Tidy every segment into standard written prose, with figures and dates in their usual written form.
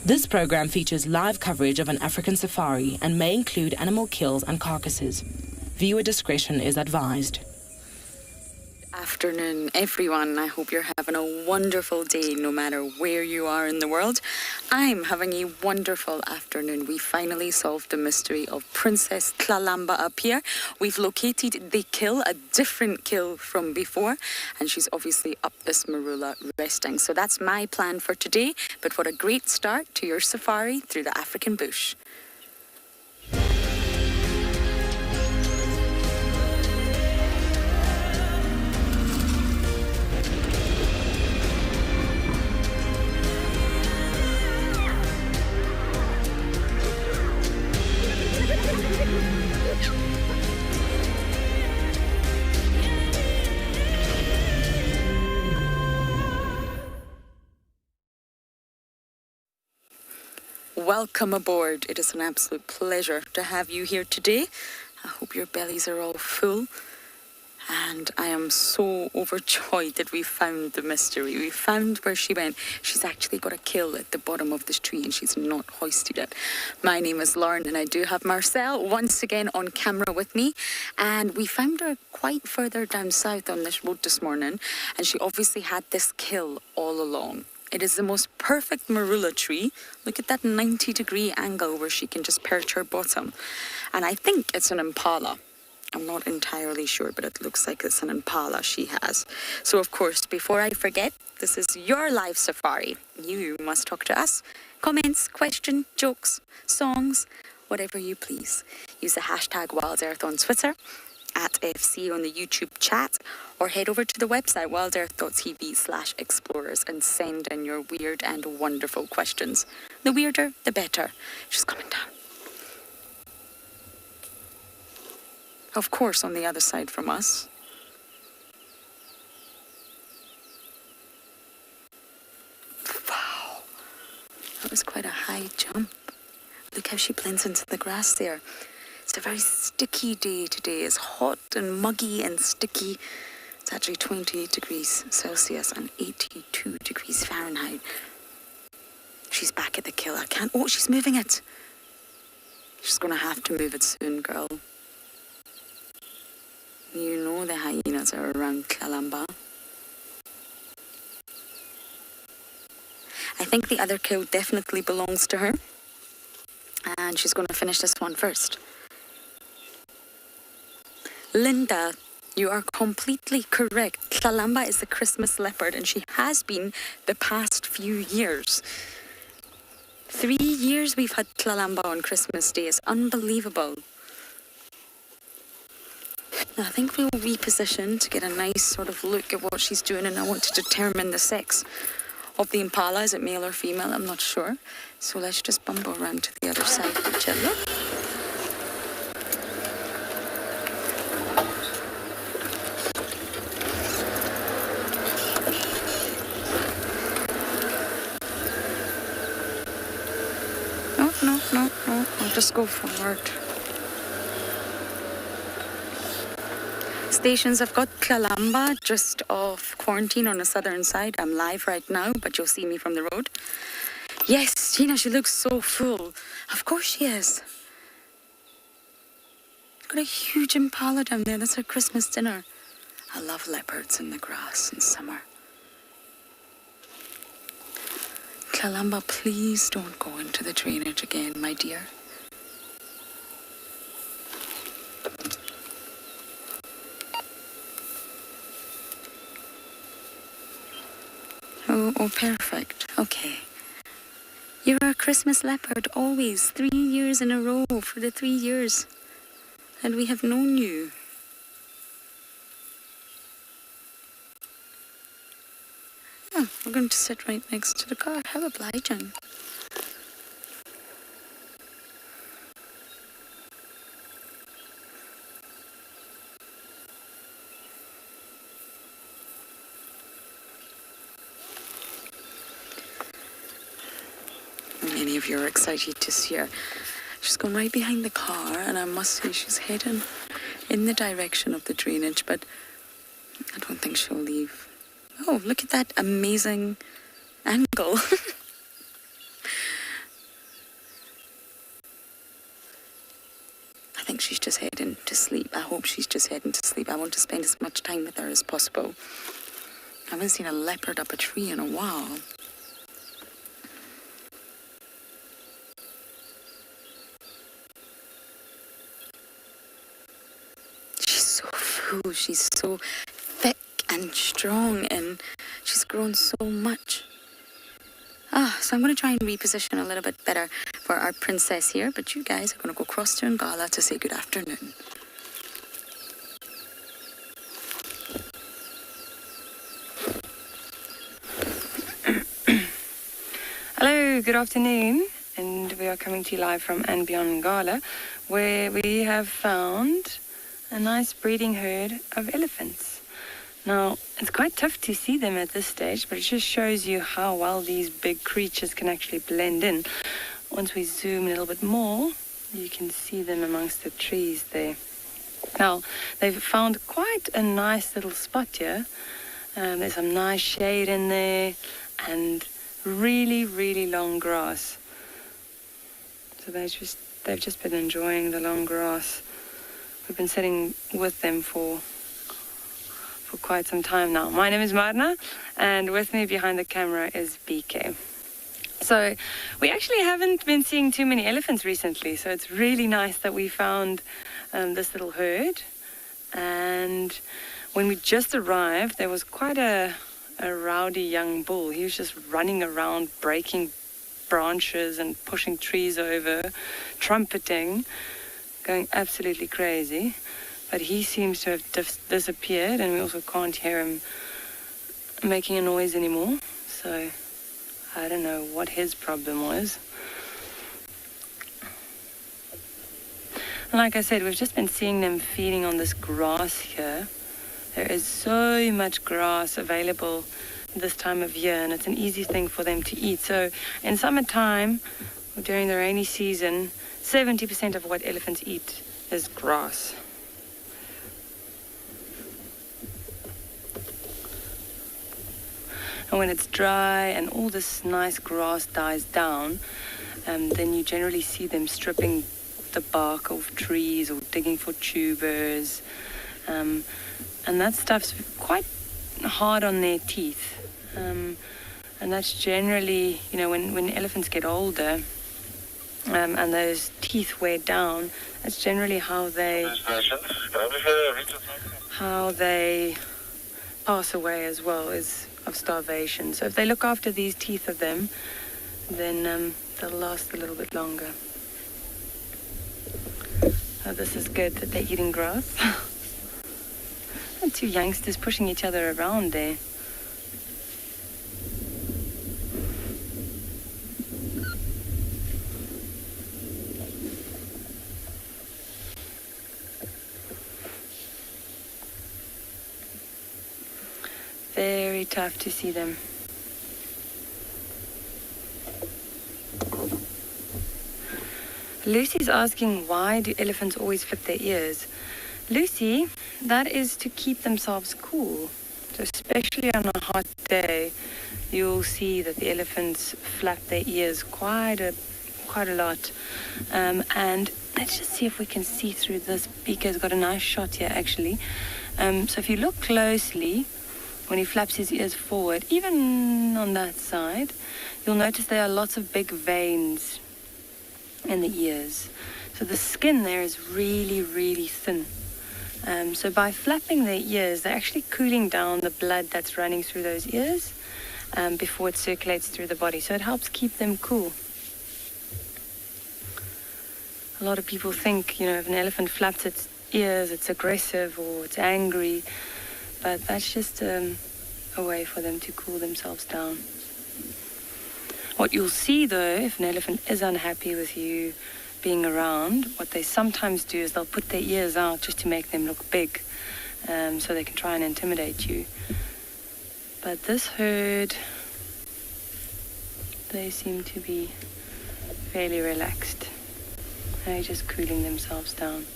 This program features live coverage of an African safari and may include animal kills and carcasses. Viewer discretion is advised. Afternoon, everyone. I hope you're having a wonderful day no matter where you are in the world. I'm having a wonderful afternoon. We finally solved the mystery of Princess Tlalamba up here. We've located the kill, a different kill from before, and she's obviously up this marula resting. So that's my plan for today, but what a great start to your safari through the African bush. welcome aboard. It is an absolute pleasure to have you here today. I hope your bellies are all full. And I am so overjoyed that we found the mystery. We found where she went. She's actually got a kill at the bottom of this tree and she's not hoisted it. My name is Lauren and I do have Marcel once again on camera with me. And we found her quite further down south on this road this morning. And she obviously had this kill all along. It is the most perfect marula tree. Look at that 90-degree angle where she can just perch her bottom. And I think it's an impala. I'm not entirely sure, but it looks like it's an impala she has. So, of course, before I forget, this is your live safari. You must talk to us. Comments, question, jokes, songs, whatever you please. Use the hashtag WildEarth on Twitter, at FC on the YouTube chat, or head over to the website wildearth.tv/explorers and send in your weird and wonderful questions. The weirder, the better. She's coming down. Of course, on the other side from us. Wow. That was quite a high jump. Look how she blends into the grass there. It's a very sticky day today. It's hot and muggy and sticky. It's actually 28 degrees Celsius and 82 degrees Fahrenheit. She's back at the kill. I can't... Oh, she's moving it. She's going to have to move it soon, girl. You know the hyenas are around Kalamba. I think the other kill definitely belongs to her. And she's going to finish this one first. Linda, you are completely correct. Kalamba is the Christmas leopard and she has been the past few years. 3 years we've had Kalamba on Christmas Day. It's unbelievable. I think we'll reposition to get a nice sort of look at what she's doing, and I want to determine the sex of the impala. Is it male or female? I'm not sure. So let's just bumble around to the other side of the chilla. No. I'll just go forward. Stations, I've got Kalamba just off quarantine on the southern side. I'm live right now, but you'll see me from the road. Yes, Tina, she looks so full. Of course she is. Got a huge impala down there. That's her Christmas dinner. I love leopards in the grass in summer. Kalamba, please don't go into the drainage again, my dear. Oh, perfect. Okay. You're a Christmas leopard, always. 3 years in a row for the 3 years. And we have known you. Oh, we're going to sit right next to the car. How obliging. Many of you are excited to see her. She's gone right behind the car, and I must say she's heading in the direction of the drainage, but I don't think she'll leave. Oh, look at that amazing angle. I think she's just heading to sleep. I hope she's just heading to sleep. I want to spend as much time with her as possible. I haven't seen a leopard up a tree in a while. She's so thick and strong and she's grown so much. So I'm going to try and reposition a little bit better for our princess here, but you guys are going to go across to Ngala to say good afternoon. Hello, good afternoon, and we are coming to you live from and beyond Ngala, where we have found a nice breeding herd of elephants. Now, it's quite tough to see them at this stage, but it just shows you how well these big creatures can actually blend in. once we zoom a little bit more, you can see them amongst the trees there. Now, they've found quite a nice little spot here. There's some nice shade in there and really, really long grass. So they've just been enjoying the long grass. We've been sitting with them for quite some time now. My name is Marna, and with me behind the camera is BK. So we actually haven't been seeing too many elephants recently, so it's really nice that we found this little herd. And when we just arrived, there was quite a rowdy young bull. He was just running around, breaking branches and pushing trees over, trumpeting, going absolutely crazy. But he seems to have disappeared, and we also can't hear him making a noise anymore. So I don't know what his problem was. And like I said, we've just been seeing them feeding on this grass here. There is so much grass available this time of year, and it's an easy thing for them to eat. So in summertime, during the rainy season, 70% of what elephants eat is grass. And when it's dry and all this nice grass dies down, then you generally see them stripping the bark of trees or digging for tubers. And that stuff's quite hard on their teeth. And that's generally, when elephants get older and those teeth wear down, that's generally how they pass away as well, is of starvation. So if they look after these teeth of them, then they'll last a little bit longer. Oh, this is good that they're eating grass. And two youngsters pushing each other around there. Very tough to see them. Lucy's asking, why do elephants always flip their ears? Lucy, that is to keep themselves cool. So especially on a hot day, you'll see that the elephants flap their ears quite a lot. And let's just see if we can see through this. Beaker's got a nice shot here, actually. So if you look closely, when he flaps his ears forward, even on that side, you'll notice there are lots of big veins in the ears. So the skin there is really, really thin. So by flapping their ears, they're actually cooling down the blood that's running through those ears before it circulates through the body. So it helps keep them cool. A lot of people think, if an elephant flaps its ears, it's aggressive or it's angry. But that's just a way for them to cool themselves down. What you'll see, though, if an elephant is unhappy with you being around, what they sometimes do is they'll put their ears out just to make them look big, so they can try and intimidate you. But this herd, they seem to be fairly relaxed. They're just cooling themselves down.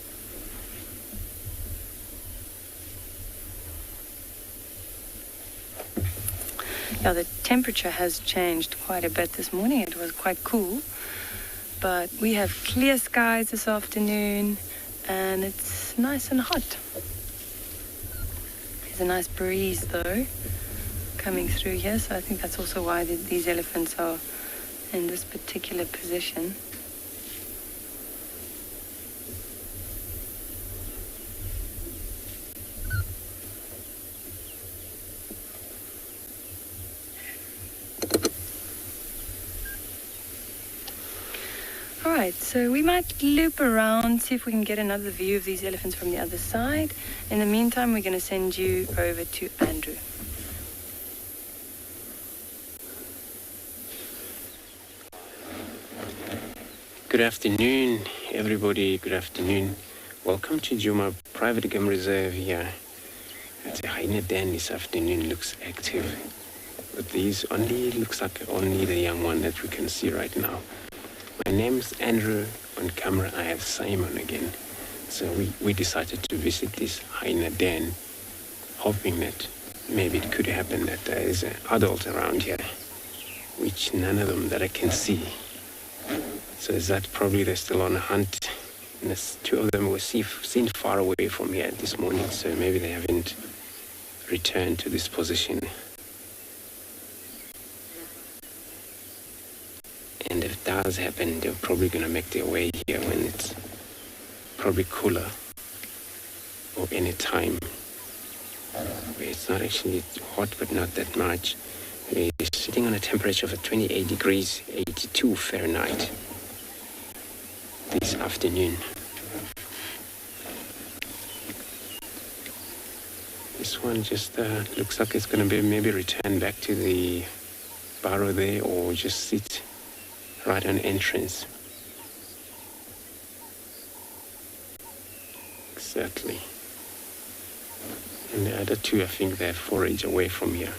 Yeah, the temperature has changed quite a bit this morning. It was quite cool, but we have clear skies this afternoon and it's nice and hot. There's a nice breeze though coming through here, so I think that's also why these elephants are in this particular position. Alright, so we might loop around, see if we can get another view of these elephants from the other side. In the meantime, we're going to send you over to Andrew. Good afternoon, everybody. Good afternoon. Welcome to Djuma Private Game Reserve here. It's a hyena den this afternoon. Looks active. But these looks like only the young one that we can see right now. My name's Andrew. On camera, I have Simon again. So we decided to visit this hyena den, hoping that maybe it could happen that there is an adult around here, which none of them that I can see. So is that probably they're still on a hunt? And there's two of them were seen far away from here this morning, so maybe they haven't returned to this position. And if that does happen, they're probably going to make their way here when it's probably cooler or any time where it's not actually hot but not that much. We're sitting on a temperature of 28 degrees, 82 Fahrenheit this afternoon. This one just looks like it's going to be maybe return back to the burrow there or just sit right on entrance. Exactly. And the other two, I think they're forage away from here.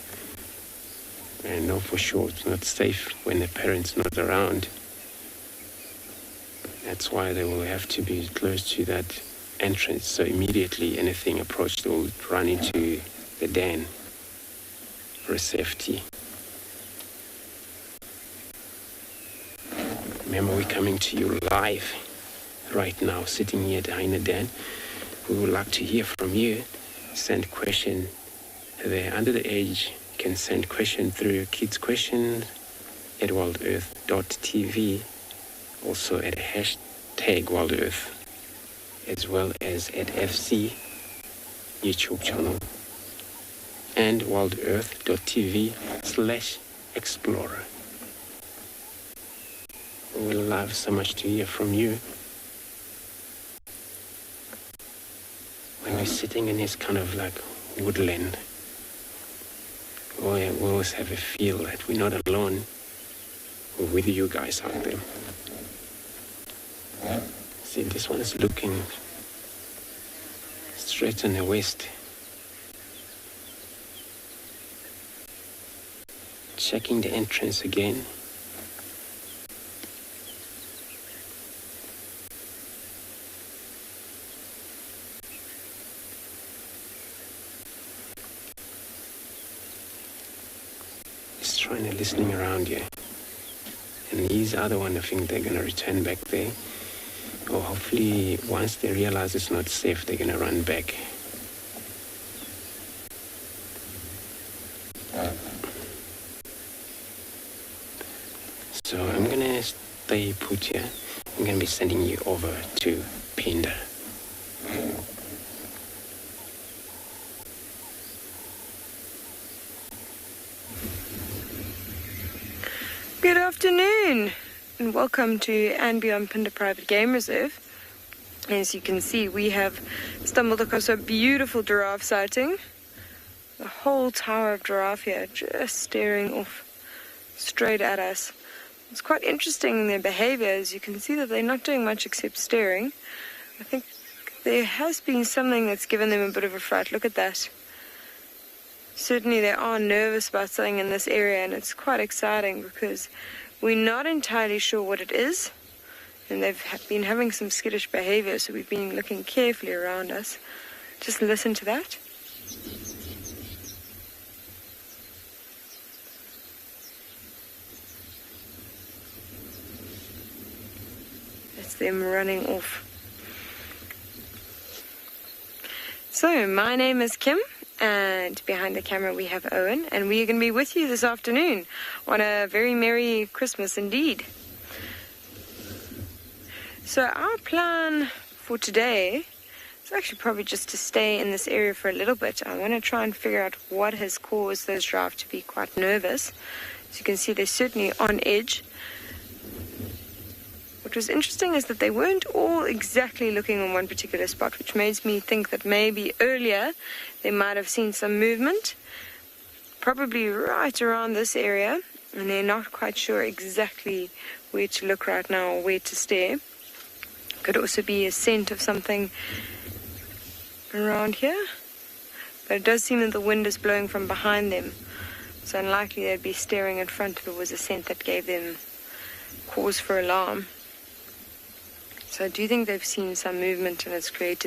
I know for sure it's not safe when the parent's not around. That's why they will have to be close to that entrance. So immediately anything approached, they will run into the den for safety. Remember, we're coming to you live right now, sitting here at the hyena den. We would like to hear from you. Send question there under the age. You can send question through kids question at wildearth.tv, also at hashtag wildearth, as well as at FC YouTube channel and wildearth.tv/explorer. We would love so much to hear from you. When we're sitting in this kind of like woodland, we always have a feel that we're not alone. We're with you guys out there. See, this one is looking straight in the west. Checking the entrance again. Trying to listening around here. And these are the one, I think they're going to return back there. Or hopefully once they realize it's not safe, they're going to run back. So I'm going to stay put here. I'm going to be sending you over to Pinda. Good afternoon and welcome to and Beyond Pinda Private Game Reserve. As you can see, we have stumbled across a beautiful giraffe sighting. The whole tower of giraffe here just staring off straight at us. It's quite interesting in their behavior. As you can see that they're not doing much except staring. I think there has been something that's given them a bit of a fright. Look at that. Certainly they are nervous about something in this area, and it's quite exciting because we're not entirely sure what it is, and they've been having some skittish behavior, so we've been looking carefully around us. Just listen to that. That's them running off. So, my name is Kim. And behind the camera we have Owen, and we are going to be with you this afternoon on a very Merry Christmas indeed. So our plan for today is actually probably just to stay in this area for a little bit. I want to try and figure out what has caused those giraffe to be quite nervous. As you can see, they're certainly on edge. What was interesting is that they weren't all exactly looking on one particular spot, which makes me think that maybe earlier they might have seen some movement, probably right around this area, and they're not quite sure exactly where to look right now or where to stare. Could also be a scent of something around here, but it does seem that the wind is blowing from behind them. It's unlikely they'd be staring in front if it was a scent that gave them cause for alarm. So I do think they've seen some movement and it's made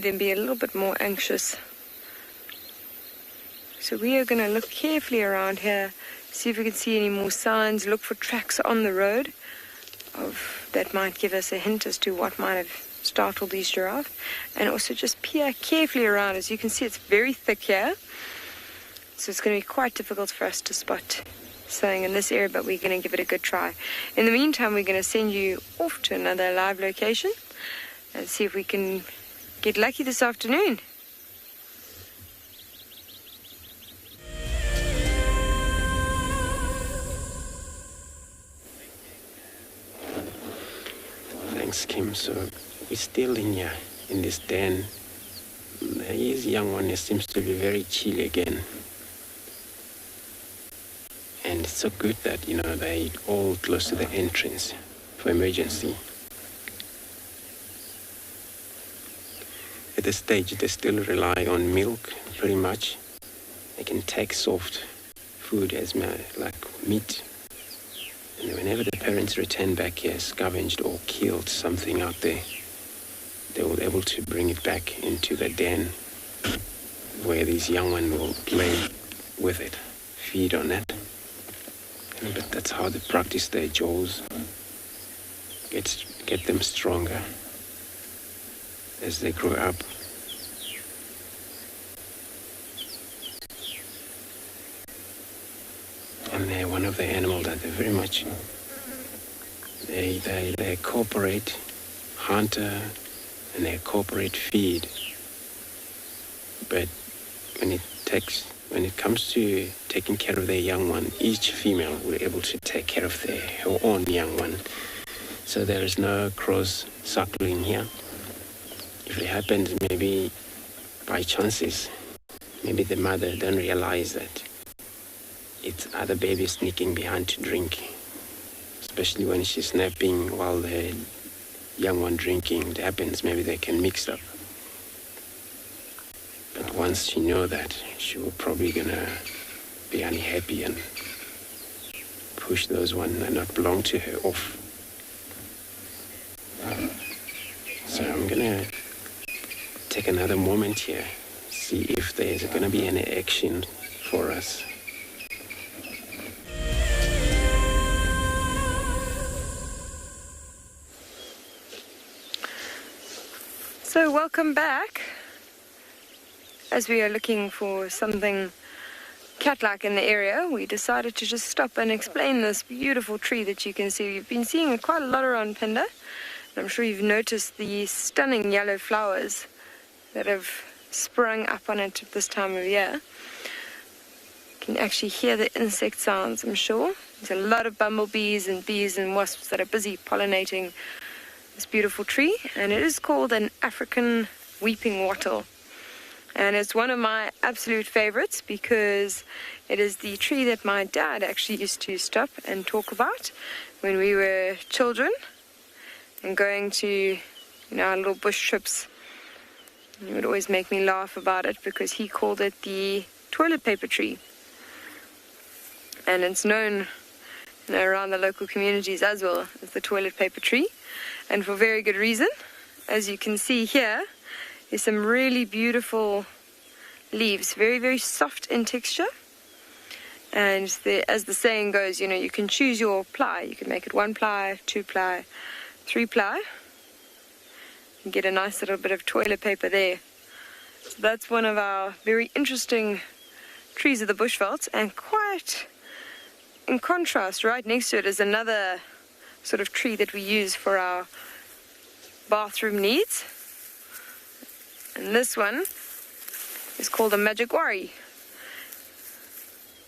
them be a little bit more anxious. So we are going to look carefully around here, see if we can see any more signs, look for tracks on the road that might give us a hint as to what might have startled these giraffe, and also just peer carefully around. As you can see, it's very thick here, so it's going to be quite difficult for us to spot something in this area, but we're going to give it a good try. In the meantime, we're going to send you off to another live location and see if we can get lucky this afternoon. Thanks, Kim. So we're still in here, in this den. His young one seems to be very chill again. And it's so good that, they're all close to the entrance for emergency. At this stage, they still rely on milk, pretty much. They can take soft food as like meat. And whenever the parents return back here, scavenged or killed something out there, they will be able to bring it back into the den where these young ones will play with it, feed on it. But that's how they practice their jaws, get them stronger as they grow up. And they're one of the animals that they very much, they cooperate, hunter, and they cooperate feed. But when it comes to taking care of their young one, each female will be able to take care of her own young one. So there is no cross-suckling here. If it happens, maybe by chances, maybe the mother don't realize that it's other baby sneaking behind to drink, especially when she's napping while the young one drinking. It happens, maybe they can mix up. But once she knows that, she will probably gonna be unhappy and push those ones that not belong to her off. So I'm gonna take another moment here, see if there's gonna be any action for us. So welcome back. As we are looking for something cat-like in the area, we decided to just stop and explain this beautiful tree that you can see. We've been seeing quite a lot around Phinda, and I'm sure you've noticed the stunning yellow flowers that have sprung up on it at this time of year. You can actually hear the insect sounds, I'm sure. There's a lot of bumblebees and bees and wasps that are busy pollinating this beautiful tree, and it is called an African weeping wattle. And it's one of my absolute favorites because it is the tree that my dad actually used to stop and talk about when we were children and going to, our little bush trips. He would always make me laugh about it because he called it the toilet paper tree. And it's known around the local communities as well as the toilet paper tree, and for very good reason. As you can see here, there's some really beautiful leaves, very, very soft in texture. And as the saying goes, you can choose your ply. You can make it 1 ply, 2 ply, 3 ply. You get a nice little bit of toilet paper there. So that's one of our very interesting trees of the bushveld, and quite in contrast, right next to it is another sort of tree that we use for our bathroom needs. And this one is called a magic worry.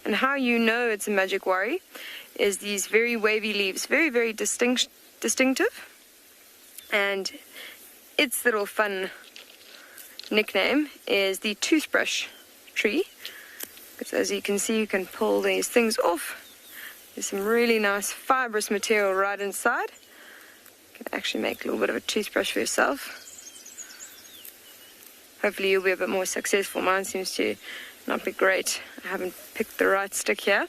And how you know it's a magic worry is these very wavy leaves, very, very distinctive. And its little fun nickname is the toothbrush tree. Because as you can see, you can pull these things off. There's some really nice fibrous material right inside. You can actually make a little bit of a toothbrush for yourself. Hopefully you'll be a bit more successful. Mine seems to not be great. I haven't picked the right stick here.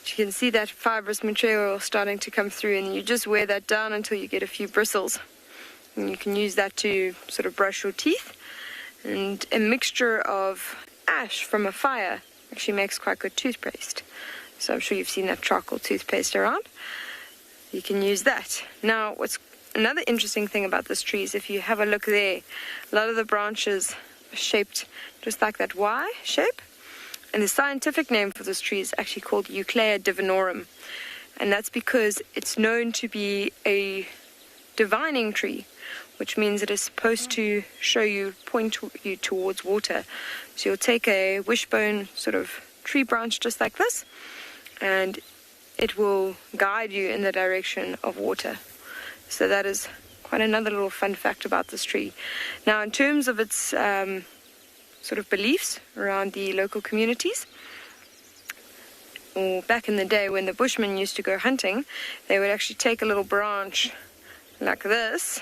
You can see that fibrous material starting to come through, and you just wear that down until you get a few bristles. And you can use that to sort of brush your teeth. And a mixture of ash from a fire actually makes quite good toothpaste. So I'm sure you've seen that charcoal toothpaste around. You can use that. Now, what's another interesting thing about this tree is if you have a look there, a lot of the branches are shaped just like that Y shape. And the scientific name for this tree is actually called Euclea divinorum. And that's because it's known to be a divining tree, which means it is supposed to point you towards water. So you'll take a wishbone sort of tree branch just like this, and it will guide you in the direction of water. So that is quite another little fun fact about this tree. Now, in terms of its sort of beliefs around the local communities, or back in the day when the Bushmen used to go hunting, they would actually take a little branch like this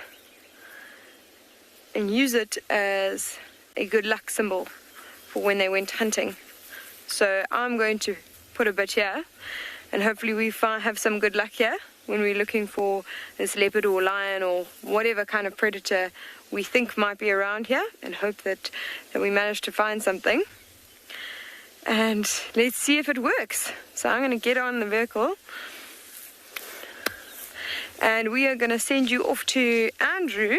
and use it as a good luck symbol for when they went hunting. So I'm going to put a bit here, and hopefully we have some good luck here when we're looking for this leopard or lion or whatever kind of predator we think might be around here, and hope that we manage to find something. And let's see if it works. So I'm going to get on the vehicle, and we are going to send you off to Andrew,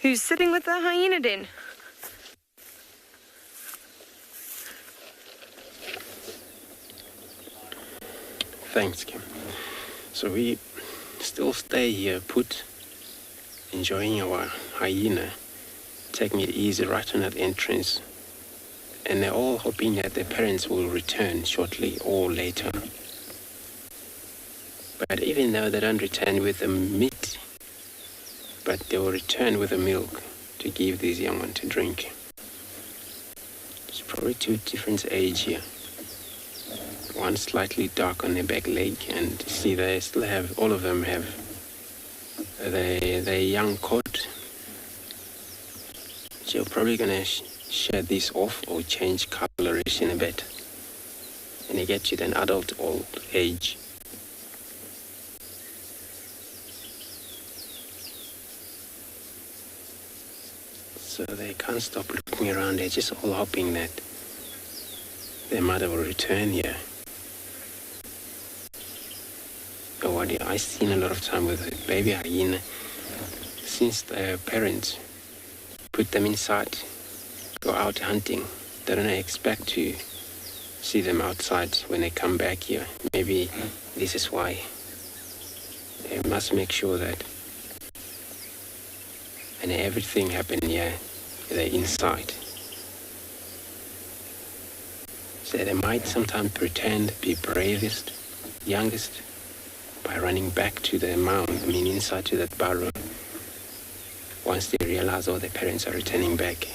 who's sitting with the hyena den. Thanks, Kim. So we still stay here put, enjoying our hyena, taking it easy right on that entrance. And they're all hoping that their parents will return shortly or later. But even though they don't return with the meat, but they will return with the milk to give these young ones to drink. It's probably two different age here. One slightly dark on their back leg, and see they still have, all of them have their young coat. So you're probably going to shed this off or change coloration a bit. And you get to an adult old age. So they can't stop looking around. They're just all hoping that their mother will return here. Or what I've seen a lot of time with a baby hyena, since their parents put them inside, go out hunting, they don't expect to see them outside when they come back here. Maybe this is why. They must make sure that and everything happened here, they're inside. So they might sometimes pretend be bravest, youngest, by running back to the mound, inside to that burrow, once they realize all their parents are returning back.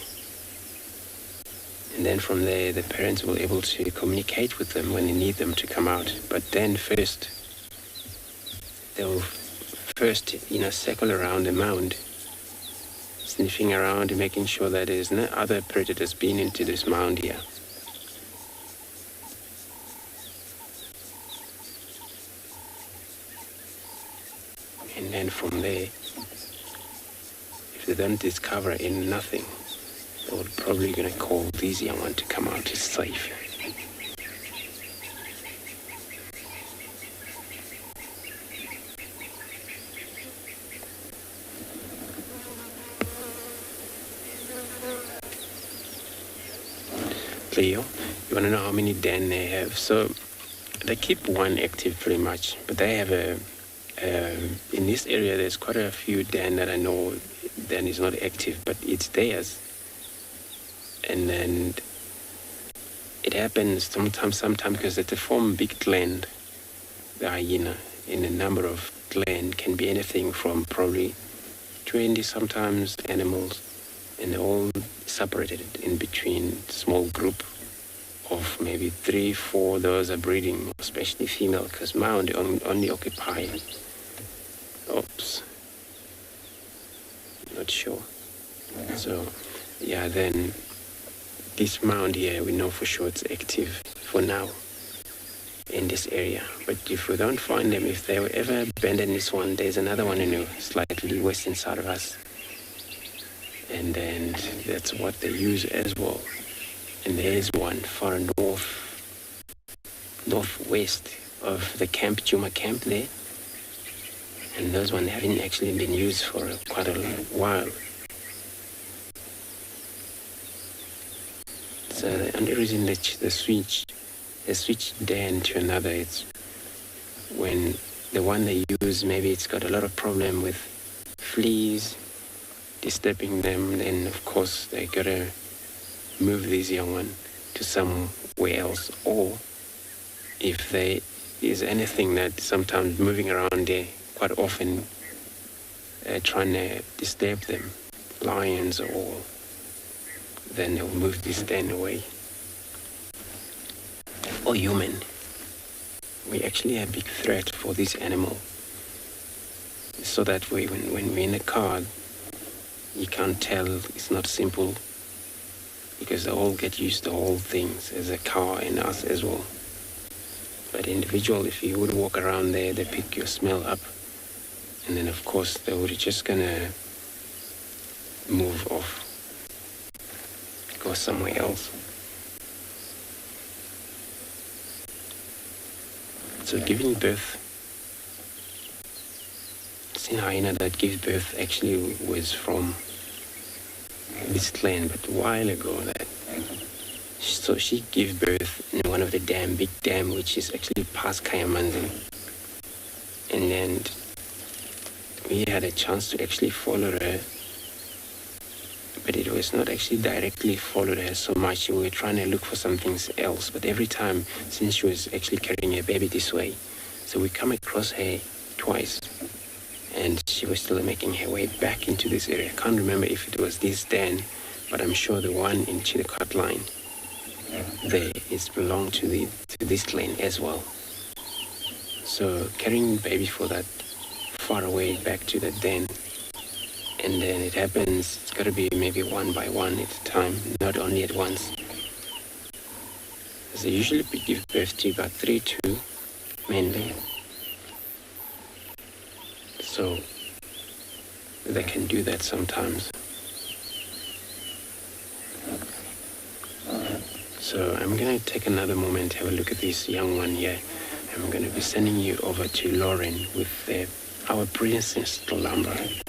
And then from there, the parents will be able to communicate with them when they need them to come out. But then first, they'll circle around the mound, sniffing around and making sure that there's no other predators being into this mound here. And then from there, if they don't discover nothing, they're probably going to call these young ones to come out. It's safe. Leo, you want to know how many den they have? So they keep one active pretty much, but they have in this area there's quite a few den that I know den is not active, but it's theirs. And then it happens sometimes because they form big gland, the hyena, in a number of gland, can be anything from probably 20 sometimes animals, and they're all separated in between small group of maybe 3, 4. Those are breeding, especially female, because mound only occupy. Oops. Not sure. So, yeah, then this mound here, we know for sure it's active for now. in this area. But if we don't find them, if they were ever abandoned this one, there's another one in the slightly western side of us. And then that's what they use as well. And there's one far northwest of the camp, Chuma camp there. And those ones haven't actually been used for quite a while. So the only reason that they switch Dan to another, it's when the one they use, maybe it's got a lot of problem with fleas disturbing them, then of course they gotta move these young one to somewhere else. Or if there is anything that sometimes moving around there quite often trying to disturb them, lions or, then they'll move this den away. Or human. We actually a big threat for this animal. So that way when we're in a car, you can't tell, it's not simple, because they all get used to all things as a car and us as well. But individual, if you would walk around there, they pick your smell up, and then of course they would just gonna move off, go somewhere else. So giving birth, it's in hyena that gives birth actually was from this clan, but a while ago that, so she gave birth in one of the big dam, which is actually past Kayamanzi. And then we had a chance to actually follow her, but it was not actually directly followed her so much. We were trying to look for something else, but every time, since she was actually carrying her baby this way, so we come across her twice, and she was still making her way back into this area. I can't remember if it was this den, but I'm sure the one in Chillicothe line there is belonged to this clan as well. So carrying baby for that far away back to the den, and then it happens, it's got to be maybe one by one at a time, not only at once. They usually give birth to about 3 mainly. So they can do that sometimes. So I'm going to take another moment to have a look at this young one here. I'm going to be sending you over to Lauren with our Princess Talamba.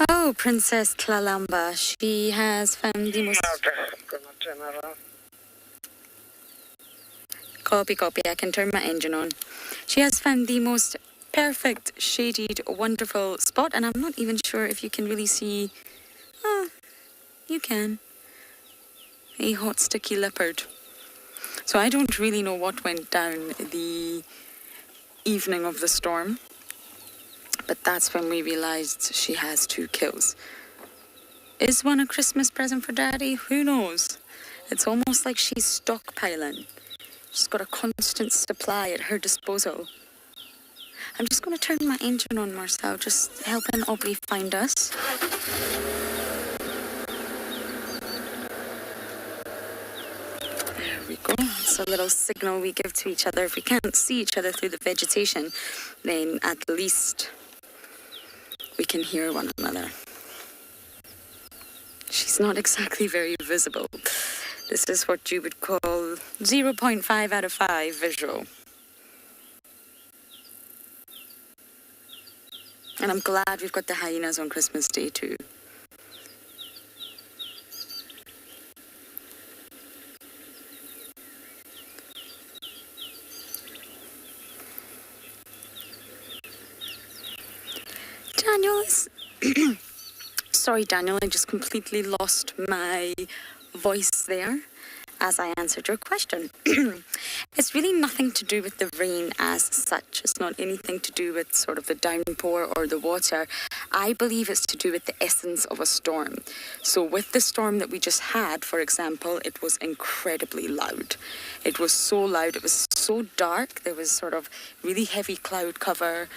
Oh, Princess Tlalamba, she has found the most... Copy, I can turn my engine on. She has found the most perfect, shaded, wonderful spot, and I'm not even sure if you can really see... Oh, you can. A hot, sticky leopard. So I don't really know what went down the evening of the storm, but that's when we realized she has 2 kills. Is one a Christmas present for Daddy? Who knows? It's almost like she's stockpiling. She's got a constant supply at her disposal. I'm just going to turn my engine on, Marcel, just helping Aubrey find us. There we go. It's a little signal we give to each other. If we can't see each other through the vegetation, then at least we can hear one another. She's not exactly very visible. This is what you would call 0.5 out of 5 visual. And I'm glad we've got the hyenas on Christmas Day too. Daniel is... Sorry, Daniel, I just completely lost my voice there as I answered your question. It's really nothing to do with the rain as such. It's not anything to do with sort of the downpour or the water. I believe it's to do with the essence of a storm. So with the storm that we just had, for example, it was incredibly loud. It was so loud, it was so dark, there was sort of really heavy cloud cover,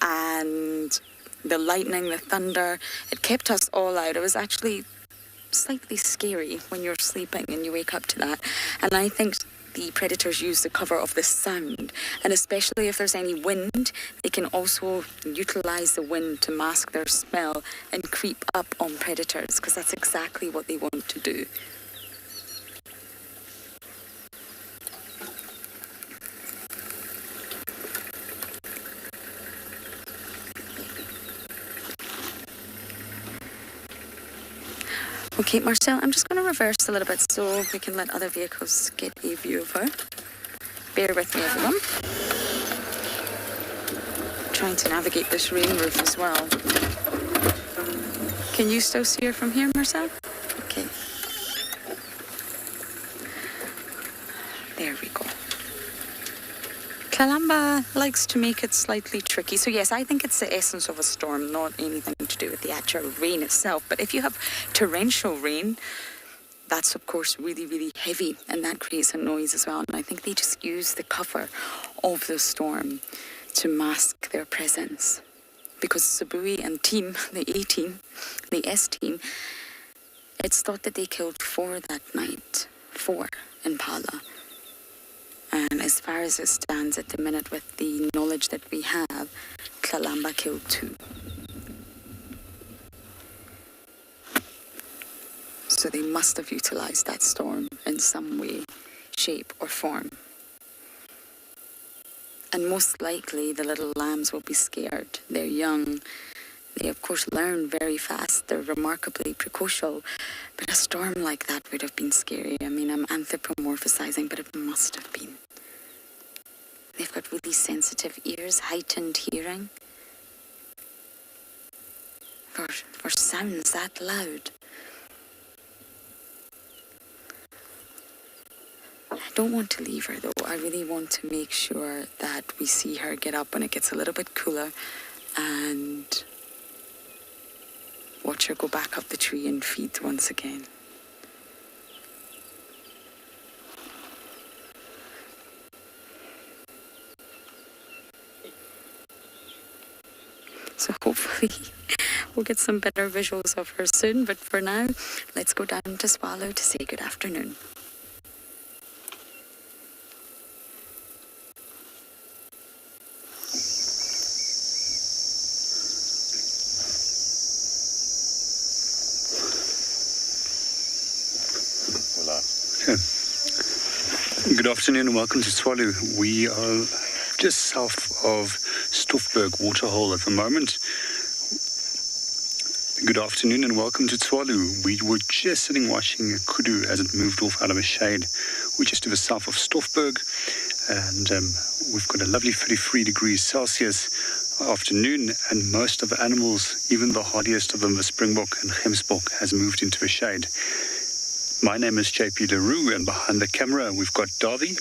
and The lightning, the thunder, it kept us all out. It was actually slightly scary when you're sleeping and you wake up to that. And I think the predators use the cover of the sound, and especially if there's any wind, they can also utilize the wind to mask their smell and creep up on predators, because that's exactly what they want to do. Okay, Marcel, I'm just going to reverse a little bit so we can let other vehicles get a view of her. Bear with me, everyone. I'm trying to navigate this rain roof as well. Can you still see her from here, Marcel? Okay. There we go. Kalamba likes to make it slightly tricky. So yes, I think it's the essence of a storm, not anything to do with the actual rain itself. But if you have torrential rain, that's of course really, really heavy, and that creates a noise as well. And I think they just use the cover of the storm to mask their presence. Because Sabui and team, the A team, the S team, it's thought that they killed 4 that night, 4 impala. And as far as it stands at the minute, with the knowledge that we have, Kalamba killed 2. So they must have utilized that storm in some way, shape or form. And most likely the little lambs will be scared. They're young. They of course learn very fast. They're remarkably precocial. But a storm like that would have been scary. I mean, I'm anthropomorphizing, but it must have been. They've got really sensitive ears, heightened hearing. For sounds that loud. I don't want to leave her though. I really want to make sure that we see her get up when it gets a little bit cooler and watch her go back up the tree and feed once again. So hopefully we'll get some better visuals of her soon. But for now, let's go down to Swallow to say good afternoon. Good afternoon and welcome to Swallow. We are just south of Stoffberg Waterhole at the moment. Good afternoon and welcome to Swallow. We were just sitting watching a kudu as it moved off out of a shade. We're just to the south of Stoffberg, and we've got a lovely 33 degrees Celsius afternoon, and most of the animals, even the hardiest of them, the springbok and gemsbok, has moved into the shade. My name is JP LaRue, and behind the camera we've got Darby.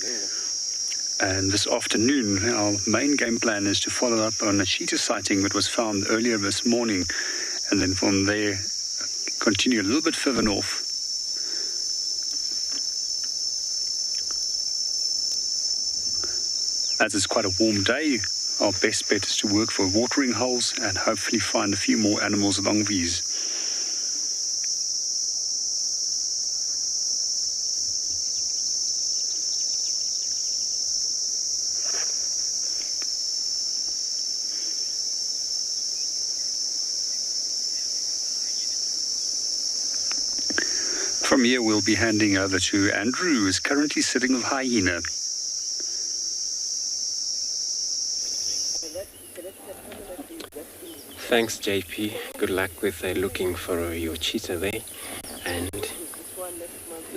And this afternoon our main game plan is to follow up on a cheetah sighting that was found earlier this morning, and then from there continue a little bit further north. As it's quite a warm day, our best bet is to work for watering holes and hopefully find a few more animals along these. From here, we'll be handing over to Andrew, who is currently sitting with hyena. Thanks, JP. Good luck with looking for your cheetah there. And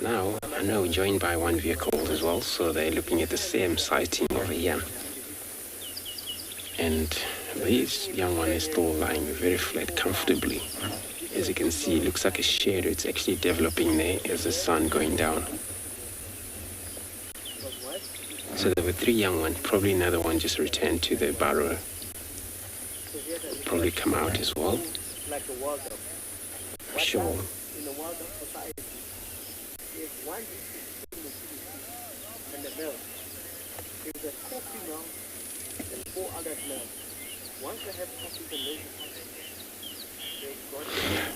now I'm now joined by one vehicle as well, so they're looking at the same sighting over here. And this young one is still lying very flat, comfortably. As you can see, it looks like a shadow. It's actually developing there as the sun going down. So there were 3 young ones. Probably another one just returned to the burrow. Probably come out as well. Sure.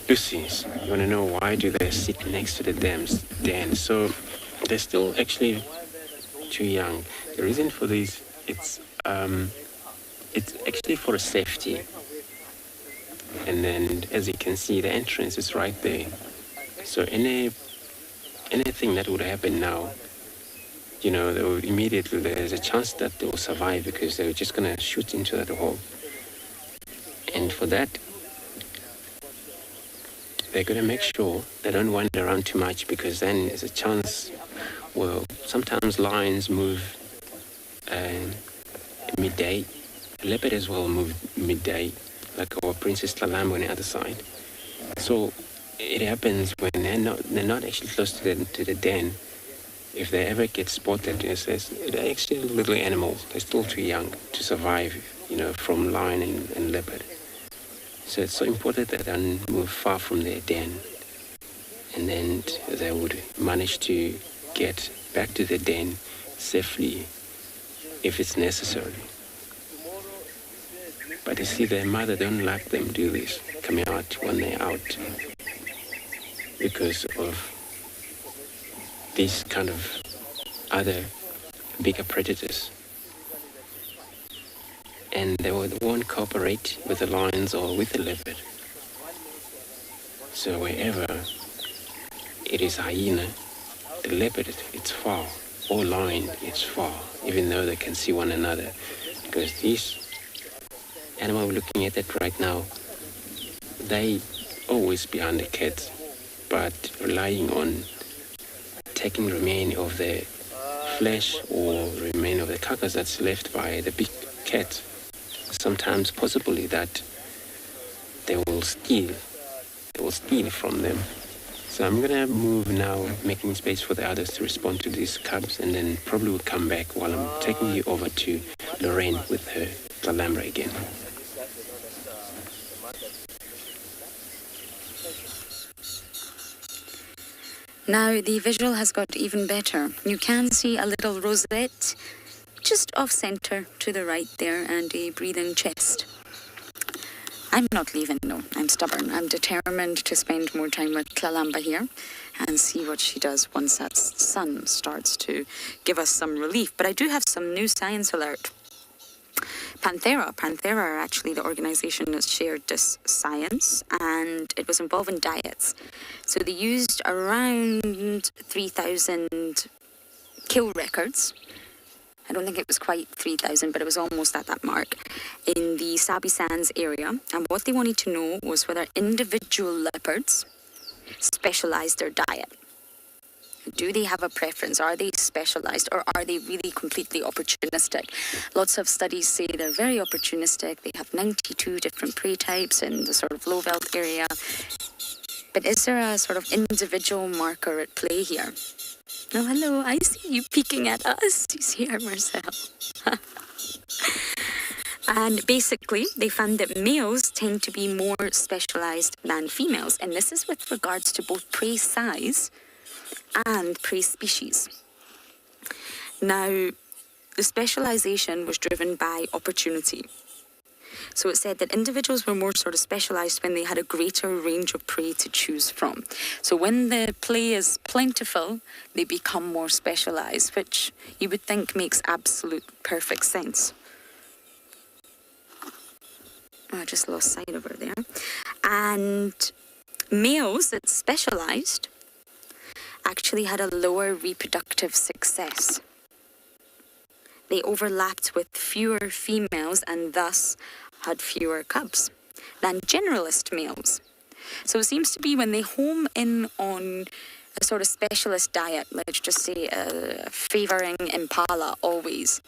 Lucy, you want to know why do they sit next to the den? So they're still actually too young. The reason for this, it's actually for safety. And then, as you can see, the entrance is right there. So anything that would happen now, they will immediately, there's a chance that they will survive because they're just going to shoot into that hole. And for that, they're going to make sure they don't wander around too much, because then there's a chance, well, sometimes lions move midday. Leopard as well move midday, like our Princess Tlalamba on the other side. So it happens when they're not actually close to the den. If they ever get spotted, they're actually little animals. They're still too young to survive, from lion and leopard. So it's so important that they don't move far from their den. And then they would manage to get back to the den safely if it's necessary. But you see, their mother don't let them do this, coming out when they're out, because of these kind of other bigger predators. And they won't cooperate with the lions or with the leopard. So wherever it is hyena, the leopard, it's far, or lion, it's far, even though they can see one another. Because these animals we're looking at it right now, they always behind the cat, but relying on taking remain of the flesh or remain of the carcass that's left by the big cat. Sometimes possibly that they will steal from them. So I'm gonna move now, making space for the others to respond to these cubs, and then probably will come back while I'm taking you over to Lorraine with her Tlalamba again. Now the visual has got even better. You can see a little rosette just off center to the right there, and a breathing chest. I'm not leaving, no. I'm stubborn. I'm determined to spend more time with Tlalamba here and see what she does once that sun starts to give us some relief. But I do have some new science alert. Panthera are actually the organization that shared this science, and it was involving diets. So they used around 3,000 kill records. I don't think it was quite 3,000, but it was almost at that mark in the Sabi Sands area. And what they wanted to know was whether individual leopards specialized their diet. Do they have a preference? Are they specialized, or are they really completely opportunistic? Lots of studies say they're very opportunistic. They have 92 different prey types in the sort of low veld area. But is there a sort of individual marker at play here? Oh, hello, I see you peeking at us. You see her, Marcel. And basically, they found that males tend to be more specialized than females. And this is with regards to both prey size and prey species. Now, the specialization was driven by opportunity. So it said that individuals were more sort of specialized when they had a greater range of prey to choose from. So when the prey is plentiful, they become more specialized, which you would think makes absolute perfect sense. Oh, I just lost sight of her there. And males that specialized actually had a lower reproductive success. They overlapped with fewer females and thus had fewer cubs than generalist males. So it seems to be when they home in on a sort of specialist diet, let's just say favouring impala always,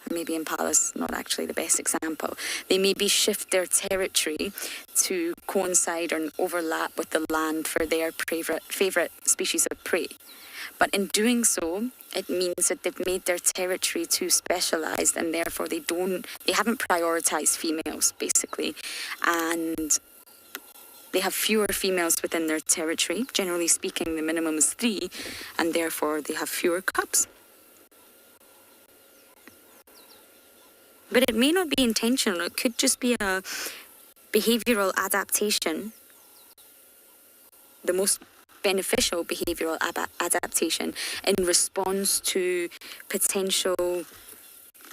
or maybe impala's not actually the best example, they maybe shift their territory to coincide or overlap with the land for their favourite species of prey. But in doing so, it means that they've made their territory too specialised, and therefore they haven't prioritised females, basically. And they have fewer females within their territory. Generally speaking, the minimum is 3, and therefore they have fewer cubs. But it may not be intentional. It could just be a behavioural adaptation the most beneficial behavioural adaptation in response to potential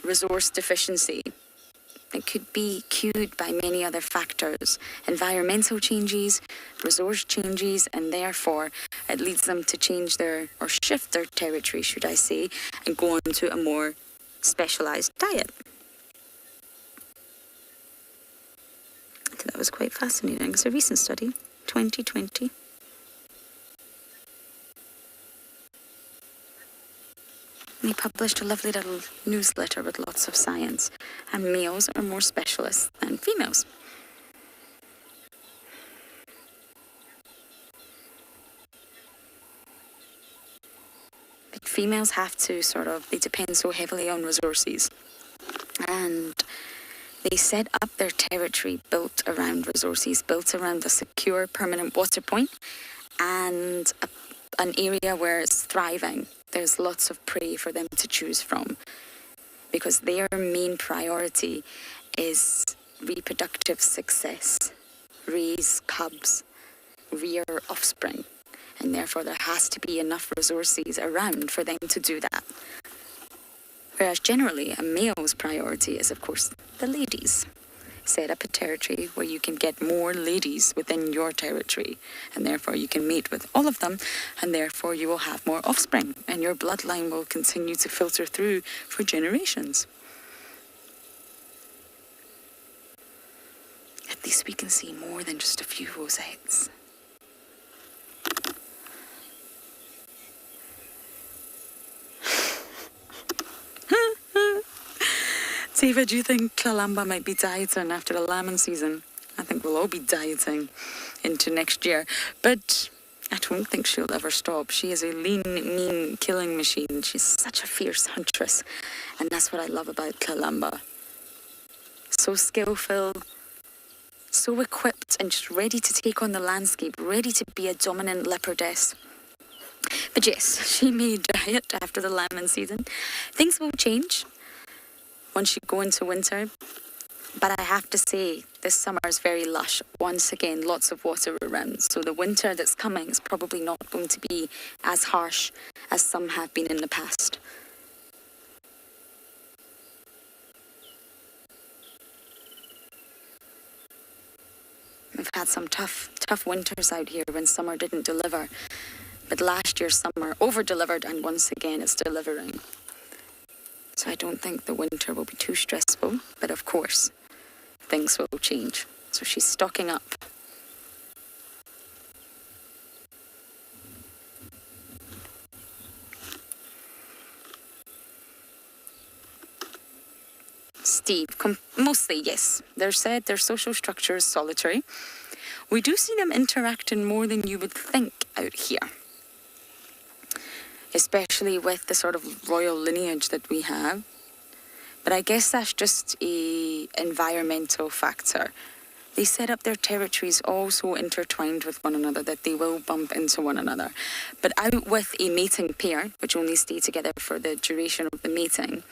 resource deficiency. It could be cued by many other factors, environmental changes, resource changes, and therefore it leads them to change or shift their territory, should I say, and go on to a more specialised diet. I think that was quite fascinating. It's a recent study, 2020. They published a lovely little newsletter with lots of science, and males are more specialists than females. But females have to they depend so heavily on resources, and they set up their territory built around resources, built around a secure permanent water point and an area where it's thriving. There's lots of prey for them to choose from because their main priority is reproductive success, raise cubs, rear offspring, and therefore there has to be enough resources around for them to do that. Whereas generally a male's priority is, of course, the ladies. Set up a territory where you can get more ladies within your territory, and therefore you can mate with all of them, and therefore you will have more offspring, and your bloodline will continue to filter through for generations. At least we can see more than just a few rosettes. Teva, do you think Kalamba might be dieting after the lambing season? I think we'll all be dieting into next year. But I don't think she'll ever stop. She is a lean, mean killing machine. She's such a fierce huntress. And that's what I love about Kalamba. So skillful, so equipped, and just ready to take on the landscape, ready to be a dominant leopardess. But yes, she may diet after the lambing season. Things will change once you go into winter, but I have to say this summer is very lush. Once again, lots of water around, so the winter that's coming is probably not going to be as harsh as some have been in the past. We've had some tough winters out here when summer didn't deliver, but last year's summer over-delivered, and once again it's delivering. So I don't think the winter will be too stressful, but of course, things will change. So she's stocking up. Steve, mostly yes. They're said their social structure is solitary. We do see them interacting more than you would think out here, especially with the sort of royal lineage that we have. But I guess that's just an environmental factor. They set up their territories all so intertwined with one another that they will bump into one another. But out with a mating pair, which only stay together for the duration of the mating,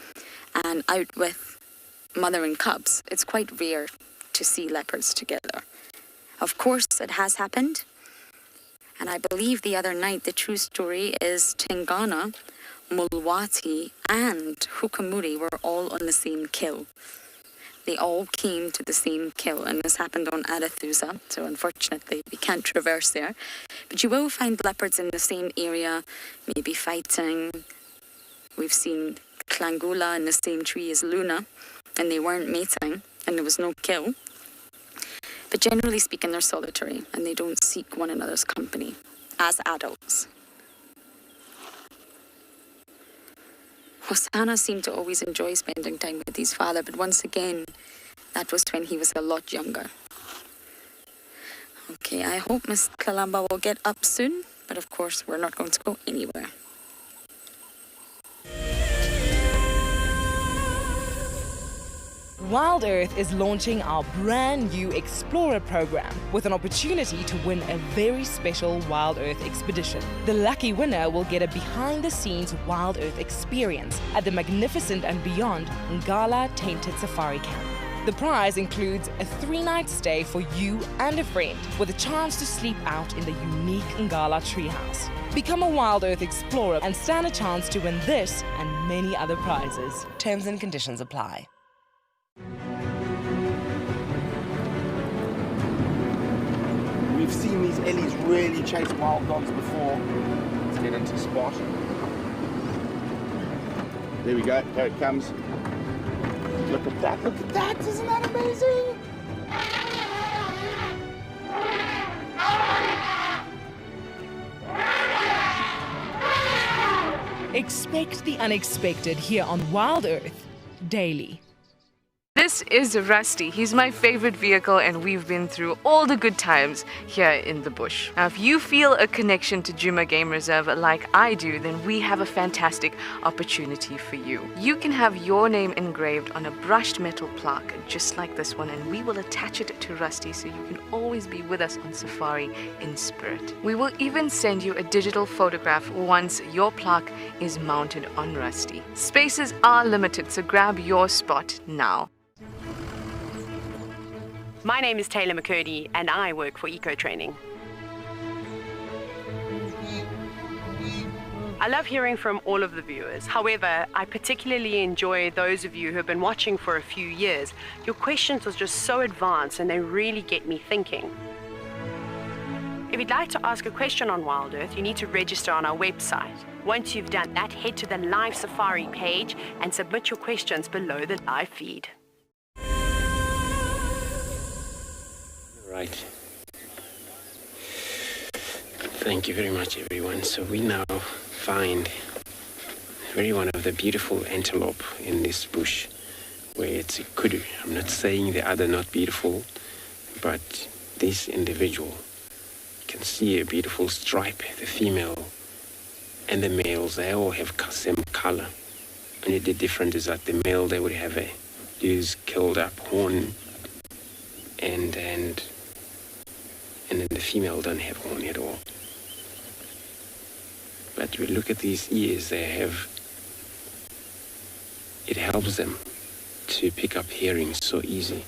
and out with mother and cubs, it's quite rare to see leopards together. Of course, it has happened. And I believe the other night, the true story is Tingana, Mulwati, and Hukamuri were all on the same kill. They all came to the same kill, and this happened on Arathusa, so unfortunately we can't traverse there. But you will find leopards in the same area, maybe fighting. We've seen Clangula in the same tree as Luna, and they weren't mating, and there was no kill. But generally speaking, they're solitary, and they don't seek one another's company as adults. Hosanna seemed to always enjoy spending time with his father, but once again, that was when he was a lot younger. Okay, I hope Miss Kalamba will get up soon, but of course, we're not going to go anywhere. Wild Earth is launching our brand new Explorer program with an opportunity to win a very special Wild Earth expedition. The lucky winner will get a behind-the-scenes Wild Earth experience at the magnificent and beyond Ngala Tainted Safari Camp. The prize includes a 3-night stay for you and a friend with a chance to sleep out in the unique Ngala treehouse. Become a Wild Earth Explorer and stand a chance to win this and many other prizes. Terms and conditions apply. We've seen these Ellies really chase wild dogs before. Let's get into spot. There we go, here it comes. Look at that, isn't that amazing? Expect the unexpected here on Wild Earth daily. This is Rusty. He's my favorite vehicle and we've been through all the good times here in the bush. Now, if you feel a connection to Djuma Game Reserve like I do, then we have a fantastic opportunity for you. You can have your name engraved on a brushed metal plaque just like this one, and we will attach it to Rusty so you can always be with us on safari in spirit. We will even send you a digital photograph once your plaque is mounted on Rusty. Spaces are limited, so grab your spot now. My name is TAYLA MCCURDY and I work for Eco Training. I love hearing from all of the viewers. However, I particularly enjoy those of you who have been watching for a few years. Your questions are just so advanced and they really get me thinking. If you'd like to ask a question on Wild Earth, you need to register on our website. Once you've done that, head to the live safari page and submit your questions below the live feed. Right. Thank you very much, everyone. So we now find one of the beautiful antelope in this bush, where it's a kudu. I'm not saying the other not beautiful, but this individual, you can see a beautiful stripe. The female and the males, they all have same color. Only the difference is that the male, they would have a loose, curled up horn, and then the female don't have horn at all. But we look at these ears they have, it helps them to pick up hearing so easy.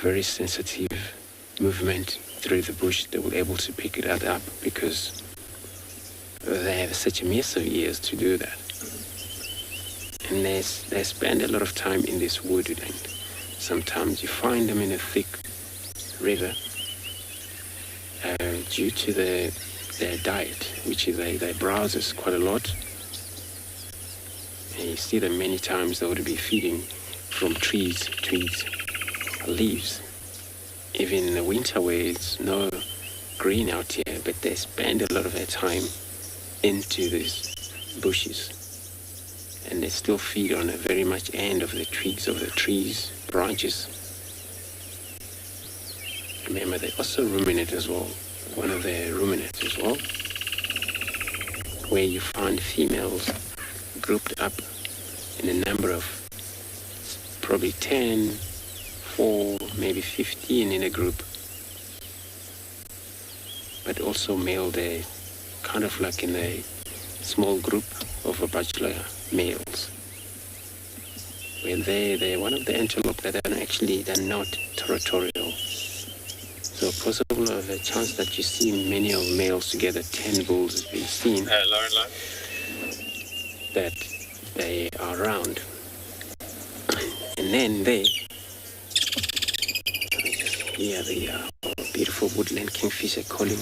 Very sensitive movement through the bush, they will be able to pick it up because they have such massive ears to do that. And they spend a lot of time in this wood, and sometimes you find them in a thick river due to their diet, which is they browse quite a lot. And you see them many times. They would be feeding from trees, leaves. Even in the winter where it's no green out here, but they spend a lot of their time into these bushes. And they still feed on the very much end of the twigs of the trees, branches. Remember, they also ruminate as well. One of the ruminates as well, where you find females grouped up in a number of probably 10, 4, maybe 15 in a group. But also male, they kind of like in a small group of a bachelor males, where they're one of the antelope that they're not territorial. So possible of a chance that you see many of males together, 10 bulls has been seen, that they are around. And then they hear the beautiful woodland kingfisher calling.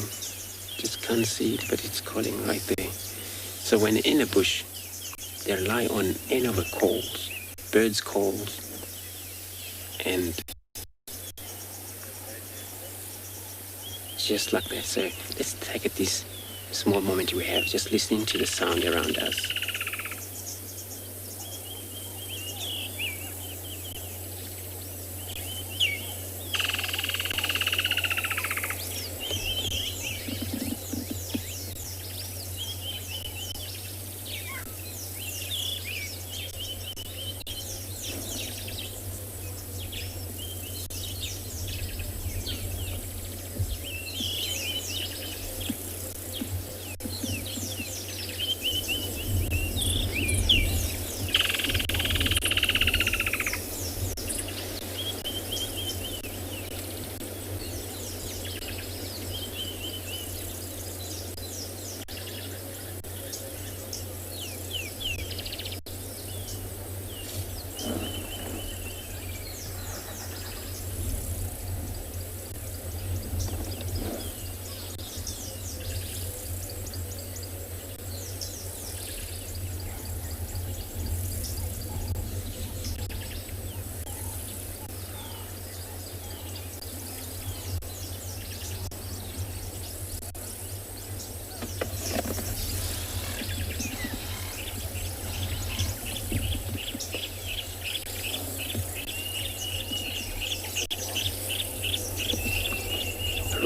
Just can't see it, but it's calling right there. So when in a bush, they rely on any of the calls, birds' calls, and just like that. So let's take it this small moment we have, just listening to the sound around us.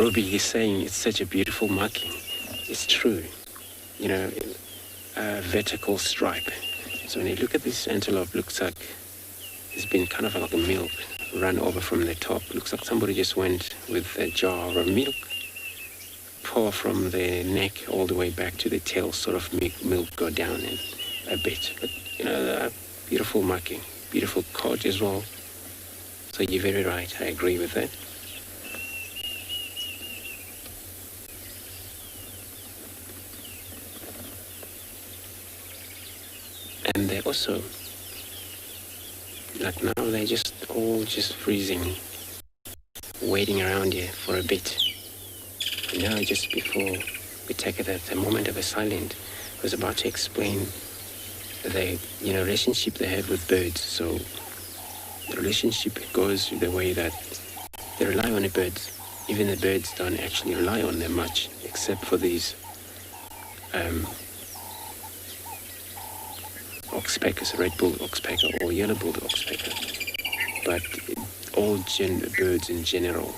Obi is saying it's such a beautiful marking. It's true. You know, a vertical stripe. So when you look at this antelope, looks like it's been kind of like a milk run over from the top. Looks like somebody just went with a jar of milk, pour from the neck all the way back to the tail, sort of make milk go down in a bit. But, you know, a beautiful marking, beautiful coat as well. So you're very right, I agree with that. And they also, like now, they're just all just freezing, waiting around here for a bit. And now, just before we take it at the moment of a silent, I was about to explain the relationship they have with birds. So the relationship goes the way that they rely on the birds. Even the birds don't actually rely on them much, except for these oxpeckers, red-billed oxpecker or yellow-billed oxpecker, but all birds in general.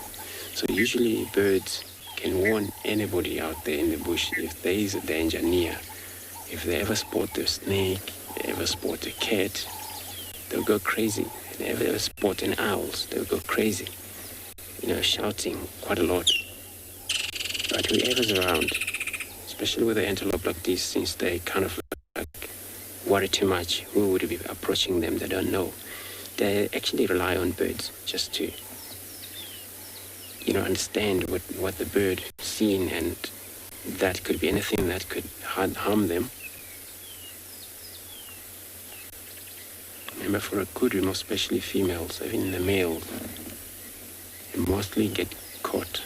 So usually birds can warn anybody out there in the bush if there is a danger near. If they ever spot a snake, they ever spot a cat, they'll go crazy. If they ever spot an owl, they'll go crazy, shouting quite a lot. But whoever's around, especially with the antelope like this, since they kind of like worry too much, who would be approaching them, they don't know. They actually rely on birds just to, understand what the bird seen, and that could be anything that could harm them. Remember, for a kudu, most especially females, even the males, they mostly get caught.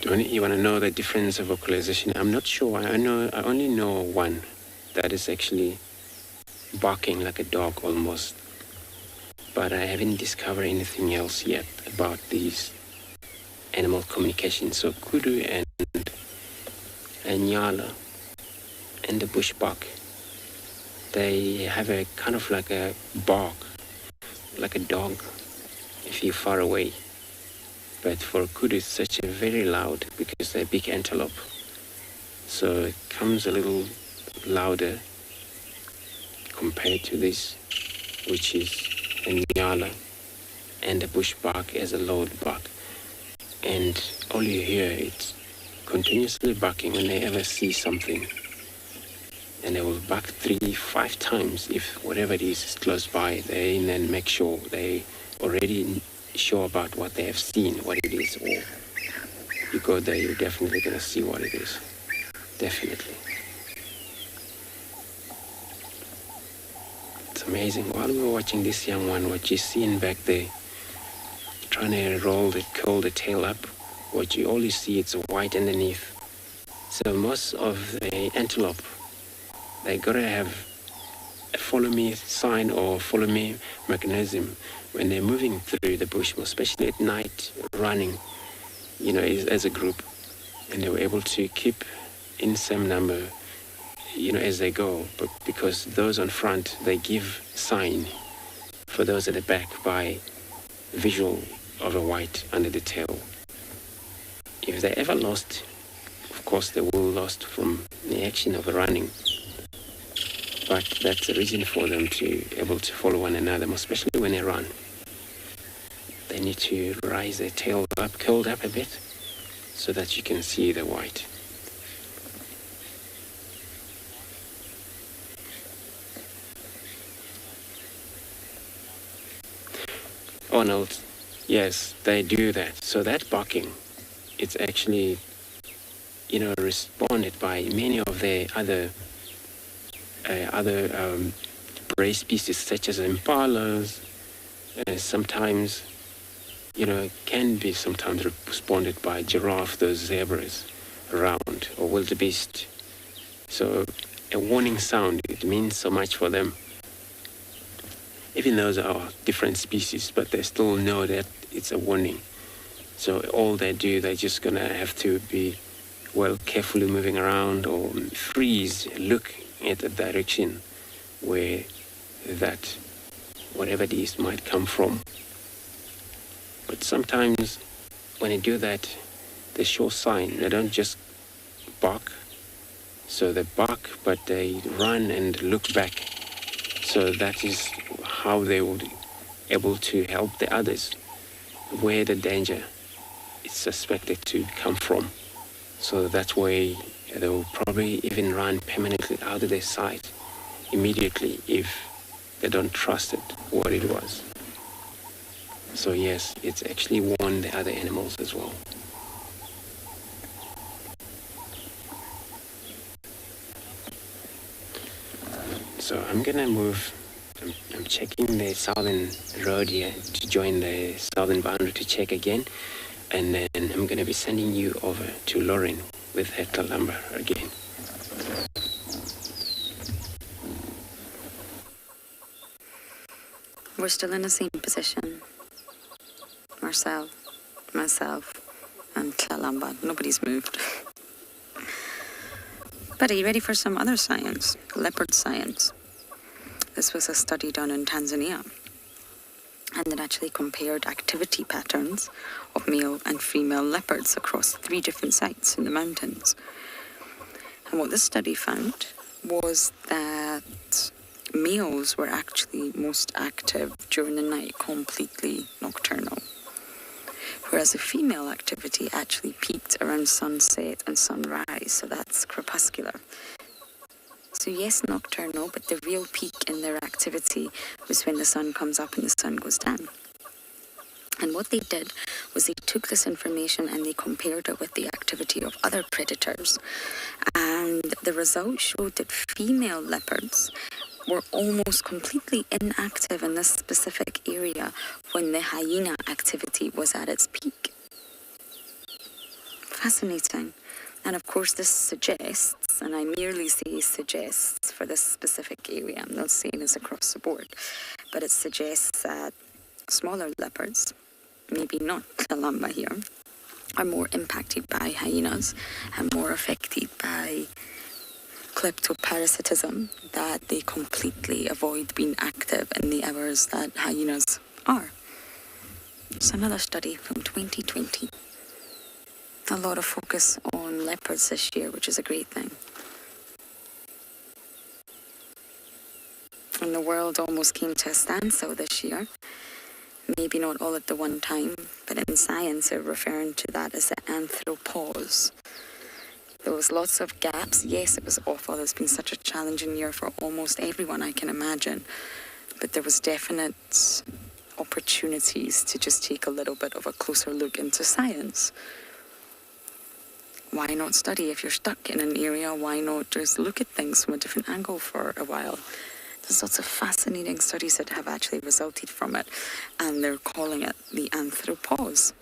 You want to know the difference of vocalization? I'm not sure. I only know one that is actually barking like a dog almost. But I haven't discovered anything else yet about these animal communication. So kudu and nyala and the bush buck, they have a kind of like a bark, like a dog if you're far away. But for kudu, it's such a very loud because they're big antelope. So it comes a little louder compared to this, which is a nyala and a bush bark as a loud bark. And all you hear, it's continuously barking when they ever see something. And they will bark 3-5 times if whatever it is close by. They then make sure they already sure about what they have seen, what it is, or you go there, you're definitely going to see what it is. Definitely. It's amazing. While we were watching this young one, what you're seeing back there, trying to curl the tail up, what you only see, it's white underneath. So most of the antelope, they got to have a follow me sign or follow me mechanism when they're moving through the bush, especially at night, running, as a group. And they were able to keep in same number, as they go. But because those on front, they give sign for those at the back by visual of a white under the tail. If they ever lost, of course they will lost from the action of running. But that's a reason for them to be able to follow one another, especially when they run. They need to rise their tail up, curled up a bit, so that you can see the white. Arnold, yes, they do that. So that barking, it's actually, responded by many of the other prey species, such as impalas, sometimes, can be sometimes responded by giraffe, those zebras around, or wildebeest. So a warning sound, it means so much for them. Even those are different species, but they still know that it's a warning. So all they do, they're just gonna have to be, carefully moving around or freeze, look at the direction where that whatever it is might come from. But sometimes when they do that, they show sign. They don't just bark. So they bark, but they run and look back. So that is how they would able to help the others where the danger is suspected to come from. So that way they will probably even run permanently out of their sight immediately if they don't trust it, what it was. So yes, it's actually warned the other animals as well. So I'm gonna move. I'm checking the southern road here to join the southern boundary to check again, and then I'm gonna be sending you over to Lauren with her Kalamba again. We're still in the same position. Marcel, myself, and Kalamba. Nobody's moved. But are you ready for some other science? Leopard science. This was a study done in Tanzania, and it actually compared activity patterns of male and female leopards across 3 different sites in the mountains. And what this study found was that males were actually most active during the night, completely nocturnal, whereas the female activity actually peaked around sunset and sunrise, so that's crepuscular. So yes, nocturnal, but the real peak in their activity was when the sun comes up and the sun goes down. And what they did was they took this information and they compared it with the activity of other predators. And the results showed that female leopards were almost completely inactive in this specific area when the hyena activity was at its peak. Fascinating. And of course this suggests, and I merely say suggests for this specific area, I'm not saying it's across the board, but it suggests that smaller leopards, maybe not Kalamba here, are more impacted by hyenas and more affected by kleptoparasitism, that they completely avoid being active in the hours that hyenas are. It's another study from 2020. A lot of focus on leopards this year, which is a great thing. And the world almost came to a standstill this year. Maybe not all at the one time, but in science they're referring to that as the anthropause. There was lots of gaps. Yes, it was awful. It's been such a challenging year for almost everyone I can imagine. But there was definite opportunities to just take a little bit of a closer look into science. Why not study? If you're stuck in an area, why not just look at things from a different angle for a while? There's lots of fascinating studies that have actually resulted from it, and they're calling it the anthropause.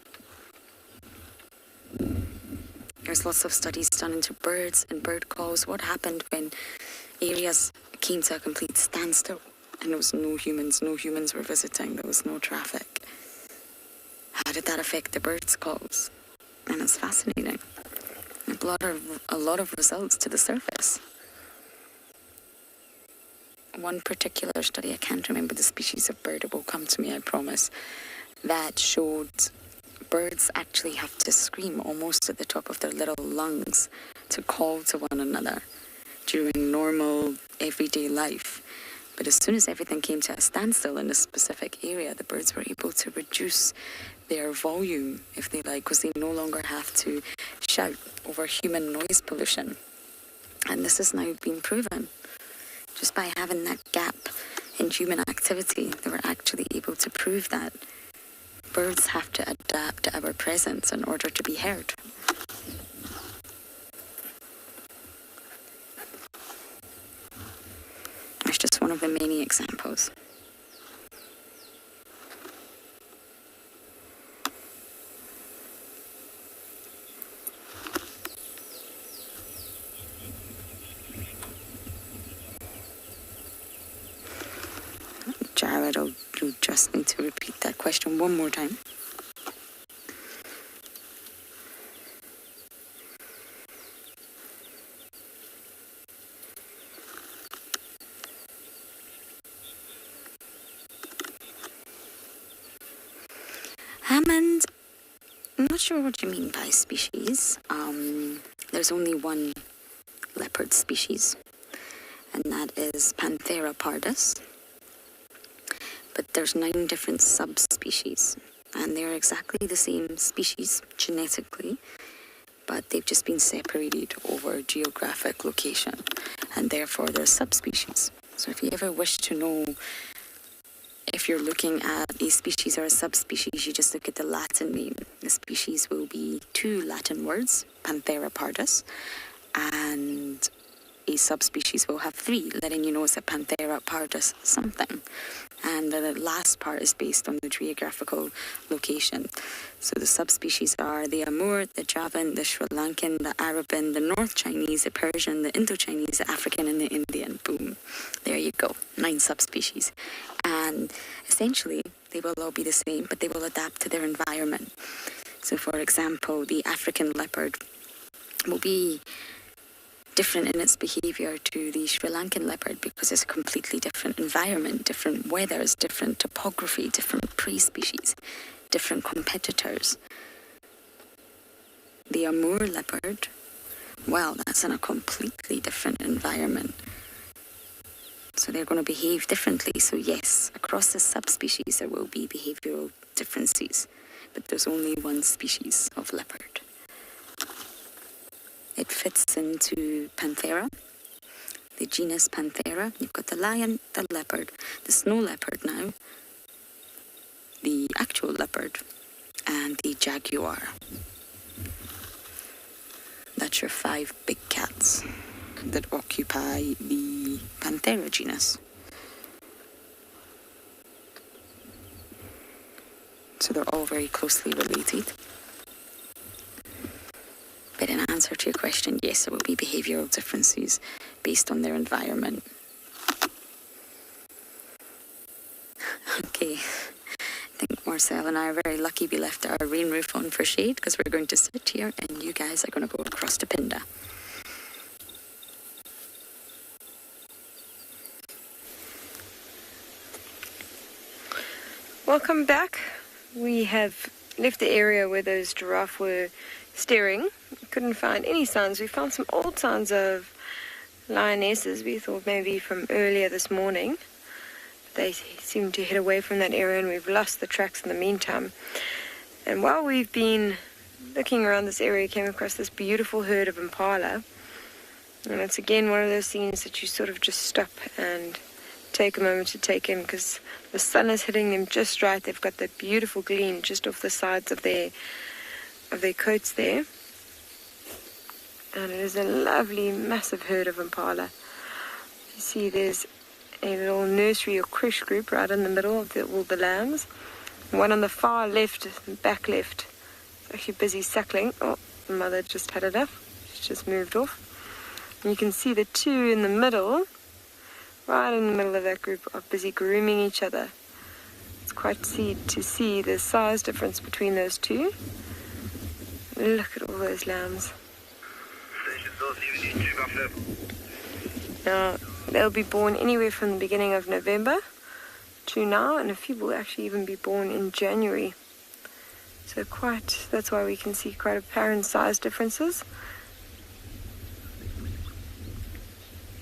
There's lots of studies done into birds and bird calls. What happened when areas came to a complete standstill and there was no humans were visiting, there was no traffic? How did that affect the birds' calls? And it's fascinating. A lot of results to the surface. One particular study, I can't remember the species of bird, it will come to me, I promise, that showed birds actually have to scream almost at the top of their little lungs to call to one another during normal everyday life. But as soon as everything came to a standstill in a specific area, the birds were able to reduce their volume, if they like, because they no longer have to shout over human noise pollution. And this has now been proven. Just by having that gap in human activity, they were actually able to prove that birds have to adapt to our presence in order to be heard. That's just one of the many examples. Jared, you just need to repeat that question one more time. examined. I'm not sure what you mean by species. There's only one leopard species, and that is Panthera pardus. But there's 9 different subspecies, and they're exactly the same species genetically, but they've just been separated over geographic location, and therefore they're subspecies. So if you ever wish to know if you're looking at a species or a subspecies, you just look at the Latin name. The species will be 2 Latin words, Panthera pardus, and a subspecies will have 3, letting you know it's a Panthera pardus something. And the last part is based on the geographical location. So the subspecies are the Amur, the Javan, the Sri Lankan, the Arabian, the North Chinese, the Persian, the Indo-Chinese, the African, and the Indian. Boom. There you go. 9 subspecies. And essentially, they will all be the same, but they will adapt to their environment. So for example, the African leopard will be different in its behavior to the Sri Lankan leopard because it's a completely different environment, different weathers, different topography, different prey species, different competitors. The Amur leopard, well, that's in a completely different environment. So they're going to behave differently. So yes, across the subspecies there will be behavioral differences, but there's only one species of leopard. It fits into Panthera, the genus Panthera. You've got the lion, the leopard, the snow leopard now, the actual leopard, and the jaguar. That's your 5 big cats that occupy the Panthera genus. So they're all very closely related. But in answer to your question, yes, there will be behavioural differences based on their environment. Okay, I think Marcel and I are very lucky we left our rain roof on for shade because we're going to sit here and you guys are going to go across to Pinda. Welcome back. We have left the area where those giraffe were staring. Couldn't find any signs. We found some old signs of lionesses. We thought maybe from earlier this morning. They seem to head away from that area and we've lost the tracks in the meantime. And while we've been looking around this area, came across this beautiful herd of impala. And it's again one of those scenes that you sort of just stop and take a moment to take in because the sun is hitting them just right. They've got that beautiful gleam just off the sides of their coats there. And it is a lovely, massive herd of impala. You see there's a little nursery or creche group right in the middle of all the lambs. One on the far left, back left, is actually busy suckling. Oh, the mother just had enough. She's just moved off. And you can see the 2 in the middle, right in the middle of that group, are busy grooming each other. It's quite to see the size difference between those 2. Look at all those lambs. Now, they'll be born anywhere from the beginning of November to now, and a few will actually even be born in January. So that's why we can see quite apparent size differences.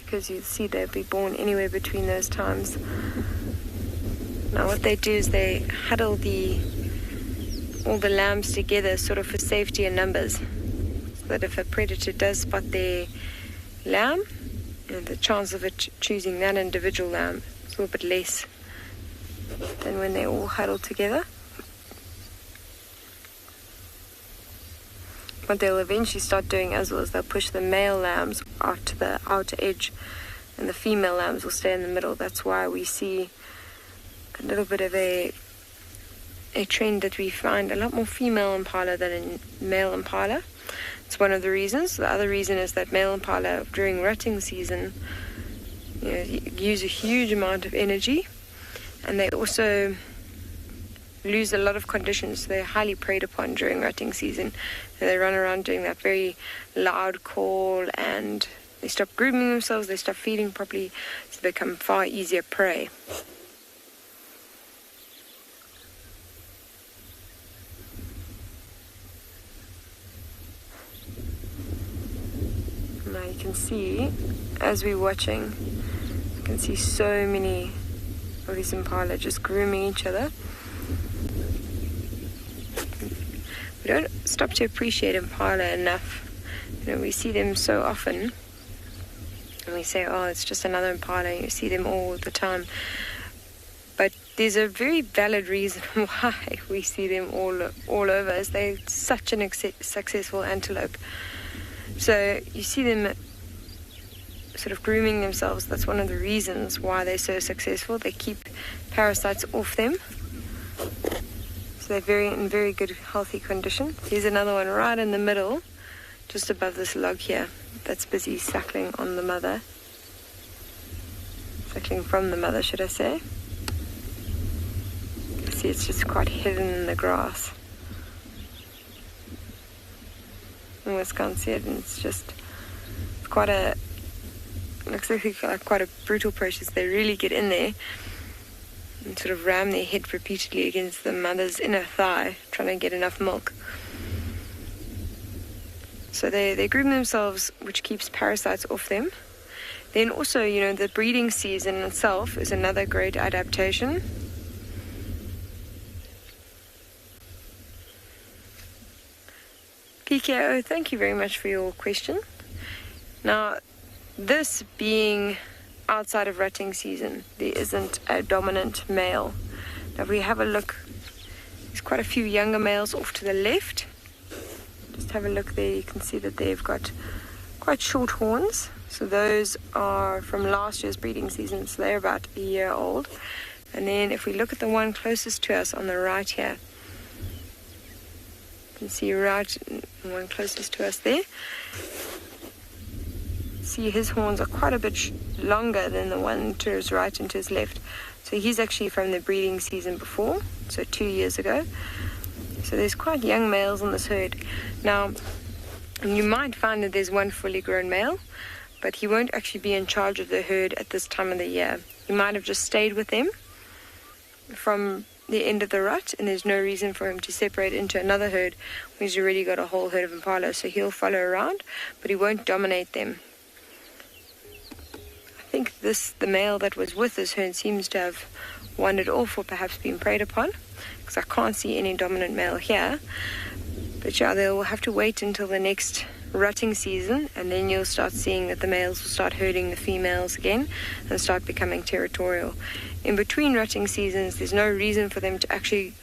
Because you see they'll be born anywhere between those times. Now what they do is they huddle all the lambs together sort of for safety in numbers. So that if a predator does spot their lamb, the chance of it choosing that individual lamb is a little bit less than when they're all huddled together. What they'll eventually start doing as well is they'll push the male lambs out to the outer edge and the female lambs will stay in the middle. That's why we see a little bit of a trend that we find a lot more female impala than in male impala. It's one of the reasons. The other reason is that male impala during rutting season use a huge amount of energy, and they also lose a lot of conditions. They're highly preyed upon during rutting season. And they run around doing that very loud call, and they stop grooming themselves, they stop feeding properly, so they become far easier prey. can see, as we're watching, you can see so many of these impala just grooming each other. We don't stop to appreciate impala enough. You know, we see them so often, and we say, oh, it's just another impala. You see them all the time. But there's a very valid reason why we see them all over, as they're such an successful antelope. So you see them sort of grooming themselves. That's one of the reasons why they're so successful. They keep parasites off them. So they're in very good, healthy condition. Here's another one right in the middle, just above this log here, that's busy suckling on the mother. Suckling from the mother, should I say. You can see it's just quite hidden in the grass. Almost can't see it, and it's quite a, looks like quite a brutal process. They really get in there and sort of ram their head repeatedly against the mother's inner thigh, trying to get enough milk. So they groom themselves, which keeps parasites off them. Then also, you know, the breeding season itself is another great adaptation. PKO, thank you very much for your question. Now, this being outside of rutting season, there isn't a dominant male. Now, if we have a look, there's quite a few younger males off to the left. Just have a look there, you can see that they've got quite short horns. So those are from last year's breeding season, so they're about a year old. And then if we look at the one closest to us on the right here, you can see right, the one closest to us there. See, his horns are quite a bit longer than the one to his right and to his left. So he's actually from the breeding season before, so 2 years ago. So there's quite young males in this herd. Now, you might find that there's one fully grown male, but he won't actually be in charge of the herd at this time of the year. He might have just stayed with them from the end of the rut, and there's no reason for him to separate into another herd when he's already got a whole herd of impala. So he'll follow around, but he won't dominate them. I think the male that was with this herd seems to have wandered off or perhaps been preyed upon, because I can't see any dominant male here. But yeah, they'll have to wait until the next rutting season, and then you'll start seeing that the males will start herding the females again and start becoming territorial. In between rutting seasons, there's no reason for them to actually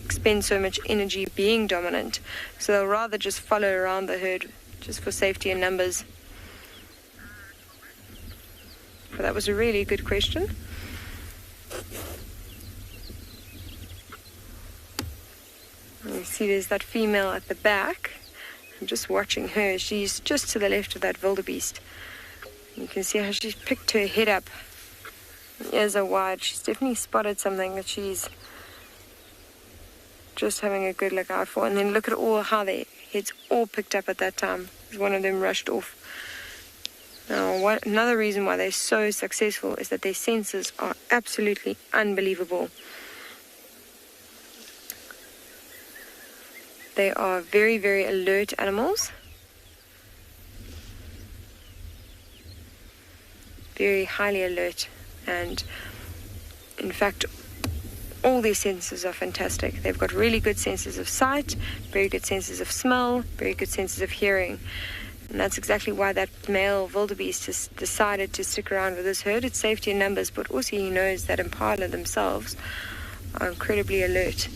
expend so much energy being dominant, so they'll rather just follow around the herd just for safety in numbers. But that was a really good question. You see there's that female at the back. I'm just watching her. She's just to the left of that wildebeest. You can see how she's picked her head up. The ears are wide. She's definitely spotted something that she's just having a good look out for. And then look at how their heads all picked up at that time. One of them rushed off. Now, another reason why they're so successful is that their senses are absolutely unbelievable. They are very, very alert animals. Very highly alert. And in fact, all their senses are fantastic. They've got really good senses of sight, very good senses of smell, very good senses of hearing. And that's exactly why that male wildebeest has decided to stick around with this herd. It's safety in numbers, but also he knows that impala themselves are incredibly alert.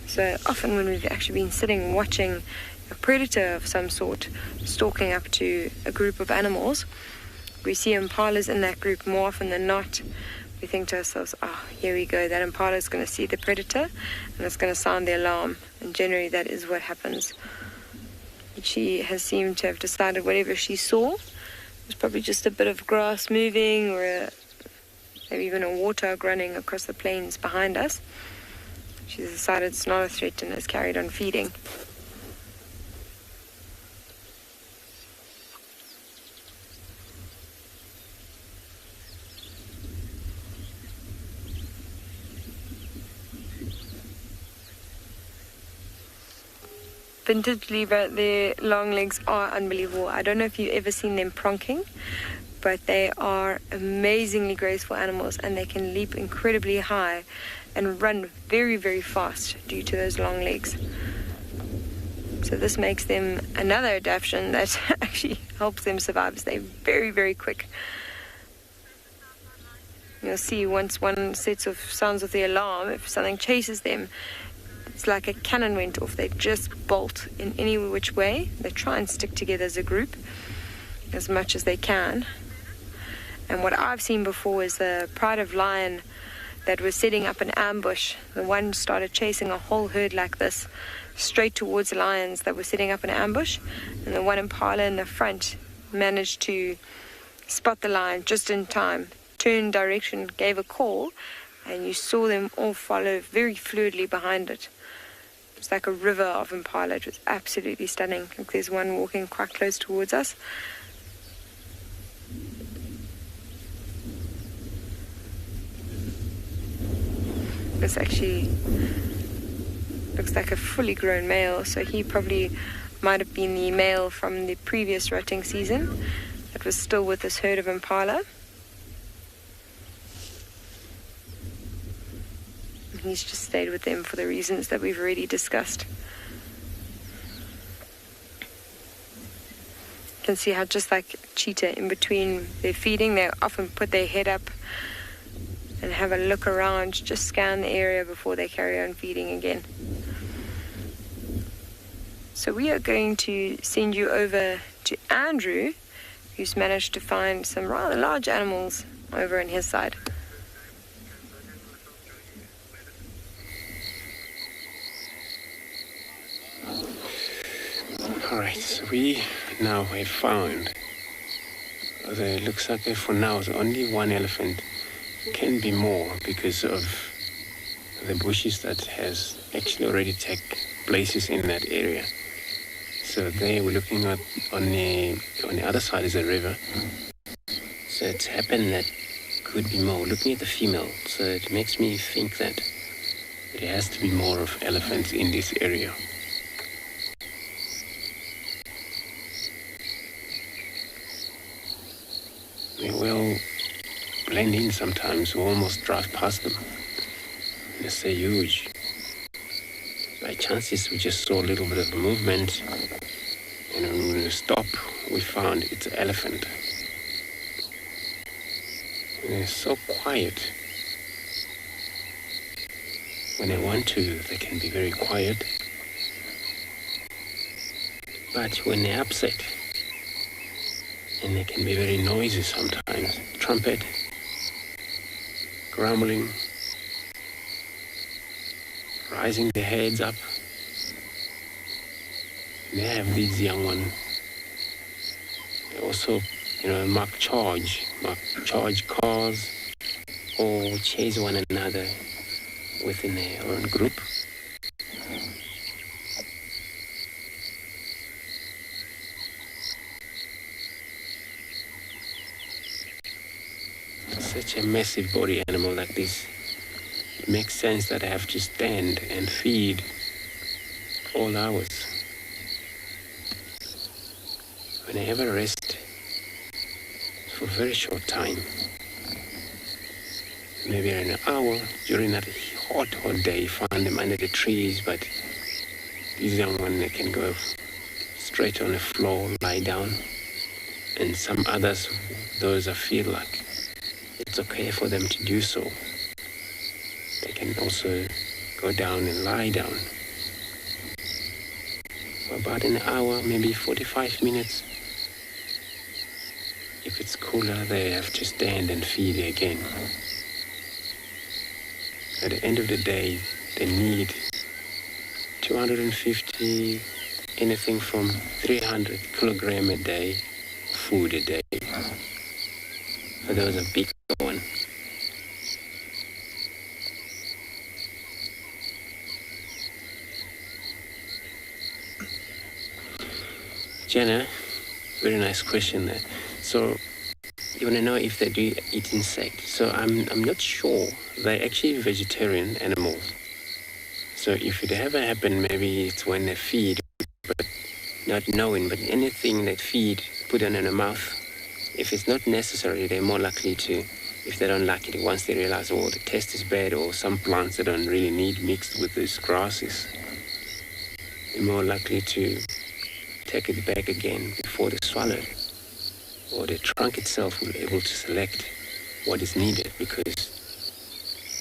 So often when we've actually been sitting watching a predator of some sort stalking up to a group of animals, we see impalas in that group more often than not. We think to ourselves, here we go, that impala is going to see the predator and it's going to sound the alarm. And generally that is what happens. She has seemed to have decided whatever she saw was probably just a bit of grass moving, or maybe even a warthog running across the plains behind us. She's decided it's not a threat and has carried on feeding. vintagely, but their long legs are unbelievable. I don't know if you've ever seen them pronking, but they are amazingly graceful animals, and they can leap incredibly high and run very, very fast due to those long legs. So this makes them another adaptation that actually helps them survive. They're very, very quick. You'll see once one sets off sounds of the alarm, if something chases them, it's like a cannon went off. They just bolt in any which way. They try and stick together as a group as much as they can. And what I've seen before is the pride of lion that was setting up an ambush. The one started chasing a whole herd like this straight towards the lions that were setting up an ambush, and the one impala in the front managed to spot the lion just in time, turned direction, gave a call, and you saw them all follow very fluidly behind it. It's like a river of impala. It was absolutely stunning. Like there's one walking quite close towards us. This actually looks like a fully grown male, so he probably might have been the male from the previous rutting season that was still with this herd of impala. He's just stayed with them for the reasons that we've already discussed. You can see how just like cheetah, in between their feeding, they often put their head up and have a look around, just scan the area before they carry on feeding again. So we are going to send you over to Andrew, who's managed to find some rather large animals over on his side. Alright, so we now have found, it looks like for now it's only one elephant. Can be more because of the bushes that has actually already taken places in that area. So there we're looking at on the other side is a river. So it's happened that could be more. Looking at the female, so it makes me think that there has to be more of elephants in this area. They will blend in sometimes. We almost drive past them. They're so huge. By chances, we just saw a little bit of movement, and when we stopped, we found it's an elephant. And they're so quiet. When they want to, they can be very quiet. But when they're upset, and they can be very noisy sometimes. Trumpet, grumbling, rising their heads up. And they have these young ones. They also, mark charge cars, or chase one another within their own group. Such a massive body animal like this, it makes sense that I have to stand and feed all hours. When I have a rest for a very short time, maybe an hour during that hot day, you find them under the trees, but these young ones, they can go straight on the floor, lie down, and some others, those I feel like it's okay for them to do so, they can also go down and lie down. For about an hour, maybe 45 minutes. If it's cooler, they have to stand and feed again. At the end of the day, they need 250, anything from 300 kilogram a day, food a day. So those are big one. Jenna, very nice question there. So you want to know if they do eat insects. So I'm not sure. They're actually vegetarian animals. So if it ever happen, maybe it's when they feed not knowing, but anything that feed, put in their mouth, if it's not necessary, they're more likely to, if they don't like it, once they realize, oh, the taste is bad, or some plants they don't really need mixed with these grasses, they're more likely to take it back again before they swallow it. Or the trunk itself will be able to select what is needed, because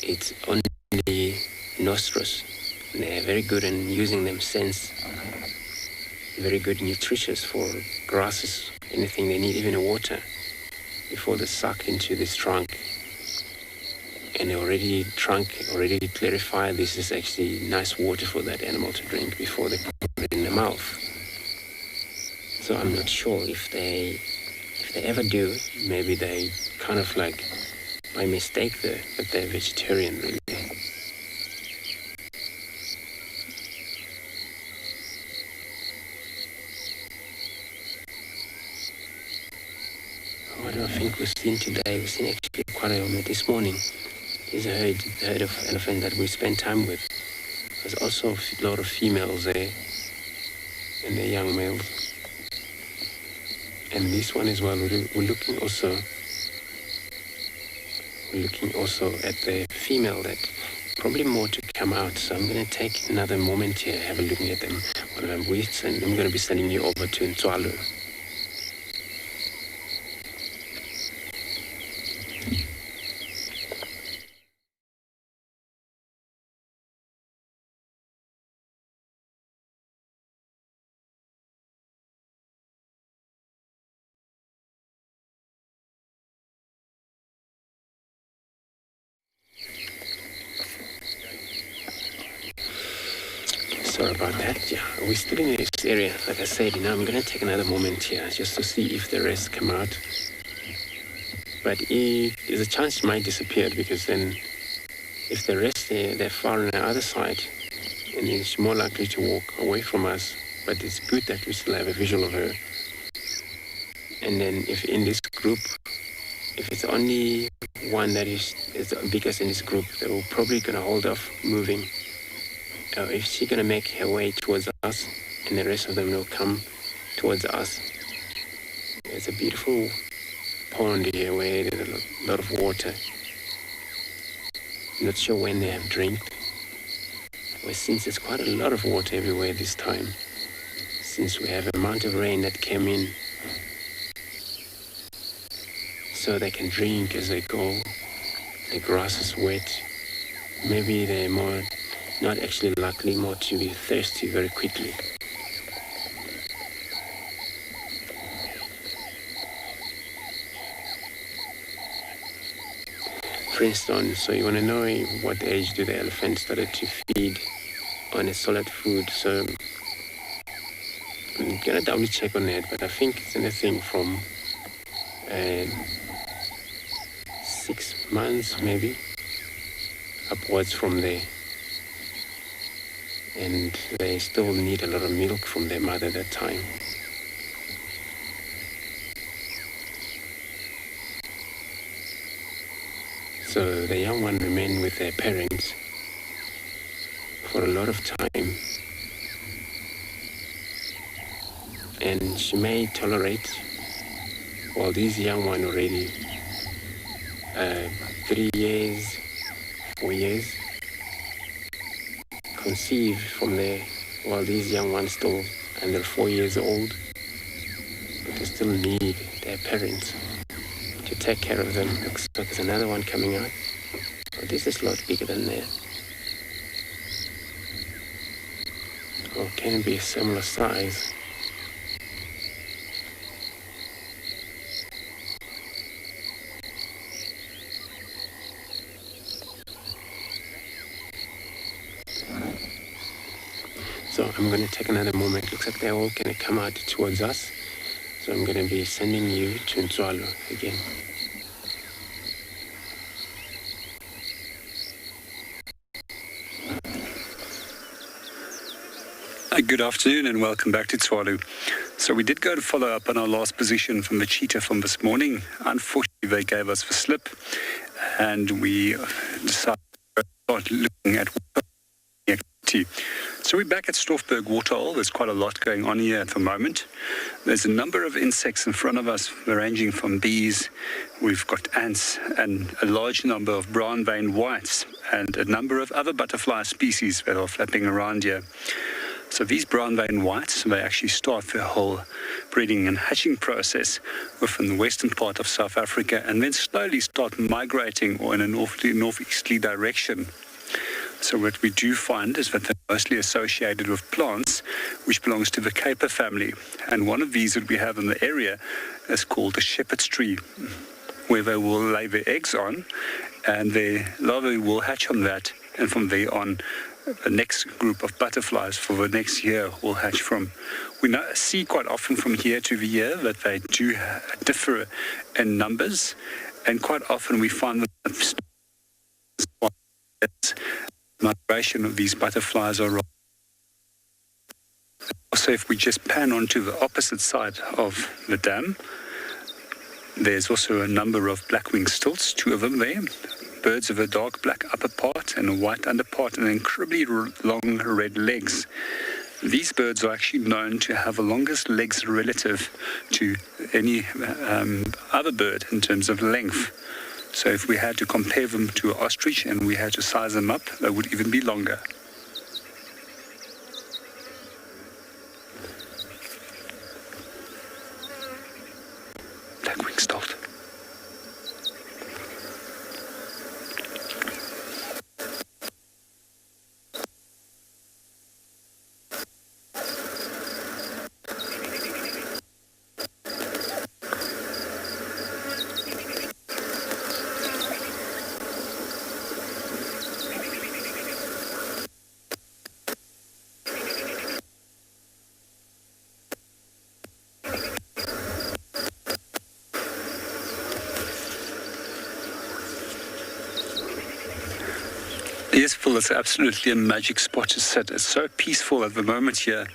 it's only nostrils. And they're very good in using them sense, very good nutritious for grasses, anything they need, even water, before they suck into this trunk. And the trunk already clarify this is actually nice water for that animal to drink before they put it in the mouth. So I'm not sure if they ever do, maybe they kind of like by mistake that they're vegetarian really. What do I think we've seen today? We've seen actually quite a lot this morning. There's a herd of elephants that we spent time with. There's also a lot of females there and the young males. And this one as well, we're looking also at the female that probably more to come out. So I'm going to take another moment here, have a look at them, what I'm with, and I'm going to be sending you over to Ntswalo. Sorry about that. Yeah, we're still in this area. Like I said, I'm going to take another moment here just to see if the rest come out. But there's a chance it might disappear, because then if the rest they're far on the other side, and it's more likely to walk away from us. But it's good that we still have a visual of her. And then if in this group, if it's only one that is the biggest in this group, they will probably going to hold off moving. If she's going to make her way towards us, and the rest of them will come towards us. There's a beautiful pond here where there's a lot of water. I'm not sure when they have drank. Well, since there's quite a lot of water everywhere this time, since we have an amount of rain that came in, so they can drink as they go. The grass is wet. Maybe they're more, not actually likely more to be thirsty very quickly. For instance, so you want to know what age do the elephants started to feed on a solid food. So I'm going to double check on that, but I think it's anything from 6 months maybe upwards from there. And they still need a lot of milk from their mother at that time. So the young one remain with their parents for a lot of time. And she may tolerate, while these young one already 3 years, 4 years, conceive from there, while these young ones still under 4 years old, but they still need their parents to take care of them. Looks like there's another one coming out. Oh, this is a lot bigger than that. Or can it be a similar size? So I'm going to take another moment. Looks like they're all going to come out towards us. So I'm going to be sending you to Ntswalo again. Good afternoon and welcome back to Ntswalo. So we did go to follow up on our last position from the cheetah from this morning. Unfortunately, they gave us the slip and we decided to start looking at activity activity. So we're back at Stoffberg Waterhole. There's quite a lot going on here at the moment. There's a number of insects in front of us, ranging from bees. We've got ants and a large number of brown-veined whites and a number of other butterfly species that are flapping around here. So these brown-veined whites, they actually start their whole breeding and hatching process within the western part of South Africa and then slowly start migrating or in a northeasterly direction. So what we do find is that they're mostly associated with plants, which belongs to the caper family. And one of these that we have in the area is called the shepherd's tree, where they will lay their eggs on, and their larvae will hatch on that, and from there on, the next group of butterflies for the next year will hatch from. We see quite often from year to the year that they do differ in numbers, and quite often we find that migration of these butterflies are wrong. Also, if we just pan onto the opposite side of the dam, there's also a number of black-winged stilts, 2 of them there. Birds with a dark black upper part and a white underpart and incredibly long red legs. These birds are actually known to have the longest legs relative to any other bird in terms of length. So if we had to compare them to an ostrich and we had to size them up, they would even be longer. Black-winged stolt. Yes, Phil, it's absolutely a magic spot to sit. It's so peaceful at the moment here.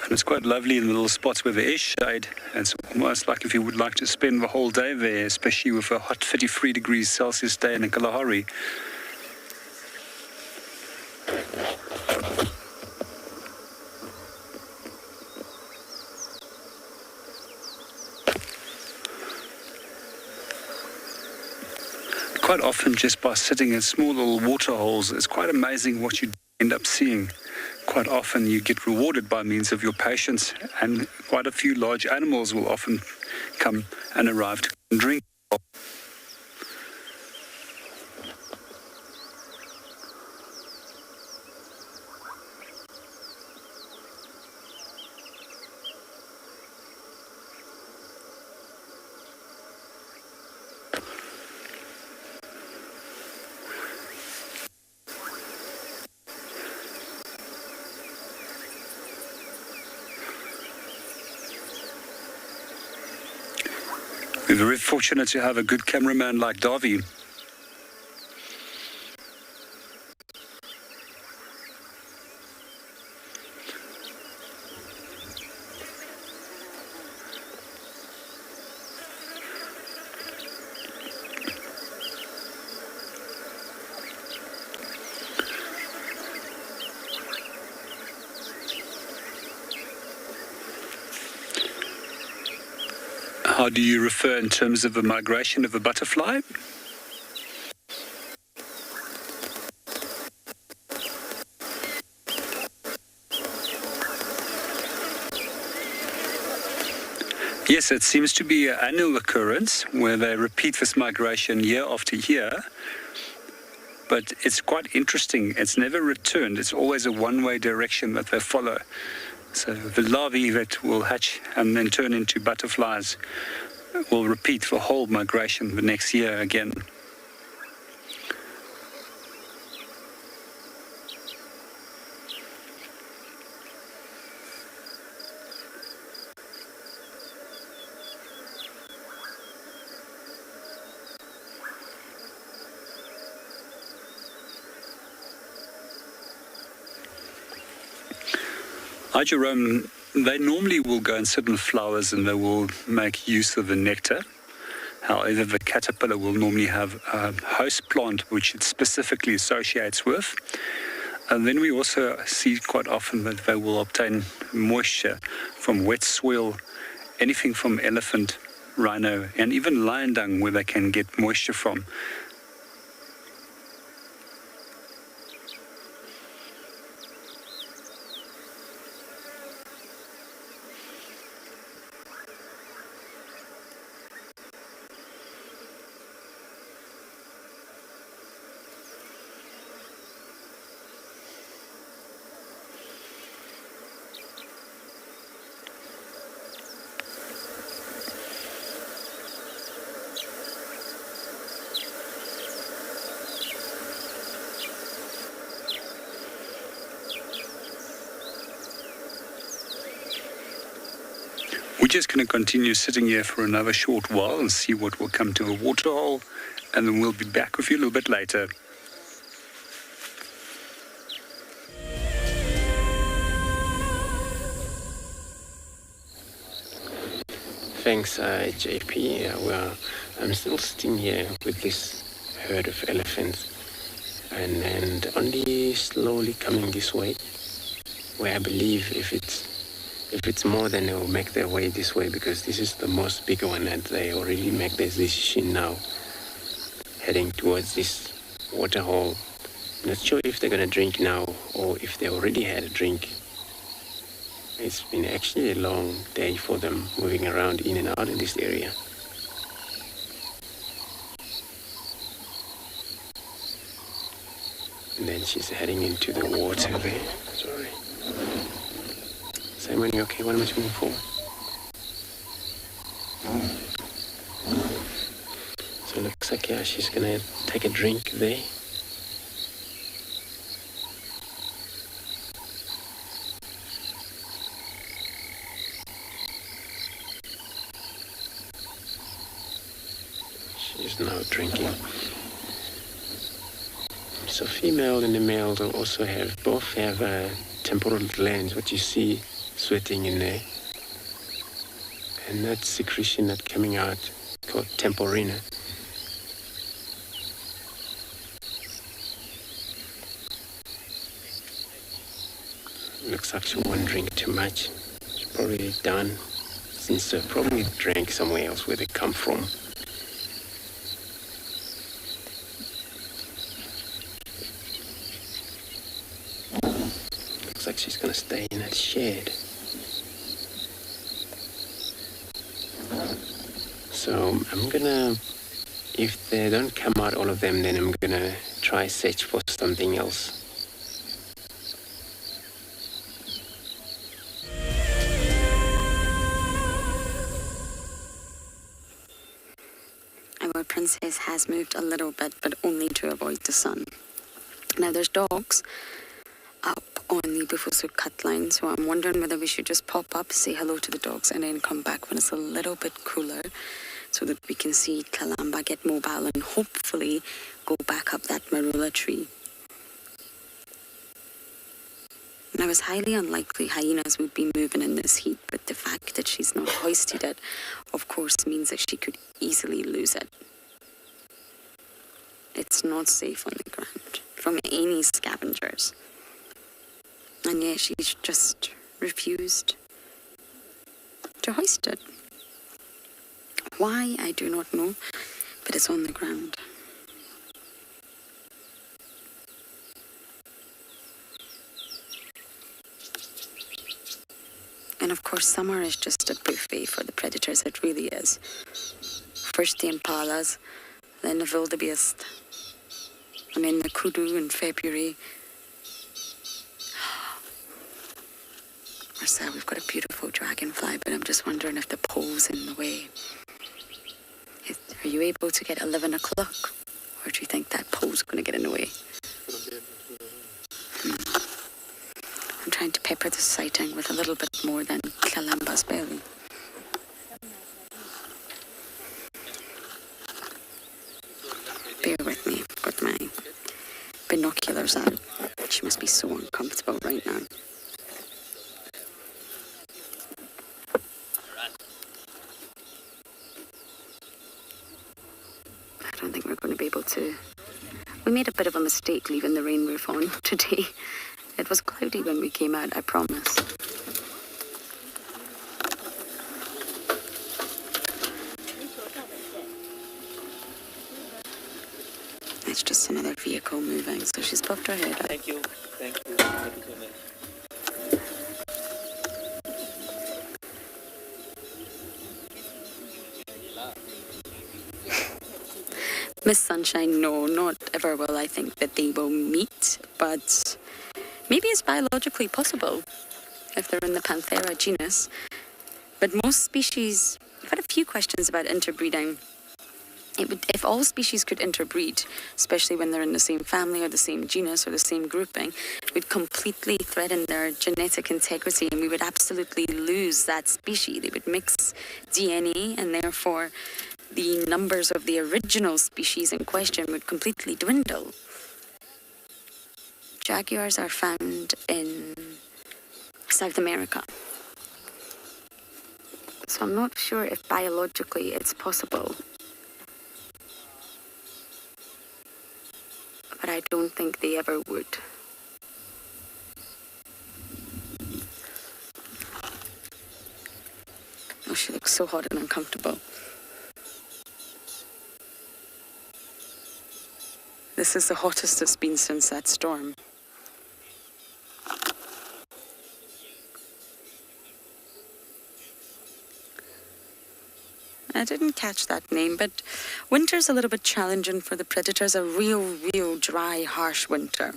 And it's quite lovely in the little spots where there is shade. And it's almost like if you would like to spend the whole day there, especially with a hot 33 degrees Celsius day in the Kalahari. Quite often, just by sitting in small little water holes, it's quite amazing what you end up seeing. Quite often you get rewarded by means of your patience, and quite a few large animals will often come and arrive to drink. We're very fortunate to have a good cameraman like Davy. How do you refer in terms of the migration of a butterfly? Yes, it seems to be an annual occurrence where they repeat this migration year after year. But it's quite interesting. It's never returned. It's always a one-way direction that they follow. So the larvae that will hatch and then turn into butterflies will repeat the whole migration the next year again. Hi, Jerome. They normally will go and sit in flowers and they will make use of the nectar. However, the caterpillar will normally have a host plant which it specifically associates with. And then we also see quite often that they will obtain moisture from wet soil, anything from elephant, rhino, and even lion dung where they can get moisture from. We're just going to continue sitting here for another short while and see what will come to a waterhole, and then we'll be back with you a little bit later. Thanks, JP. Well, I'm still sitting here with this herd of elephants, and only slowly coming this way, where I believe if it's more, then they will make their way this way, because this is the most bigger one, and they already make their decision now, heading towards this waterhole. Not sure if they're gonna drink now or if they already had a drink. It's been actually a long day for them, moving around in and out in this area. And then she's heading into the water there. Sorry. Simon, you okay? What am I moving for? So it looks like, yeah, she's gonna take a drink there. She's now drinking. So female and the male will also both have temporal glands, what you see sweating in there. And that secretion that's coming out called temporina. Looks like she won't drink too much. She's probably done, since they probably drank somewhere else where they come from. Looks like she's gonna stay in that shed. So I'm gonna, if they don't come out all of them, then I'm gonna try search for something else. Our princess has moved a little bit, but only to avoid the sun. Now there's dogs up on the Bufosuk cut line, so I'm wondering whether we should just pop up, say hello to the dogs, and then come back when it's a little bit cooler, so that we can see Kalamba get mobile and hopefully go back up that marula tree. Now it's highly unlikely hyenas would be moving in this heat, but the fact that she's not hoisted it, of course, means that she could easily lose it. It's not safe on the ground from any scavengers. And yet she's just refused to hoist it. Why, I do not know, but it's on the ground. And of course, summer is just a buffet for the predators, it really is. First the impalas, then the wildebeest, and then the kudu in February. Marcel, we've got a beautiful dragonfly, but I'm just wondering if the pole's in the way. Are you able to get 11 o'clock? Or do you think that pole's going to get in the way? I'm trying to pepper the sighting with a little bit more than Kalamba's belly. Bear with me, I've got my binoculars out. She must be so uncomfortable right now. I don't think we're going to be able to We made a bit of a mistake leaving the rain roof on today. It was cloudy when we came out, I promise. It's just another vehicle moving, so she's popped her head up. Thank you. Thank you. Thank you so much. Miss Sunshine, no, not ever will I think that they will meet, but maybe it's biologically possible if they're in the Panthera genus. But most species, I've had a few questions about interbreeding. If all species could interbreed, especially when they're in the same family or the same genus or the same grouping, it would completely threaten their genetic integrity and we would absolutely lose that species. They would mix DNA and therefore the numbers of the original species in question would completely dwindle. Jaguars are found in South America. So I'm not sure if biologically it's possible. But I don't think they ever would. Oh, she looks so hot and uncomfortable. This is the hottest it's been since that storm. I didn't catch that name, but winter's a little bit challenging for the predators, a real dry, harsh winter.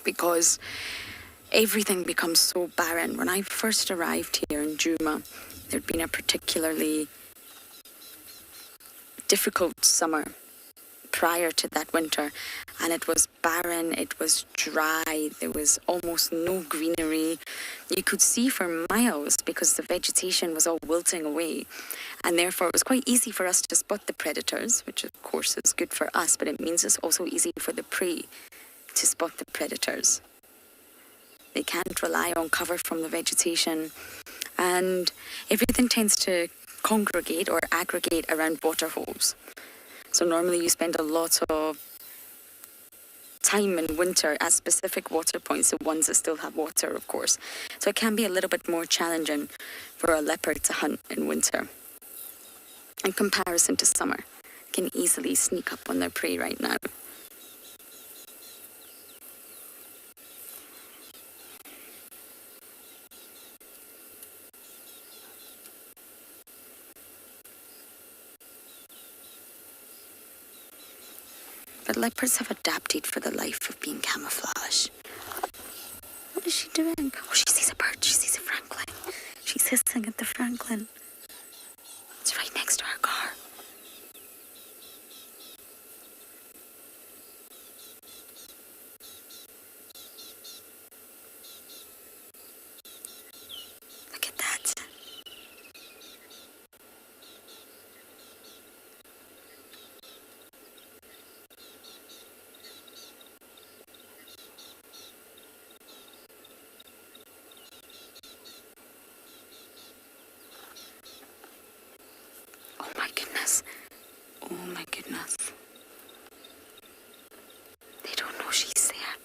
Because everything becomes so barren. When I first arrived here in Juma, there'd been a particularly difficult summer prior to that winter, and it was barren, it was dry, there was almost no greenery. You could see for miles because the vegetation was all wilting away, and therefore it was quite easy for us to spot the predators, which of course is good for us, but it means it's also easy for the prey to spot the predators. They can't rely on cover from the vegetation, and everything tends to congregate or aggregate around water holes. So normally you spend a lot of time in winter at specific water points, the ones that still have water, of course. So it can be a little bit more challenging for a leopard to hunt in winter. In comparison to summer, it can easily sneak up on their prey right now. But leopards have adapted for the life of being camouflage. What is she doing? Oh, she sees a bird. She sees a francolin. She's hissing at the francolin. It's right next to our car. Look at that. Oh my goodness. Oh my goodness. They don't know she's there.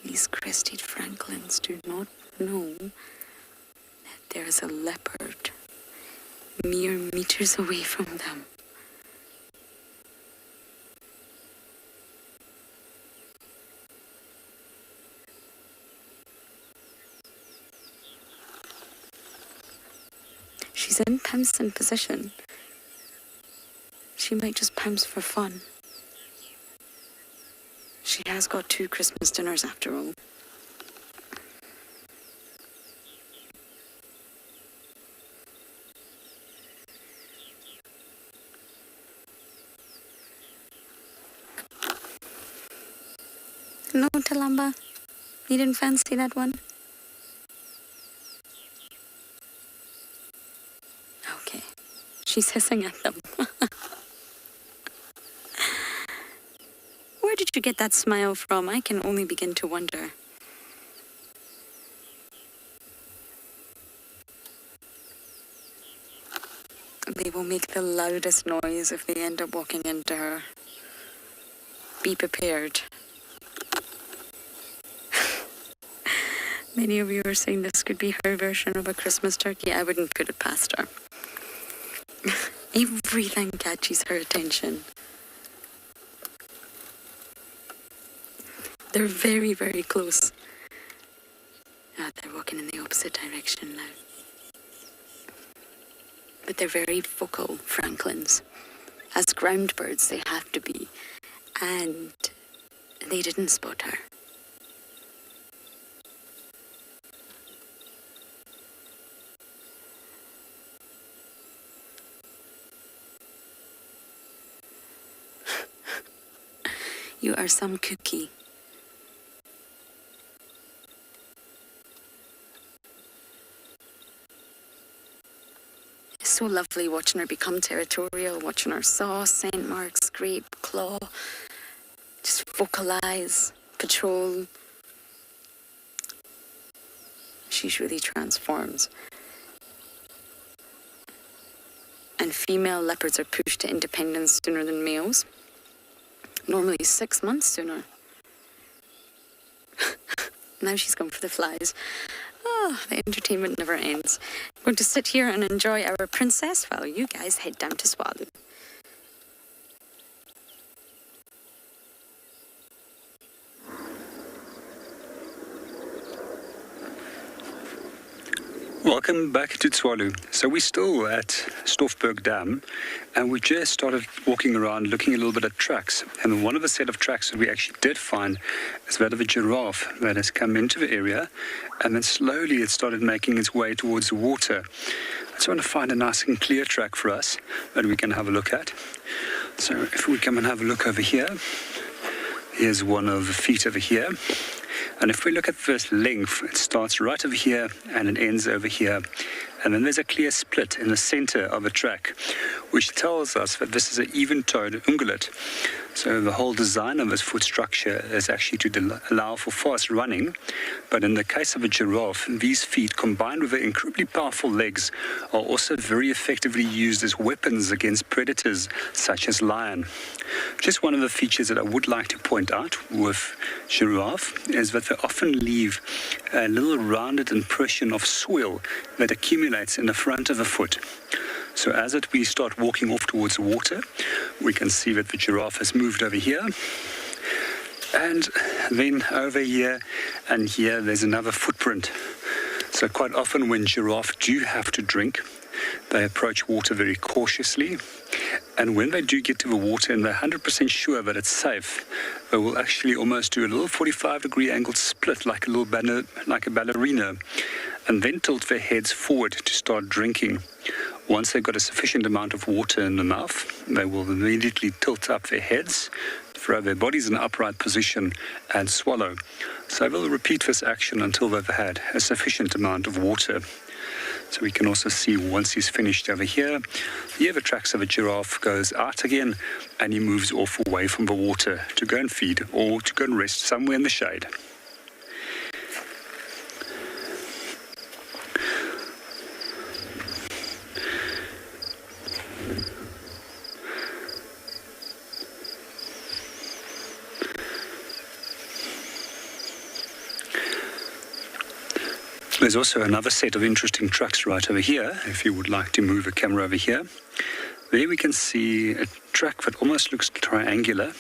These crested francolins do not know that there is a leopard mere meters away from them. She's in pouncing position. She might just pounce for fun. She has got 2 Christmas dinners after all. No, Talamba? You didn't fancy that one? Okay. She's hissing at them. Where did you get that smile from? I can only begin to wonder. They will make the loudest noise if they end up walking into her. Be prepared. Many of you are saying this could be her version of a Christmas turkey. I wouldn't put it past her. Everything catches her attention. They're very, very close. Oh, they're walking in the opposite direction now. But they're very vocal francolins. As ground birds, they have to be. And they didn't spot her. You are some cookie. It's so lovely watching her become territorial, watching her saw, scent mark, scrape, claw, just vocalize, patrol. She's really transforms. And female leopards are pushed to independence sooner than males. Normally 6 months sooner. Now she's gone for the flies. Oh, the entertainment never ends. We're going to sit here and enjoy our princess while you guys head down to Swallow. Welcome back to Tswalu. So we're still at Stoffberg Dam, and we just started walking around looking a little bit at tracks. And one of the set of tracks that we actually did find is that of a giraffe that has come into the area, and then slowly it started making its way towards the water. I just want to find a nice and clear track for us that we can have a look at. So if we come and have a look over here, here's one of the feet over here. And if we look at this length, it starts right over here and it ends over here. And then there's a clear split in the center of the track, which tells us that this is an even-toed ungulate. So the whole design of this foot structure is actually to allow for fast running. But in the case of a giraffe, these feet, combined with their incredibly powerful legs, are also very effectively used as weapons against predators such as lion. Just one of the features that I would like to point out with giraffe is that they often leave a little rounded impression of soil that accumulates in the front of the foot. So as we start walking off towards the water, we can see that the giraffe has moved over here, and then over here, and here there's another footprint. So quite often when giraffe do have to drink, they approach water very cautiously, and when they do get to the water and they're 100% sure that it's safe, they will actually almost do a little 45-degree angled split like a ballerina, and then tilt their heads forward to start drinking. Once they've got a sufficient amount of water in the mouth, they will immediately tilt up their heads, throw their bodies in an upright position, and swallow. So they'll repeat this action until they've had a sufficient amount of water. So we can also see once he's finished over here, the tracks of a giraffe goes out again, and he moves off away from the water to go and feed or to go and rest somewhere in the shade. There's also another set of interesting tracks right over here, if you would like to move a camera over here. There we can see a track that almost looks triangular,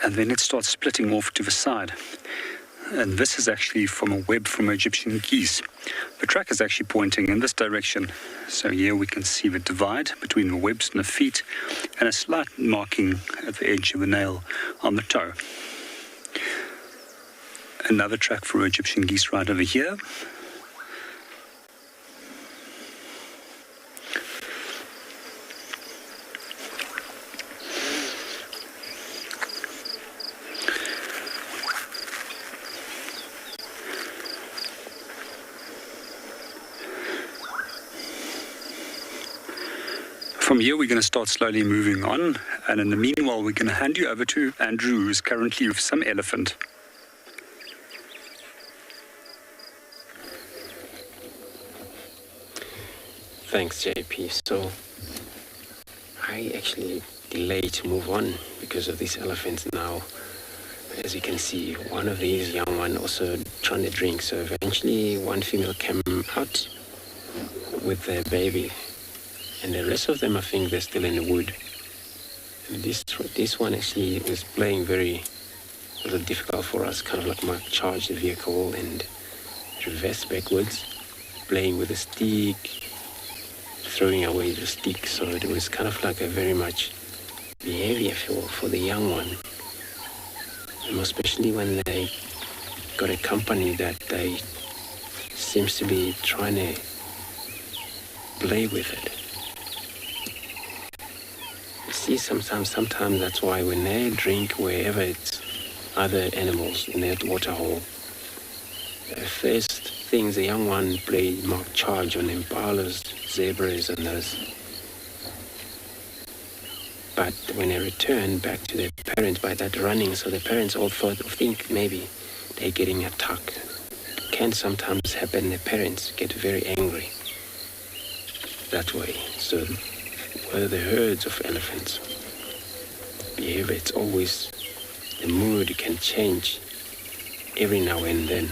and then it starts splitting off to the side. And this is actually from a web from Egyptian geese. The track is actually pointing in this direction. So here we can see the divide between the webs and the feet, and a slight marking at the edge of the nail on the toe. Another track for Egyptian geese right over here. From here, we're going to start slowly moving on, And in the meanwhile, we're going to hand you over to Andrew, who's currently with some elephant. Thanks, JP. So I actually delayed to move on because of these elephants now. As you can see, one of these young ones also trying to drink. So eventually one female came out with their baby. And the rest of them, I think they're still in the wood. And this one actually was playing a little difficult for us, kind of like charge the vehicle and reverse backwards, playing with a stick, throwing away the stick. So it was kind of like a very much behavior for the young one. And especially when they got a company that they seems to be trying to play with it. You see, sometimes that's why when they drink wherever it's other animals in that water hole, the first things the young one play mark charge on impalas, zebras and those. But when they return back to their parents by that running, so the parents all think maybe they're getting attacked. It can sometimes happen, the parents get very angry that way. So whether the herds of elephants behave, it's always, the mood can change every now and then.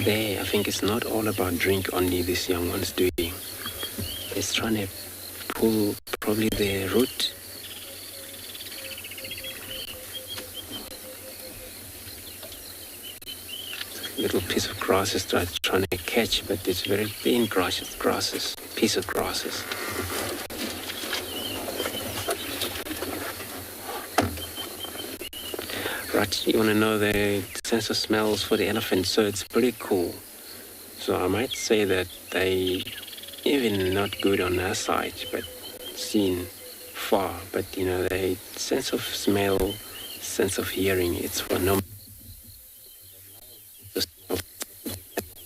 There, I think it's not all about drink only this young one's doing. It's trying to pull probably the root. Little piece of grass is trying to catch, but it's very thin piece of grasses. Right, you want to know the sense of smells for the elephant, so it's pretty cool. So I might say that they even not good on our side, but seen far. But you know, the sense of smell, sense of hearing, it's phenomenal.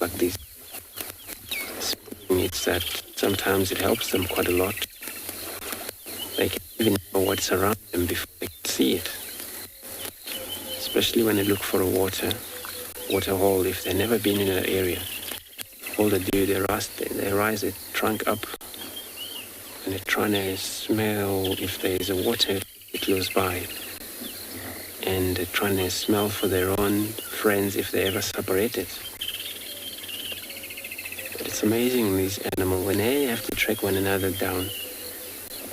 Like this, it's that sometimes it helps them quite a lot. They can even know what's around them before they can see it. Especially when they look for a water hole, if they've never been in an area. All they do, they rise their trunk up and they're trying to smell if there's a water close by. And they're trying to smell for their own friends if they ever separated. But it's amazing, these animals, when they have to track one another down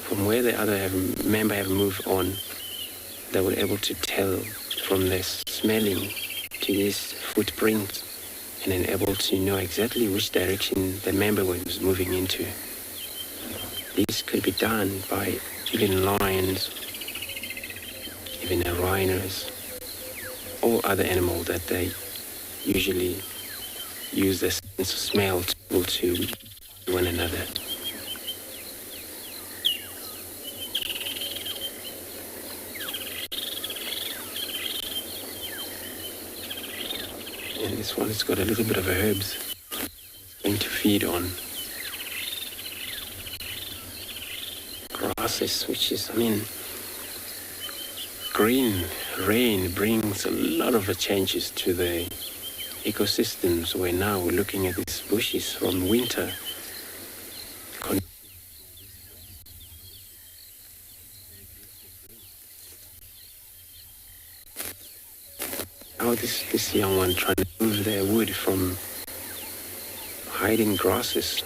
from where the other member have moved on, they were able to tell from their smelling to this footprint, and then able to know exactly which direction the member was moving into. This could be done by even lions, even rhinos, or other animals that they usually use their sense of smell to one another. And this one has got a little bit of herbs going to feed on. Grasses, which is, green rain brings a lot of changes to the ecosystems, where now we're looking at these bushes from winter. Now this young one trying to move their wood from hiding grasses.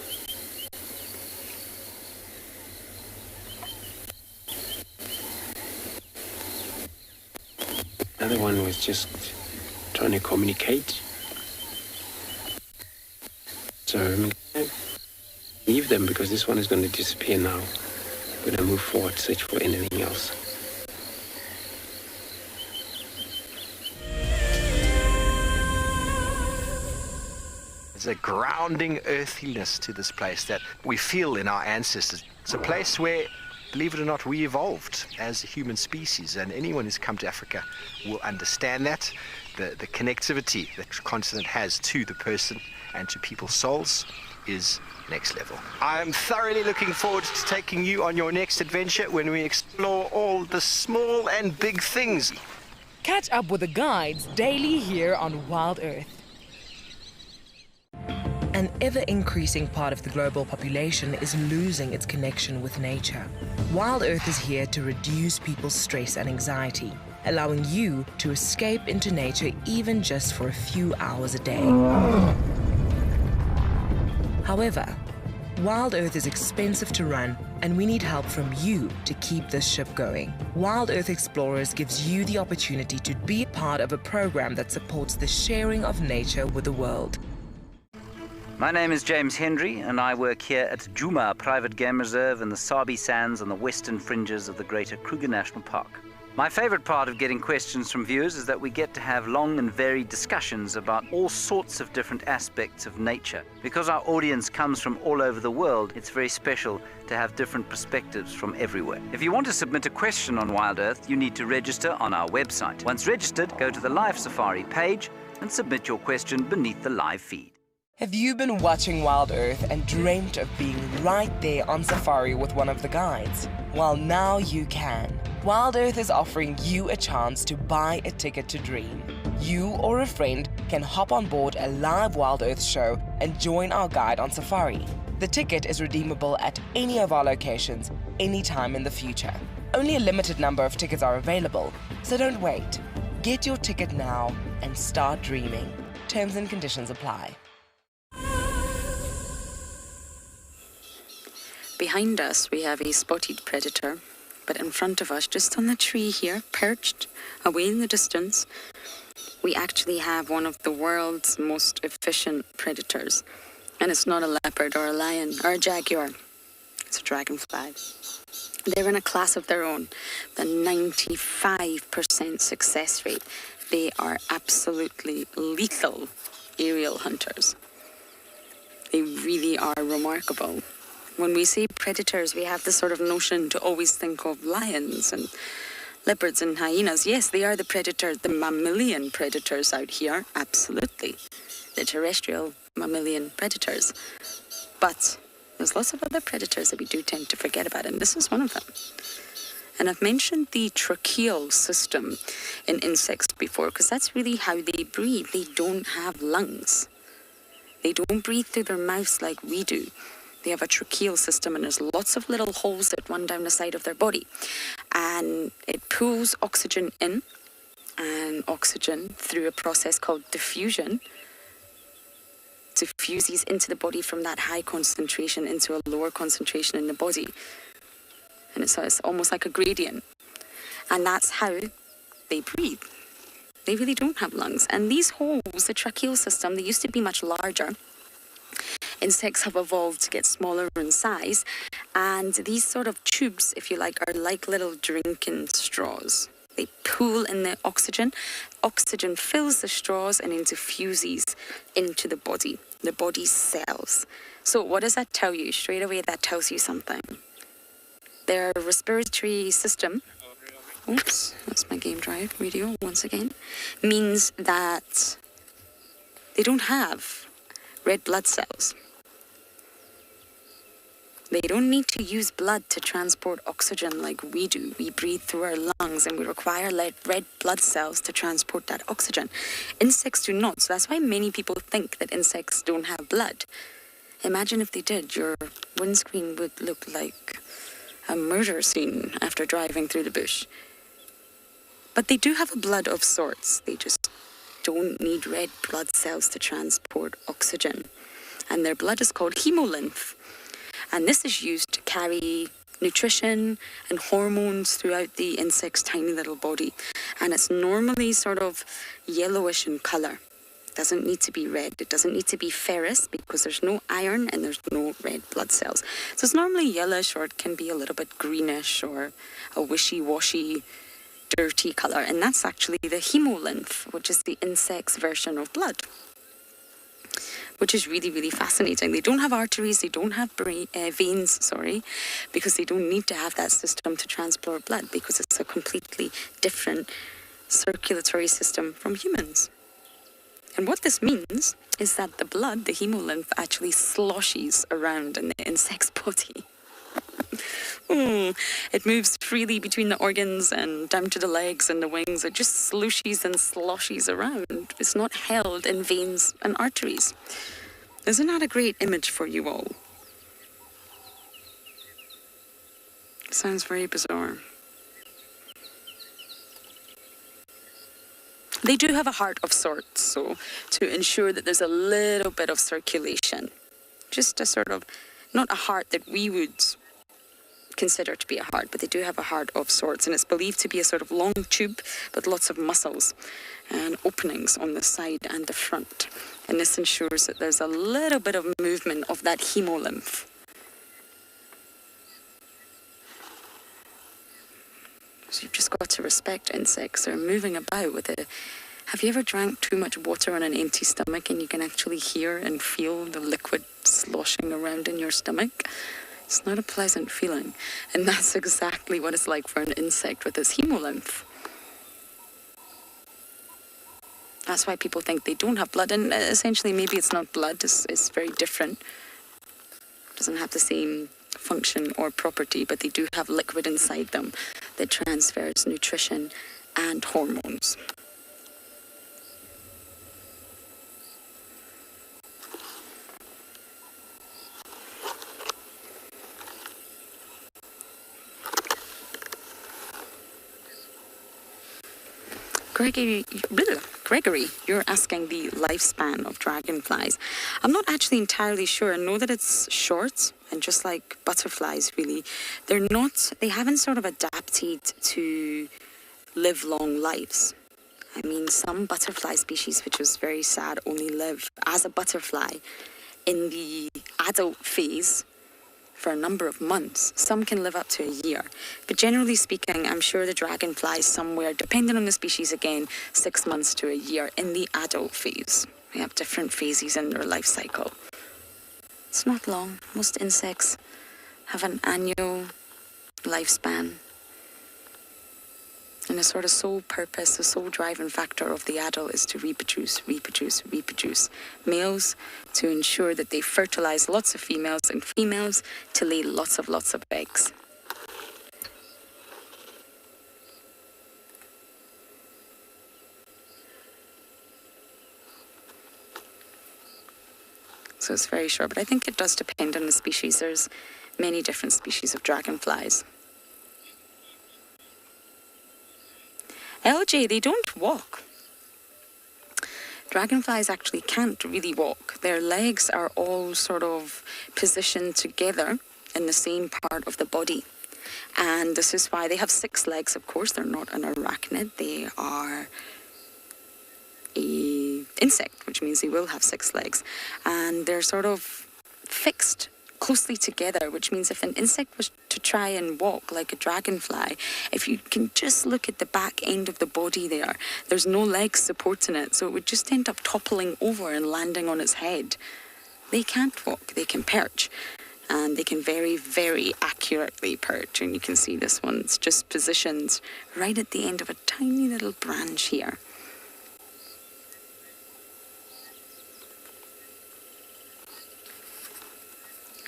Another one was just trying to communicate. So I'm going to leave them because this one is going to disappear now. I'm going to move forward, search for anything else. There's a grounding earthiness to this place that we feel in our ancestors. It's a place where, believe it or not, we evolved as a human species, and anyone who's come to Africa will understand that, the connectivity that the continent has to the person and to people's souls. is next level. I'm thoroughly looking forward to taking you on your next adventure when we explore all the small and big things. Catch up with the guides daily here on Wild Earth. An ever-increasing part of the global population is losing its connection with nature. Wild Earth is here to reduce people's stress and anxiety, allowing you to escape into nature even just for a few hours a day. However, Wild Earth is expensive to run, and we need help from you to keep this ship going. Wild Earth Explorers gives you the opportunity to be a part of a program that supports the sharing of nature with the world. My name is James Hendry, and I work here at Djuma Private Game Reserve in the Sabi Sands on the western fringes of the Greater Kruger National Park. My favorite part of getting questions from viewers is that we get to have long and varied discussions about all sorts of different aspects of nature. Because our audience comes from all over the world, it's very special to have different perspectives from everywhere. If you want to submit a question on Wild Earth, you need to register on our website. Once registered, go to the Live Safari page and submit your question beneath the live feed. Have you been watching Wild Earth and dreamt of being right there on safari with one of the guides? Well, now you can. Wild Earth is offering you a chance to buy a ticket to dream. You or a friend can hop on board a live Wild Earth show and join our guide on safari. The ticket is redeemable at any of our locations, anytime in the future. Only a limited number of tickets are available, so don't wait. Get your ticket now and start dreaming. Terms and conditions apply. Behind us, we have a spotted predator, but in front of us, just on the tree here, perched away in the distance, we actually have one of the world's most efficient predators. And it's not a leopard or a lion or a jaguar. It's a dragonfly. They're in a class of their own, the 95% success rate. They are absolutely lethal aerial hunters. They really are remarkable. When we say predators, we have this sort of notion to always think of lions and leopards and hyenas. Yes, they are the predators, the mammalian predators out here, absolutely. The terrestrial mammalian predators. But there's lots of other predators that we do tend to forget about, and this is one of them. And I've mentioned the tracheal system in insects before, because that's really how they breathe. They don't have lungs. They don't breathe through their mouths like we do. They have a tracheal system, and there's lots of little holes that run down the side of their body. And it pulls oxygen in and oxygen through a process called diffusion. Diffuses into the body from that high concentration into a lower concentration in the body. And it's almost like a gradient. And that's how they breathe. They really don't have lungs. And these holes, the tracheal system, they used to be much larger. Insects have evolved to get smaller in size, and these sort of tubes, if you like, are like little drinking straws. They pull in the oxygen. Oxygen fills the straws and then diffuses into the body's cells. So what does that tell you? Straight away, that tells you something. Their respiratory system, oops, that's my game drive radio once again, means that they don't have red blood cells. They don't need to use blood to transport oxygen like we do. We breathe through our lungs, and we require red blood cells to transport that oxygen. Insects do not, so that's why many people think that insects don't have blood. Imagine if they did. Your windscreen would look like a murder scene after driving through the bush. But they do have a blood of sorts. They just don't need red blood cells to transport oxygen. And their blood is called hemolymph. And this is used to carry nutrition and hormones throughout the insect's tiny little body. And it's normally sort of yellowish in colour. It doesn't need to be red. It doesn't need to be ferrous because there's no iron and there's no red blood cells. So it's normally yellowish, or it can be a little bit greenish or a wishy-washy, dirty colour. And that's actually the hemolymph, which is the insect's version of blood, which is really, really fascinating. They don't have arteries, they don't have veins, because they don't need to have that system to transport blood, because it's a completely different circulatory system from humans. And what this means is that the blood, the hemolymph, actually sloshes around in the insect's body. It moves freely between the organs and down to the legs and the wings. It just slushes and sloshes around. It's not held in veins and arteries. Isn't that a great image for you all? Sounds very bizarre. They do have a heart of sorts, so to ensure that there's a little bit of circulation. Just a sort of, not a heart that we would consider to be a heart, but they do have a heart of sorts, and it's believed to be a sort of long tube with lots of muscles and openings on the side and the front. And this ensures that there's a little bit of movement of that hemolymph. So you've just got to respect insects. They're moving about with a... Have you ever drank too much water on an empty stomach and you can actually hear and feel the liquid sloshing around in your stomach? It's not a pleasant feeling. And that's exactly what it's like for an insect with its hemolymph. That's why people think they don't have blood. And essentially, maybe it's not blood. It's very different. It doesn't have the same function or property, but they do have liquid inside them that transfers nutrition and hormones. Gregory, you're asking the lifespan of dragonflies. I'm not actually entirely sure. I know that it's short, and just like butterflies, really, they haven't sort of adapted to live long lives. I mean, some butterfly species, which is very sad, only live as a butterfly in the adult phase for a number of months. Some can live up to a year. But generally speaking, I'm sure the dragonfly is somewhere, depending on the species again, 6 months to a year in the adult phase. They have different phases in their life cycle. It's not long. Most insects have an annual lifespan. And the sort of sole purpose, the sole driving factor of the adult is to reproduce. Males to ensure that they fertilize lots of females, and females to lay lots of eggs. So it's very short, but I think it does depend on the species. There's many different species of dragonflies. LJ, they don't walk. Dragonflies actually can't really walk. Their legs are all sort of positioned together in the same part of the body. And this is why they have 6 legs, of course. They're not an arachnid. They are an insect, which means they will have 6 legs. And they're sort of fixed closely together, which means if an insect was to try and walk like a dragonfly, if you can just look at the back end of the body there's no legs supporting it, so it would just end up toppling over and landing on its head. They can't walk, they can perch, and they can very, very accurately perch, and you can see this one's just positioned right at the end of a tiny little branch here.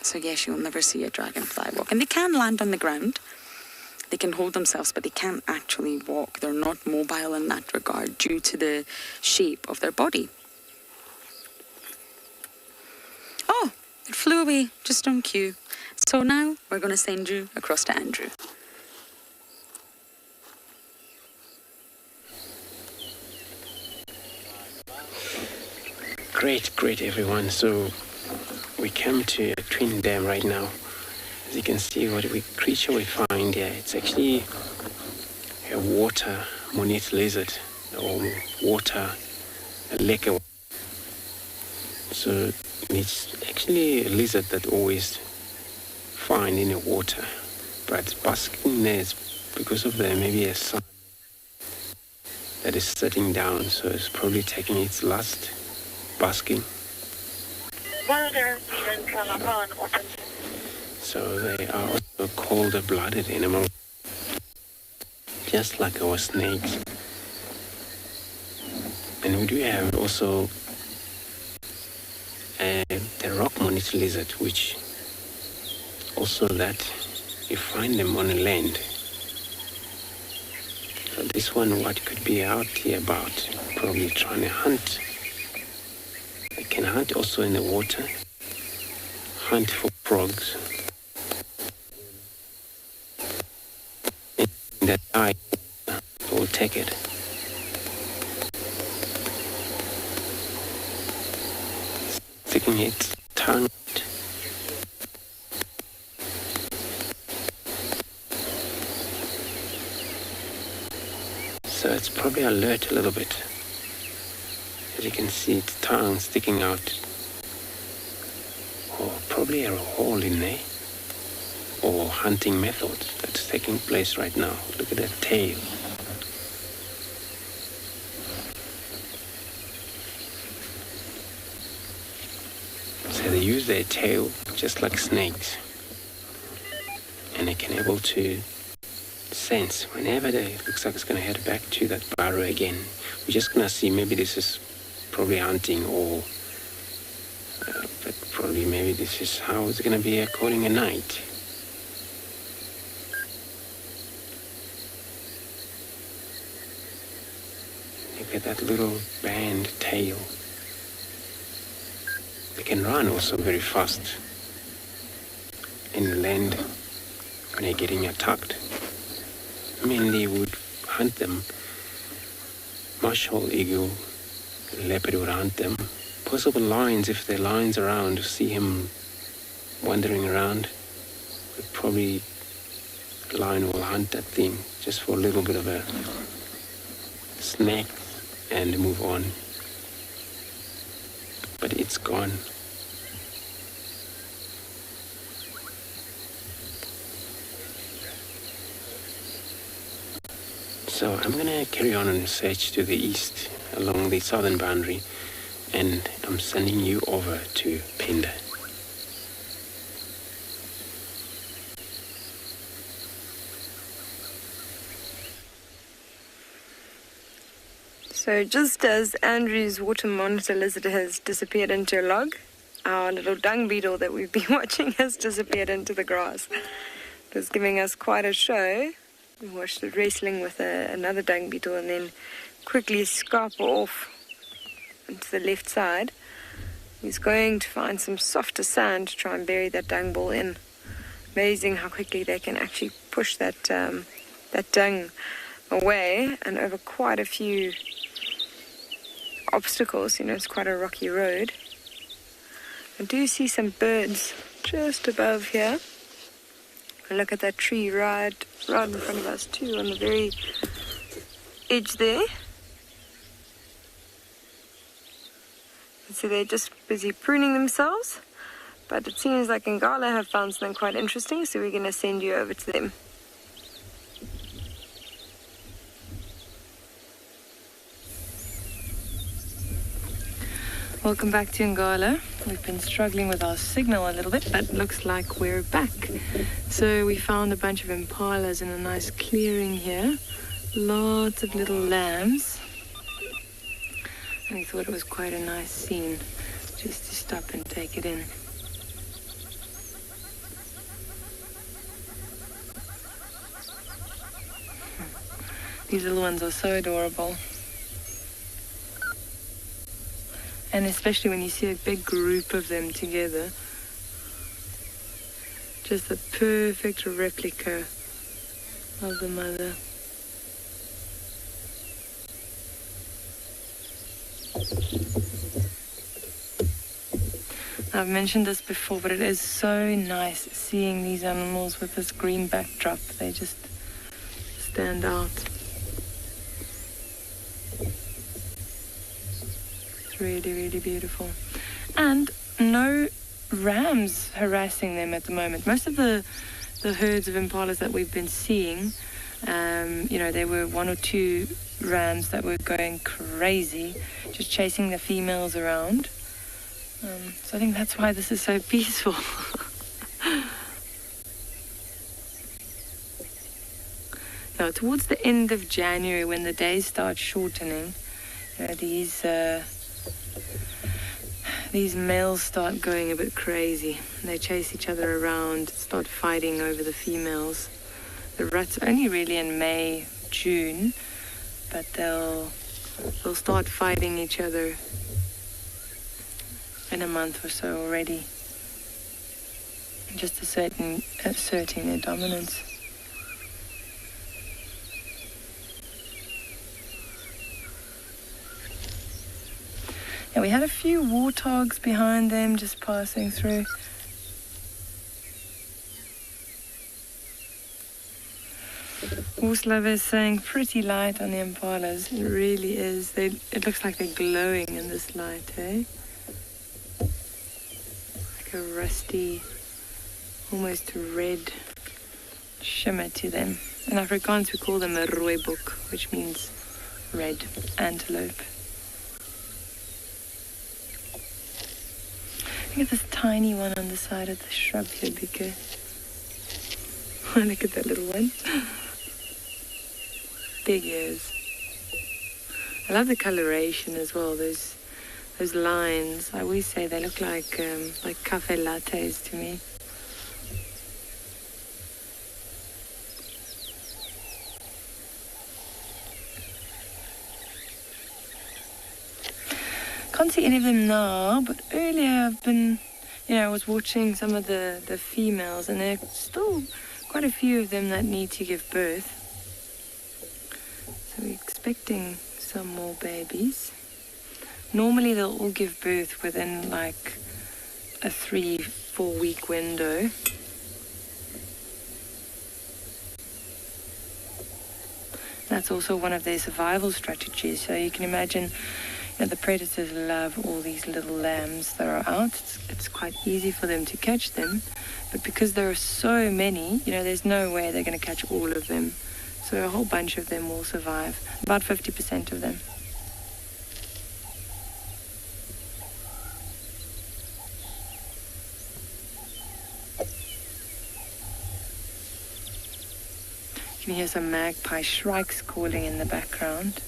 So yes, you'll never see a dragonfly walk. And they can land on the ground. They can hold themselves, but they can't actually walk. They're not mobile in that regard due to the shape of their body. Oh, it flew away just on cue. So now we're going to send you across to Andrew. Great everyone. So we come to a twin dam right now. As you can see, what creature we find here, it's actually a water monete lizard, or water leka. So it's actually a lizard that always find in the water, but basking there is because of maybe a sun that is setting down, so it's probably taking its last basking. So they are also cold-blooded animals, just like our snakes. And we do have also the rock monitor lizard, which also that you find them on the land. So this one, what could be out here about, probably trying to hunt. They can hunt also in the water, hunt for frogs. That eye will take it. Sticking its tongue out. So it's probably alert a little bit. As you can see, its tongue sticking out. Or probably a hole in there. Or hunting method that's taking place right now. Look at that tail. So they use their tail just like snakes. And they can able to sense whenever it looks like it's going to head back to that burrow again. We're just going to see, maybe this is probably hunting, or but probably maybe this is how it's going to be according at night. Look at that little band tail. They can run also very fast in land when they're getting attacked. Mainly would hunt them. Marshall eagle, leopard would hunt them. Possible lions, if there are lions around, to see him wandering around. But probably the lion will hunt that thing just for a little bit of a snack and move on. But it's gone. So I'm going to carry on and search to the east along the southern boundary, and I'm sending you over to Phinda. So just as Andrew's water monitor lizard has disappeared into a log, our little dung beetle that we've been watching has disappeared into the grass. It was giving us quite a show. We watched it wrestling with another dung beetle and then quickly scamper off into the left side. He's going to find some softer sand to try and bury that dung ball in. Amazing how quickly they can actually push that dung away and over quite a few obstacles. You know, it's quite a rocky road. I do see some birds just above here. Look at that tree right in front of us too, on the very edge there. So they're just busy pruning themselves, but it seems like Ngala have found something quite interesting, so we're going to send you over to them. Welcome back to Ngala. We've been struggling with our signal a little bit, but looks like we're back. So we found a bunch of impalas in a nice clearing here. Lots of little lambs. And we thought it was quite a nice scene just to stop and take it in. These little ones are so adorable. And especially when you see a big group of them together. Just the perfect replica of the mother. I've mentioned this before, but it is so nice seeing these animals with this green backdrop. They just stand out. Really, really beautiful. And no rams harassing them at the moment. Most of the herds of impalas that we've been seeing, you know, there were one or two rams that were going crazy, just chasing the females around. So I think that's why this is so peaceful. Now, towards the end of January, when the days start shortening, These males start going a bit crazy. They chase each other around, start fighting over the females. The rats only really in May, June, but they'll start fighting each other in a month or so already. Just asserting their dominance. And we had a few warthogs behind them just passing through. Horse lovers saying pretty light on the impalas. It really is. It looks like they're glowing in this light, eh? Like a rusty, almost red shimmer to them. In Afrikaans we call them a rooibok, which means red antelope. Look at this tiny one on the side of the shrub here, Bika. Oh, look at that little one. Big ears. I love the coloration as well. Those lines. I always say they look like cafe lattes to me. Can't see any of them now, but earlier I've been, I was watching some of the females, and there's still quite a few of them that need to give birth. So we're expecting some more babies. Normally they'll all give birth within like a 3-4 week window. That's also one of their survival strategies. So you can imagine the predators love all these little lambs that are out. It's quite easy for them to catch them. But because there are so many, there's no way they're going to catch all of them. So a whole bunch of them will survive. About 50% of them. You can hear some magpie shrikes calling in the background.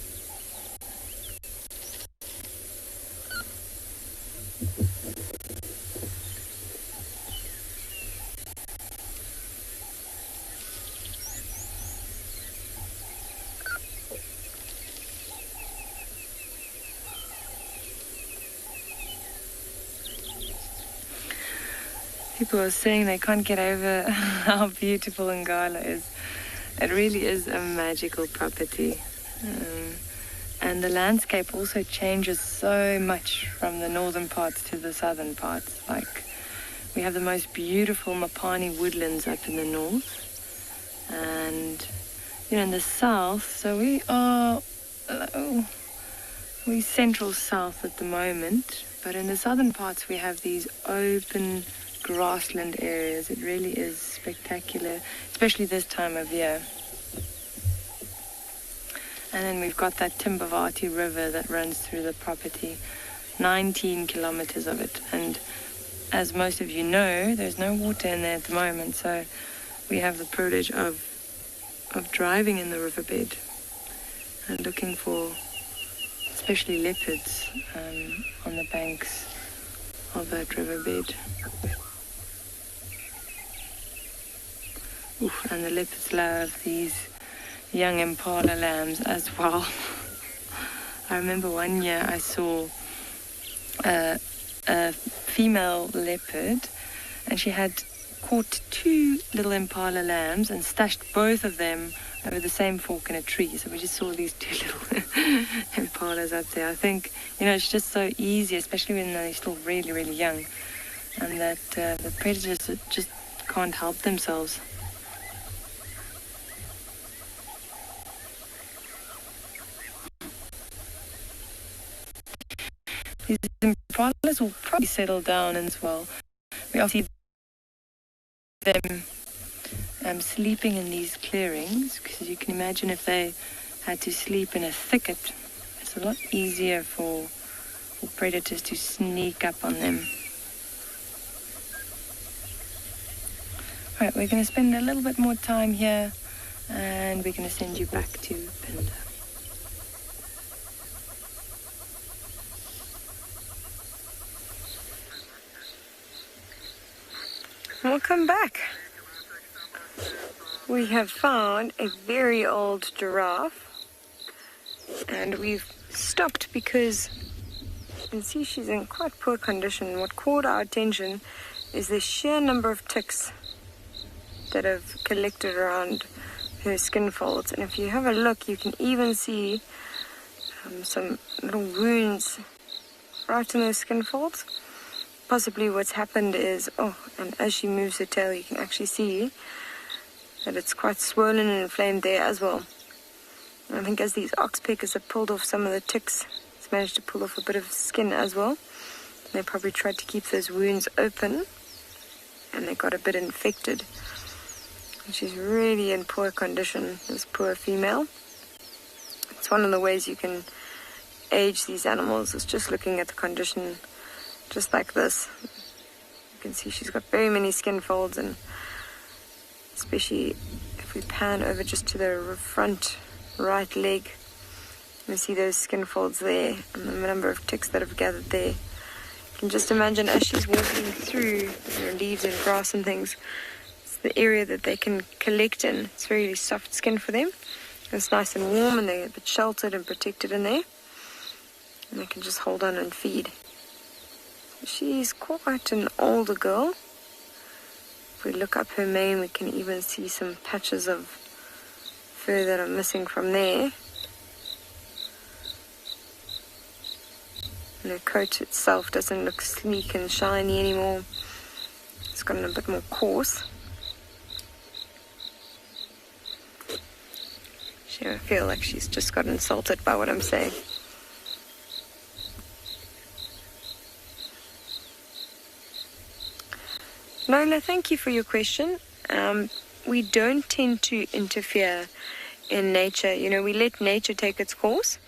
People are saying they can't get over how beautiful Ngala is. It really is a magical property. And the landscape also changes so much from the northern parts to the southern parts. Like, we have the most beautiful Mapani woodlands up in the north. And, in the south, so we're central south at the moment. But in the southern parts, we have these open grassland areas. It really is spectacular, especially this time of year. And then we've got that Timbavati River that runs through the property, 19 kilometers of it. And as most of you know, there's no water in there at the moment, so we have the privilege of driving in the riverbed and looking for especially leopards on the banks of that riverbed. And the leopards love these young impala lambs as well. I remember one year I saw a female leopard, and she had caught 2 little impala lambs and stashed both of them over the same fork in a tree. So we just saw these 2 little impalas up there. I think, it's just so easy, especially when they're still really, really young, and that the predators just can't help themselves. These impalas will probably settle down as well. We often see them sleeping in these clearings, because you can imagine if they had to sleep in a thicket, it's a lot easier for predators to sneak up on them. Alright, we're going to spend a little bit more time here, and we're going to send you back to Pinda. Welcome back. We have found a very old giraffe, and we've stopped because you can see she's in quite poor condition. What caught our attention is the sheer number of ticks that have collected around her skin folds, and if you have a look, you can even see some little wounds right in those skin folds. Possibly what's happened is, and as she moves her tail, you can actually see that it's quite swollen and inflamed there as well. And I think as these oxpeckers have pulled off some of the ticks, it's managed to pull off a bit of skin as well. They probably tried to keep those wounds open, and they got a bit infected. And she's really in poor condition, this poor female. It's one of the ways you can age these animals, is just looking at the condition, just like this. You can see she's got very many skin folds, and especially if we pan over just to the front right leg, you see those skin folds there and the number of ticks that have gathered there. You can just imagine as she's walking through leaves and grass and things, it's the area that they can collect in. It's very soft skin for them. It's nice and warm, and they're a bit sheltered and protected in there, and they can just hold on and feed. She's quite an older girl. If we look up her mane, we can even see some patches of fur that are missing from there. And her coat itself doesn't look sleek and shiny anymore. It's gotten a bit more coarse. I feel like she's just got insulted by what I'm saying. Lola, thank you for your question. We don't tend to interfere in nature. We let nature take its course.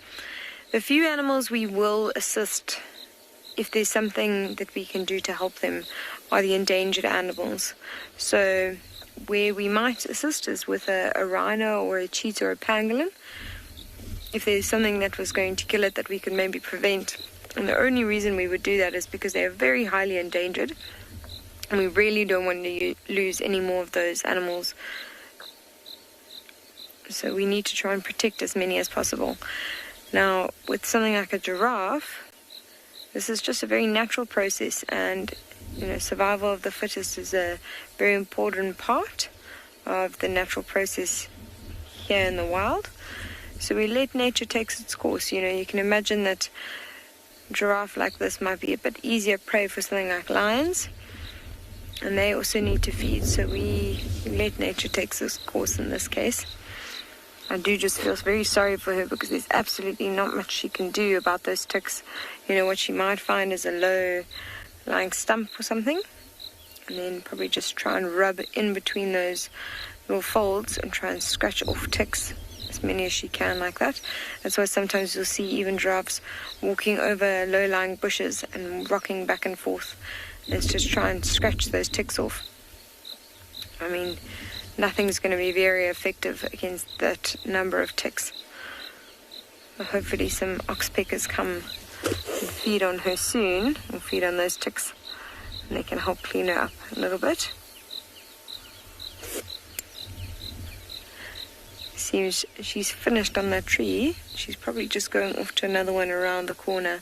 The few animals we will assist if there's something that we can do to help them are the endangered animals. So where we might assist is with a rhino or a cheetah or a pangolin. If there's something that was going to kill it that we could maybe prevent. And the only reason we would do that is because they are very highly endangered. And we really don't want to lose any more of those animals. So we need to try and protect as many as possible. Now, with something like a giraffe, this is just a very natural process, and survival of the fittest is a very important part of the natural process here in the wild. So we let nature take its course. You can imagine that a giraffe like this might be a bit easier prey for something like lions, and they also need to feed, so we let nature take its course in this case. I do just feel very sorry for her because there's absolutely not much she can do about those ticks. What she might find is a low-lying stump or something, and then probably just try and rub in between those little folds and try and scratch off ticks, as many as she can like that. That's why sometimes you'll see even giraffes walking over low-lying bushes and rocking back and forth. Let's just try and scratch those ticks off. Nothing's going to be very effective against that number of ticks. But hopefully some oxpeckers come and feed on her soon, and feed on those ticks, and they can help clean her up a little bit. Seems she's finished on that tree. She's probably just going off to another one around the corner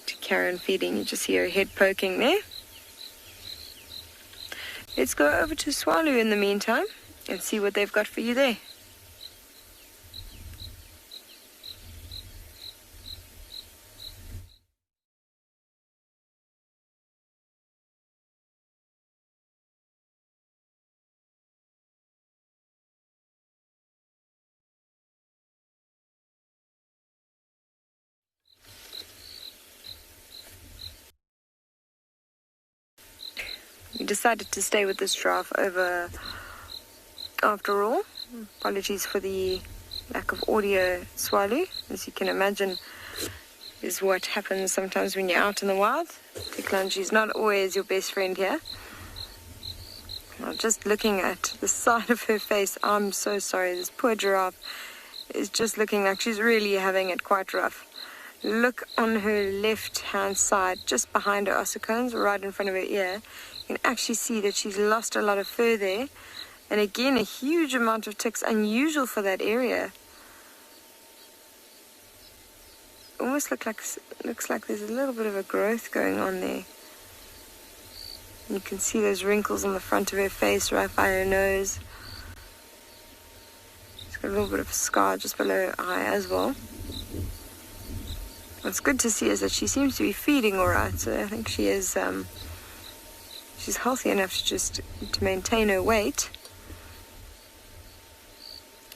to carry on feeding. You just see her head poking there. Let's go over to Swallow in the meantime and see what they've got for you there. We decided to stay with this giraffe over after all. Apologies for the lack of audio, Swallow. As you can imagine, is what happens sometimes when you're out in the wild. Technology is not always your best friend here. Now, just looking at the side of her face, I'm so sorry. This poor giraffe is just looking like she's really having it quite rough. Look on her left-hand side, just behind her ossicones, right in front of her ear. You can actually see that she's lost a lot of fur there. And again, a huge amount of ticks, unusual for that area. Almost looks like there's a little bit of a growth going on there. You can see those wrinkles on the front of her face, right by her nose. She's got a little bit of a scar just below her eye as well. What's good to see is that she seems to be feeding all right, so I think she is. She's healthy enough to maintain her weight.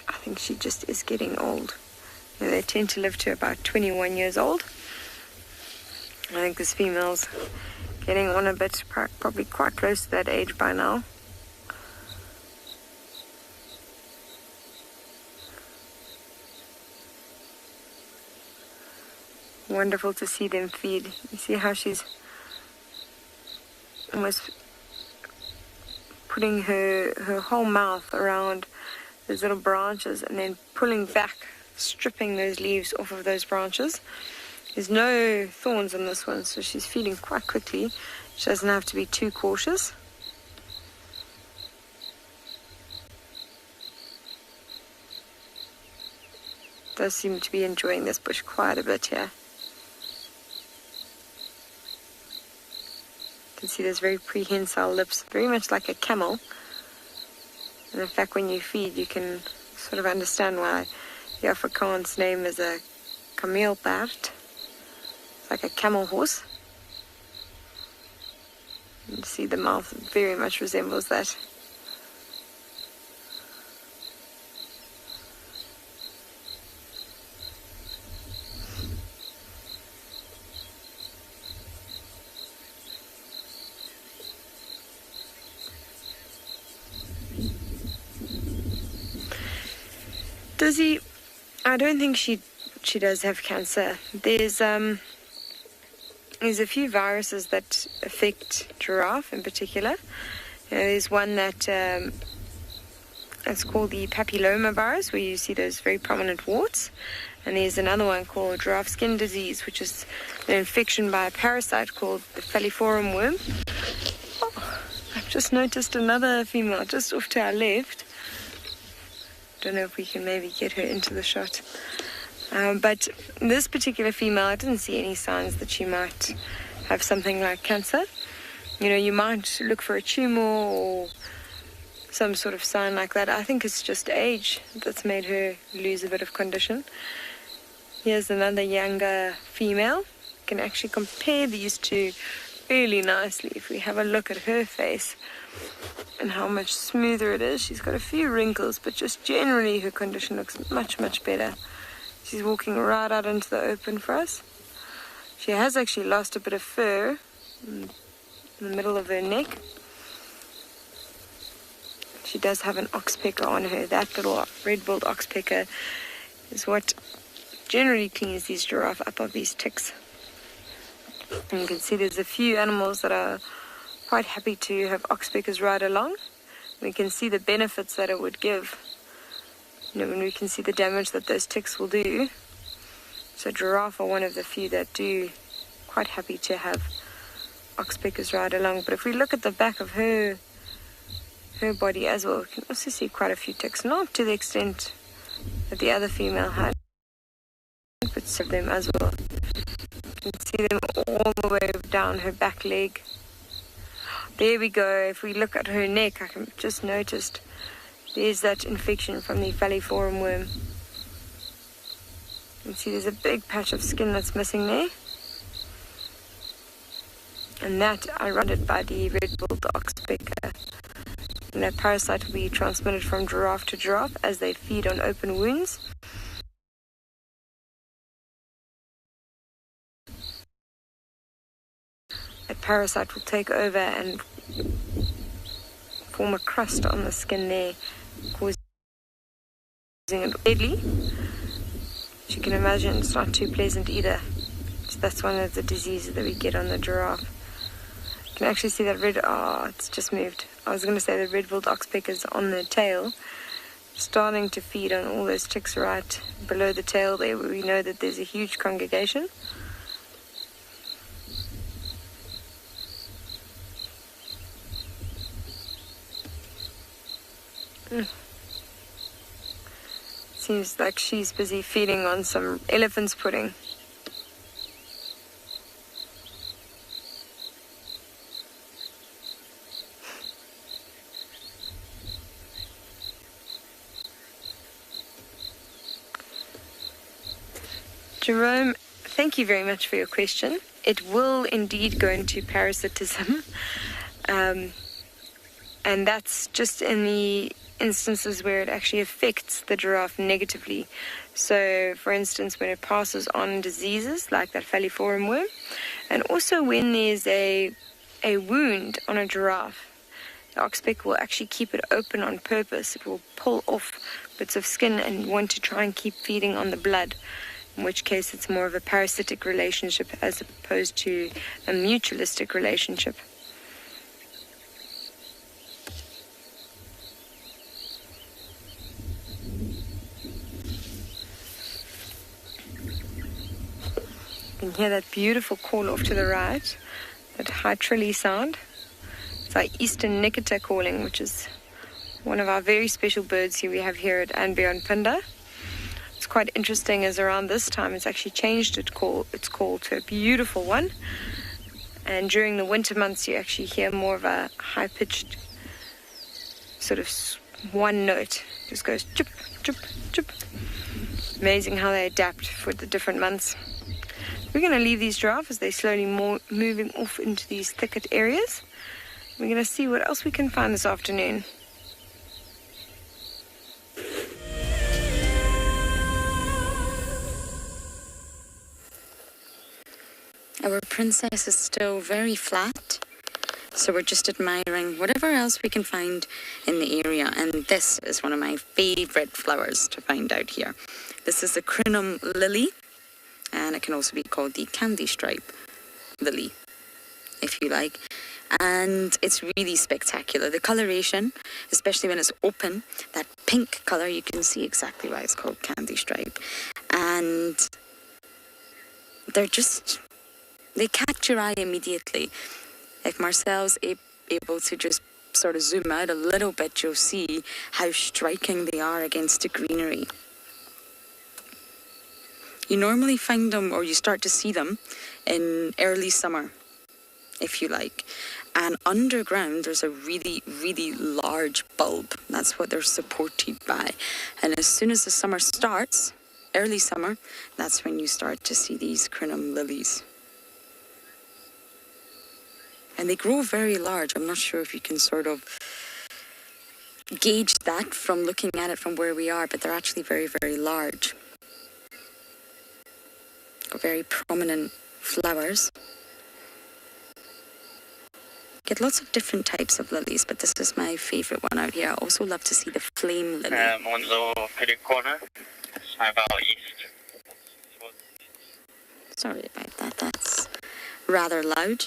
I think she just is getting old. You know, they tend to live to about 21 years old. I think this female's getting on a bit, probably quite close to that age by now. Wonderful to see them feed. You see how she's almost putting her whole mouth around those little branches and then pulling back, stripping those leaves off of those branches. There's no thorns on this one, so she's feeding quite quickly. She doesn't have to be too cautious. Does seem to be enjoying this bush quite a bit here. You can see those very prehensile lips, very much like a camel. And in fact, when you feed, you can sort of understand why the Afrikaans name is a kameelperd. It's like a camel horse. You see the mouth very much resembles that. I don't think she does have cancer. There's a few viruses that affect giraffe in particular. There's one that it's called the papilloma virus, where you see those very prominent warts. And there's another one called giraffe skin disease, which is an infection by a parasite called the falciparum worm. Oh, I've just noticed another female just off to our left. Don't know if we can maybe get her into the shot. But this particular female, I didn't see any signs that she might have something like cancer. You know, you might look for a tumor or some sort of sign like that. I think it's just age that's made her lose a bit of condition. Here's another younger female. You can actually compare these two really nicely. If we have a look at her face and how much smoother it is. She's got a few wrinkles, but just generally her condition looks much, much better. She's walking right out into the open for us. She has actually lost a bit of fur in the middle of her neck. She does have an oxpecker on her. That little red-billed oxpecker is what generally cleans these giraffe up of these ticks. And you can see there's a few animals that are quite happy to have oxpeckers right along. We can see the benefits that it would give. You know, when we can see the damage that those ticks will do. So giraffe are one of the few that do quite happy to have oxpeckers right along. But if we look at the back of her body as well, we can also see quite a few ticks. Not to the extent that the other female had, but some of them as well. You can see them all the way down her back leg. There we go. If we look at her neck, I can just noticed there's that infection from the falciparum worm. You can see there's a big patch of skin that's missing there. And that I run it by the red-billed oxpecker. And that parasite will be transmitted from giraffe to giraffe as they feed on open wounds. That parasite will take over and form a crust on the skin there, causing it deadly. As you can imagine, it's not too pleasant either. So that's one of the diseases that we get on the giraffe. You can actually see that it's just moved. I was going to say the red-billed oxpeckers on the tail, starting to feed on all those ticks right below the tail there, where we know that there's a huge congregation. Seems like she's busy feeding on some elephant's pudding. Jerome, thank you very much for your question. It will indeed go into parasitism. And that's just in the instances where it actually affects the giraffe negatively. So, for instance, when it passes on diseases like that falciparum worm, and also when there's a wound on a giraffe, the oxpecker will actually keep it open on purpose. It will pull off bits of skin and want to try and keep feeding on the blood, in which case it's more of a parasitic relationship as opposed to a mutualistic relationship. You can hear that beautiful call off to the right, that high trilly sound. It's our eastern nikita calling, which is one of our very special birds we have here at Anbionpinda. It's quite interesting as around this time it's actually changed its call to a beautiful one. And during the winter months you actually hear more of a high-pitched sort of one note. Just goes chip, chip, chip. Amazing how they adapt for the different months. We're going to leave these giraffes as they're slowly moving off into these thicket areas. We're going to see what else we can find this afternoon. Our princess is still very flat, so we're just admiring whatever else we can find in the area. And this is one of my favorite flowers to find out here. This is the crinum lily, and it can also be called the candy stripe lily, if you like. And it's really spectacular. The coloration, especially when it's open, that pink color, you can see exactly why it's called candy stripe. And they catch your eye immediately. If Marcel's able to just sort of zoom out a little bit, you'll see how striking they are against the greenery. You normally find them, or you start to see them, in early summer, if you like. And underground, there's a really, really large bulb. That's what they're supported by. And as soon as the summer starts, early summer, that's when you start to see these crinum lilies. And they grow very large. I'm not sure if you can sort of gauge that from looking at it from where we are, but they're actually very, very large. Got very prominent flowers. Get lots of different types of lilies, but this is my favorite one out here. I also love to see the flame lily. On the pretty corner, about east. Sorry about that, that's rather loud.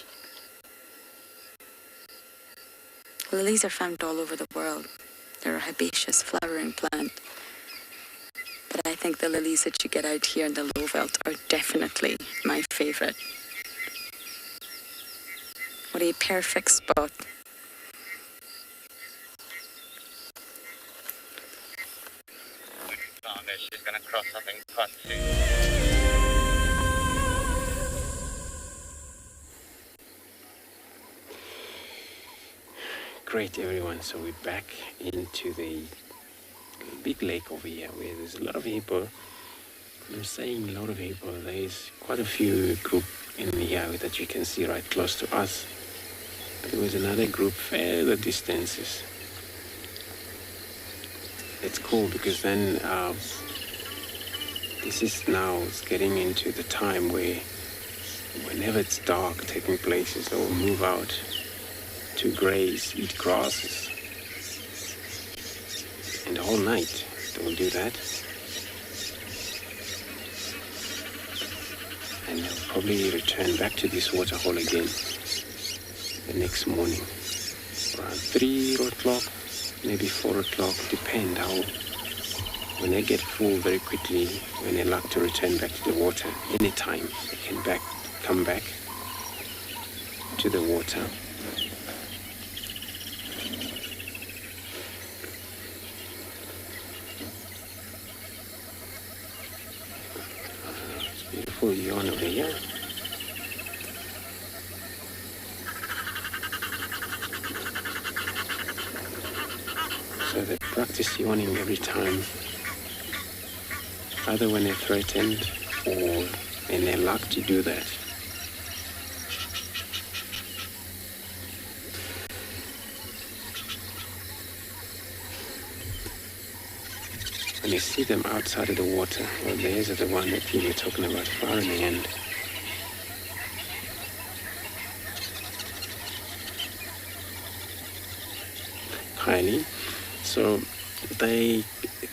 Lilies are found all over the world. They're a herbaceous flowering plant. But I think the lilies that you get out here in the low veld are definitely my favorite. What a perfect spot. She's gonna cross up in cut soon. Great, everyone. So we're back into the big lake over here where there's a lot of people. I'm saying a lot of people. There's quite a few group in here that you can see right close to us. But there was another group further distances. It's cool because then this is now it's getting into the time where whenever it's dark taking places, they will move out to graze, eat grasses. And the whole night they will do that. And they'll probably return back to this waterhole again the next morning. Around 3 o'clock, maybe 4 o'clock, depend how. When they get full very quickly, when they like to return back to the water, anytime they can come back to the water. beautiful yawn over here. So they practice yawning every time, either when they're threatened or when they're luck to do that. When you see them outside of the water, well, there's the one that you were talking about far in the end. Kylie. So they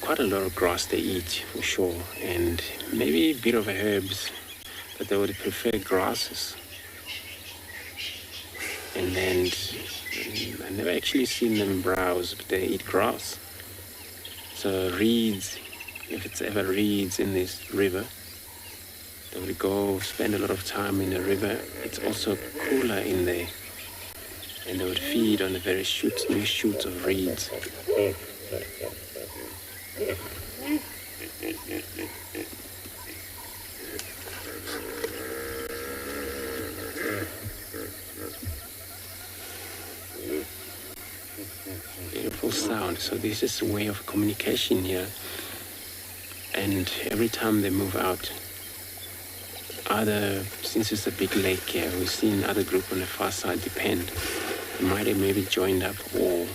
quite a lot of grass they eat for sure, and maybe a bit of herbs, but they would prefer grasses. And then I've never actually seen them browse, but they eat grass. So reeds, if it's ever reeds in this river, they would go spend a lot of time in the river. It's also cooler in there. And they would feed on the very new shoots of reeds. Beautiful sound. So this is a way of communication here. And every time they move out, either, since it's a big lake here, we've seen other group on the far side depend. They might have maybe joined up, or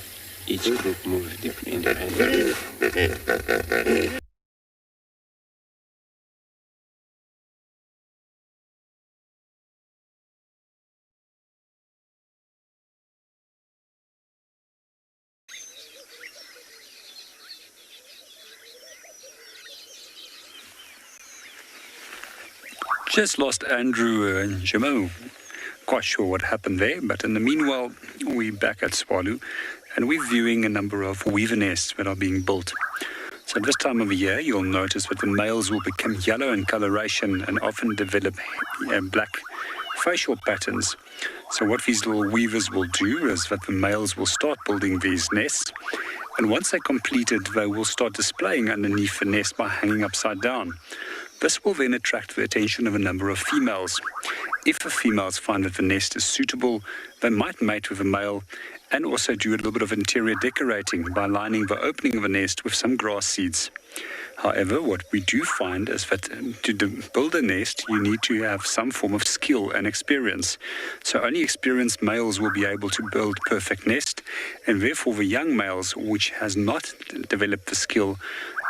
each group moved independently. Just lost Andrew and Jamo. Quite sure what happened there, but in the meanwhile, we're back at Swalu, and we're viewing a number of weaver nests that are being built. So at this time of the year, you'll notice that the males will become yellow in coloration and often develop black facial patterns. So what these little weavers will do is that the males will start building these nests, and once they're completed, they will start displaying underneath the nest by hanging upside down. This will then attract the attention of a number of females. If the females find that the nest is suitable, they might mate with the male and also do a little bit of interior decorating by lining the opening of the nest with some grass seeds. However, what we do find is that to build a nest, you need to have some form of skill and experience. So only experienced males will be able to build perfect nest, and therefore the young males, which has not developed the skill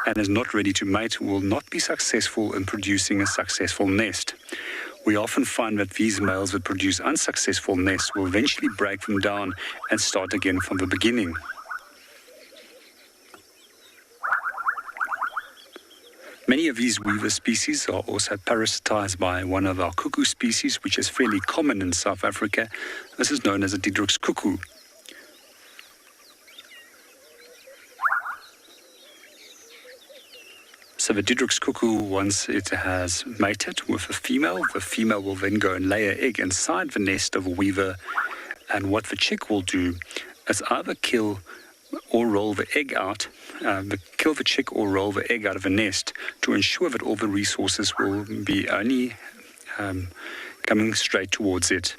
and is not ready to mate, will not be successful in producing a successful nest. We often find that these males that produce unsuccessful nests will eventually break them down and start again from the beginning. Many of these weaver species are also parasitized by one of our cuckoo species, which is fairly common in South Africa. This is known as a Diederik's cuckoo. So the Diederik's cuckoo, once it has mated with the female will then go and lay an egg inside the nest of a weaver. And what the chick will do is either kill or roll the egg out, kill the chick or roll the egg out of the nest to ensure that all the resources will be only coming straight towards it.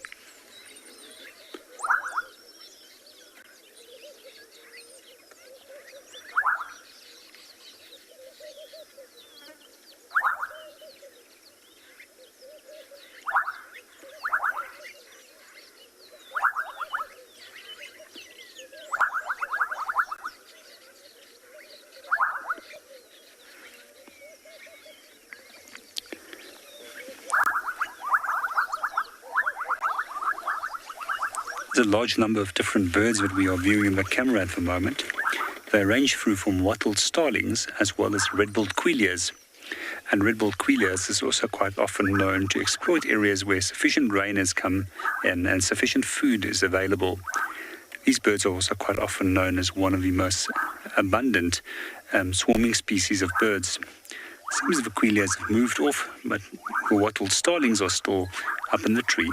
There's a large number of different birds that we are viewing in the camera at the moment. They range through from wattled starlings as well as red-billed quailias. And red-billed quailias is also quite often known to exploit areas where sufficient rain has come in and sufficient food is available. These birds are also quite often known as one of the most abundant swarming species of birds. It seems the quailias have moved off, but the wattled starlings are still up in the tree.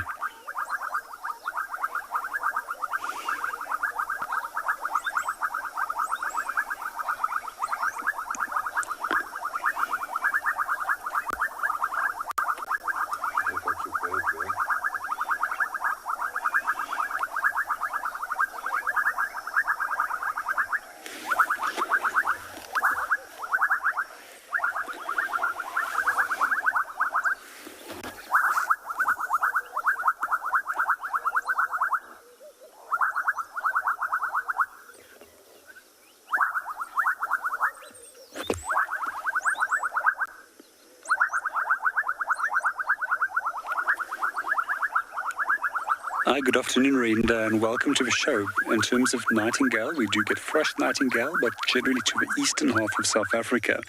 Hi, good afternoon, Renda, and welcome to the show. In terms of nightingale, we do get fresh nightingale, but generally to the eastern half of South Africa.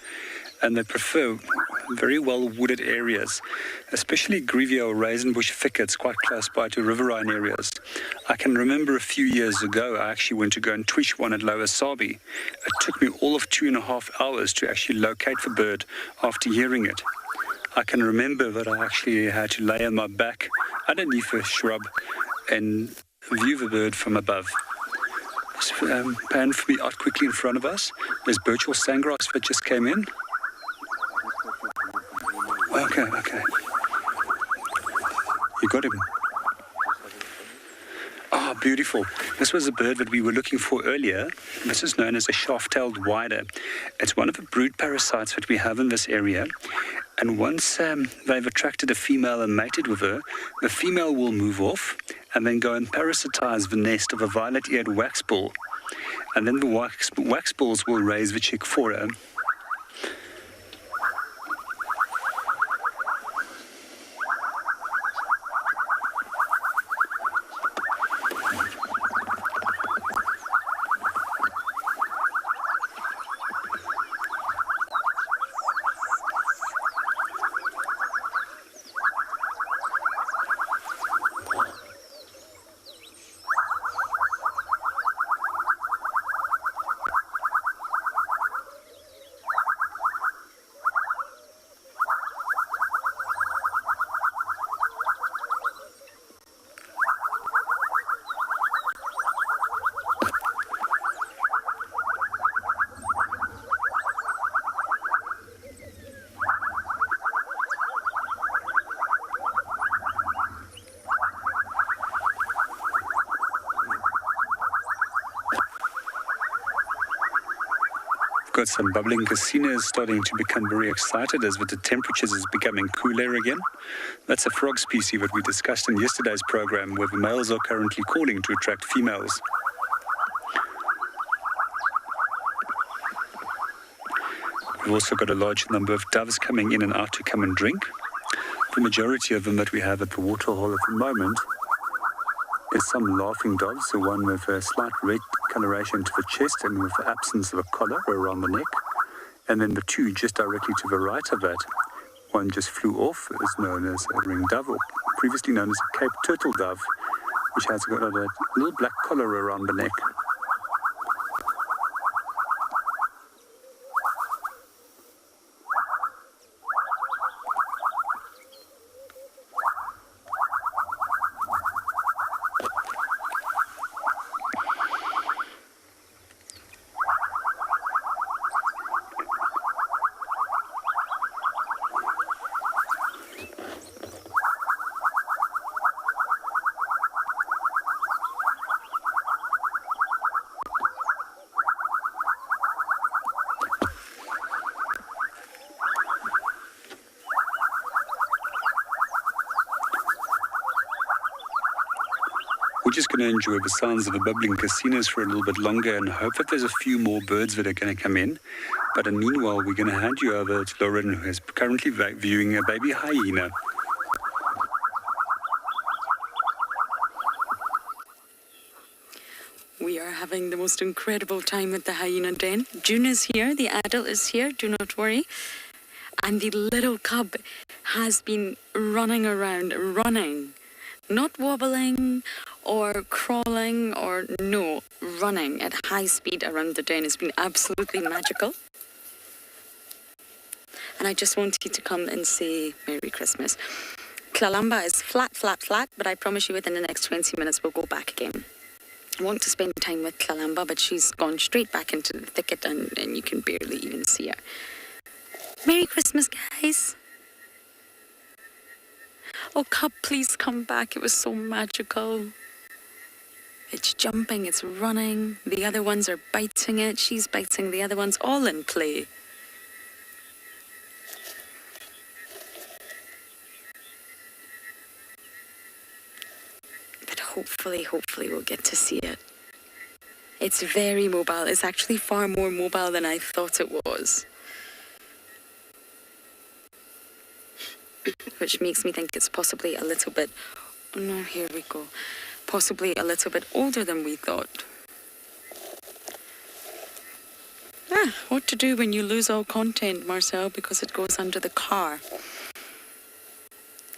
And they prefer very well-wooded areas, especially Grevia or Raisinbush thickets quite close by to riverine areas. I can remember a few years ago, I actually went to go and twitch one at Lower Sabi. It took me all of 2.5 hours to actually locate the bird after hearing it. I can remember that I actually had to lay on my back underneath a shrub and view the bird from above. Pan for me out quickly in front of us. There's birch or sandgrass that just came in. Okay. You got him. Ah, beautiful. This was a bird that we were looking for earlier. This is known as a shaft-tailed wider. It's one of the brood parasites that we have in this area. And once they've attracted a female and mated with her, the female will move off and then go and parasitize the nest of a violet-eared waxbull. And then the waxbulls will raise the chick for her. Got some bubbling casinas starting to become very excited as the temperatures is becoming cooler again. That's a frog species that we discussed in yesterday's program, where the males are currently calling to attract females. We've also got a large number of doves coming in and out to come and drink. The majority of them that we have at the waterhole at the moment is some laughing doves, the one with a slight red coloration to the chest and with the absence of a collar around the neck. And then the two just directly to the right of that, one just flew off, is known as a ring dove, or previously known as a Cape turtle dove, which has got a little black collar around the neck. We're just going to enjoy the sounds of the bubbling casinos for a little bit longer and hope that there's a few more birds that are going to come in. But meanwhile, we're going to hand you over to Lauren, who is currently viewing a baby hyena. We are having the most incredible time at the hyena den. June is here, the adult is here, do not worry. And the little cub has been running around, not wobbling or crawling or running at high speed around the den. It's been absolutely magical. And I just want you to come and say Merry Christmas. Tlalamba is flat, but I promise you within the next 20 minutes we'll go back again. I want to spend time with Tlalamba, but she's gone straight back into the thicket and you can barely even see her. Merry Christmas, guys. Oh, cub, please come back. It was so magical. It's jumping, it's running. The other ones are biting it. She's biting the other ones, all in play. But hopefully we'll get to see it. It's very mobile. It's actually far more mobile than I thought it was. Which makes me think it's possibly a little bit... Oh no, here we go. Possibly a little bit older than we thought. What to do when you lose all content, Marcel, because it goes under the car?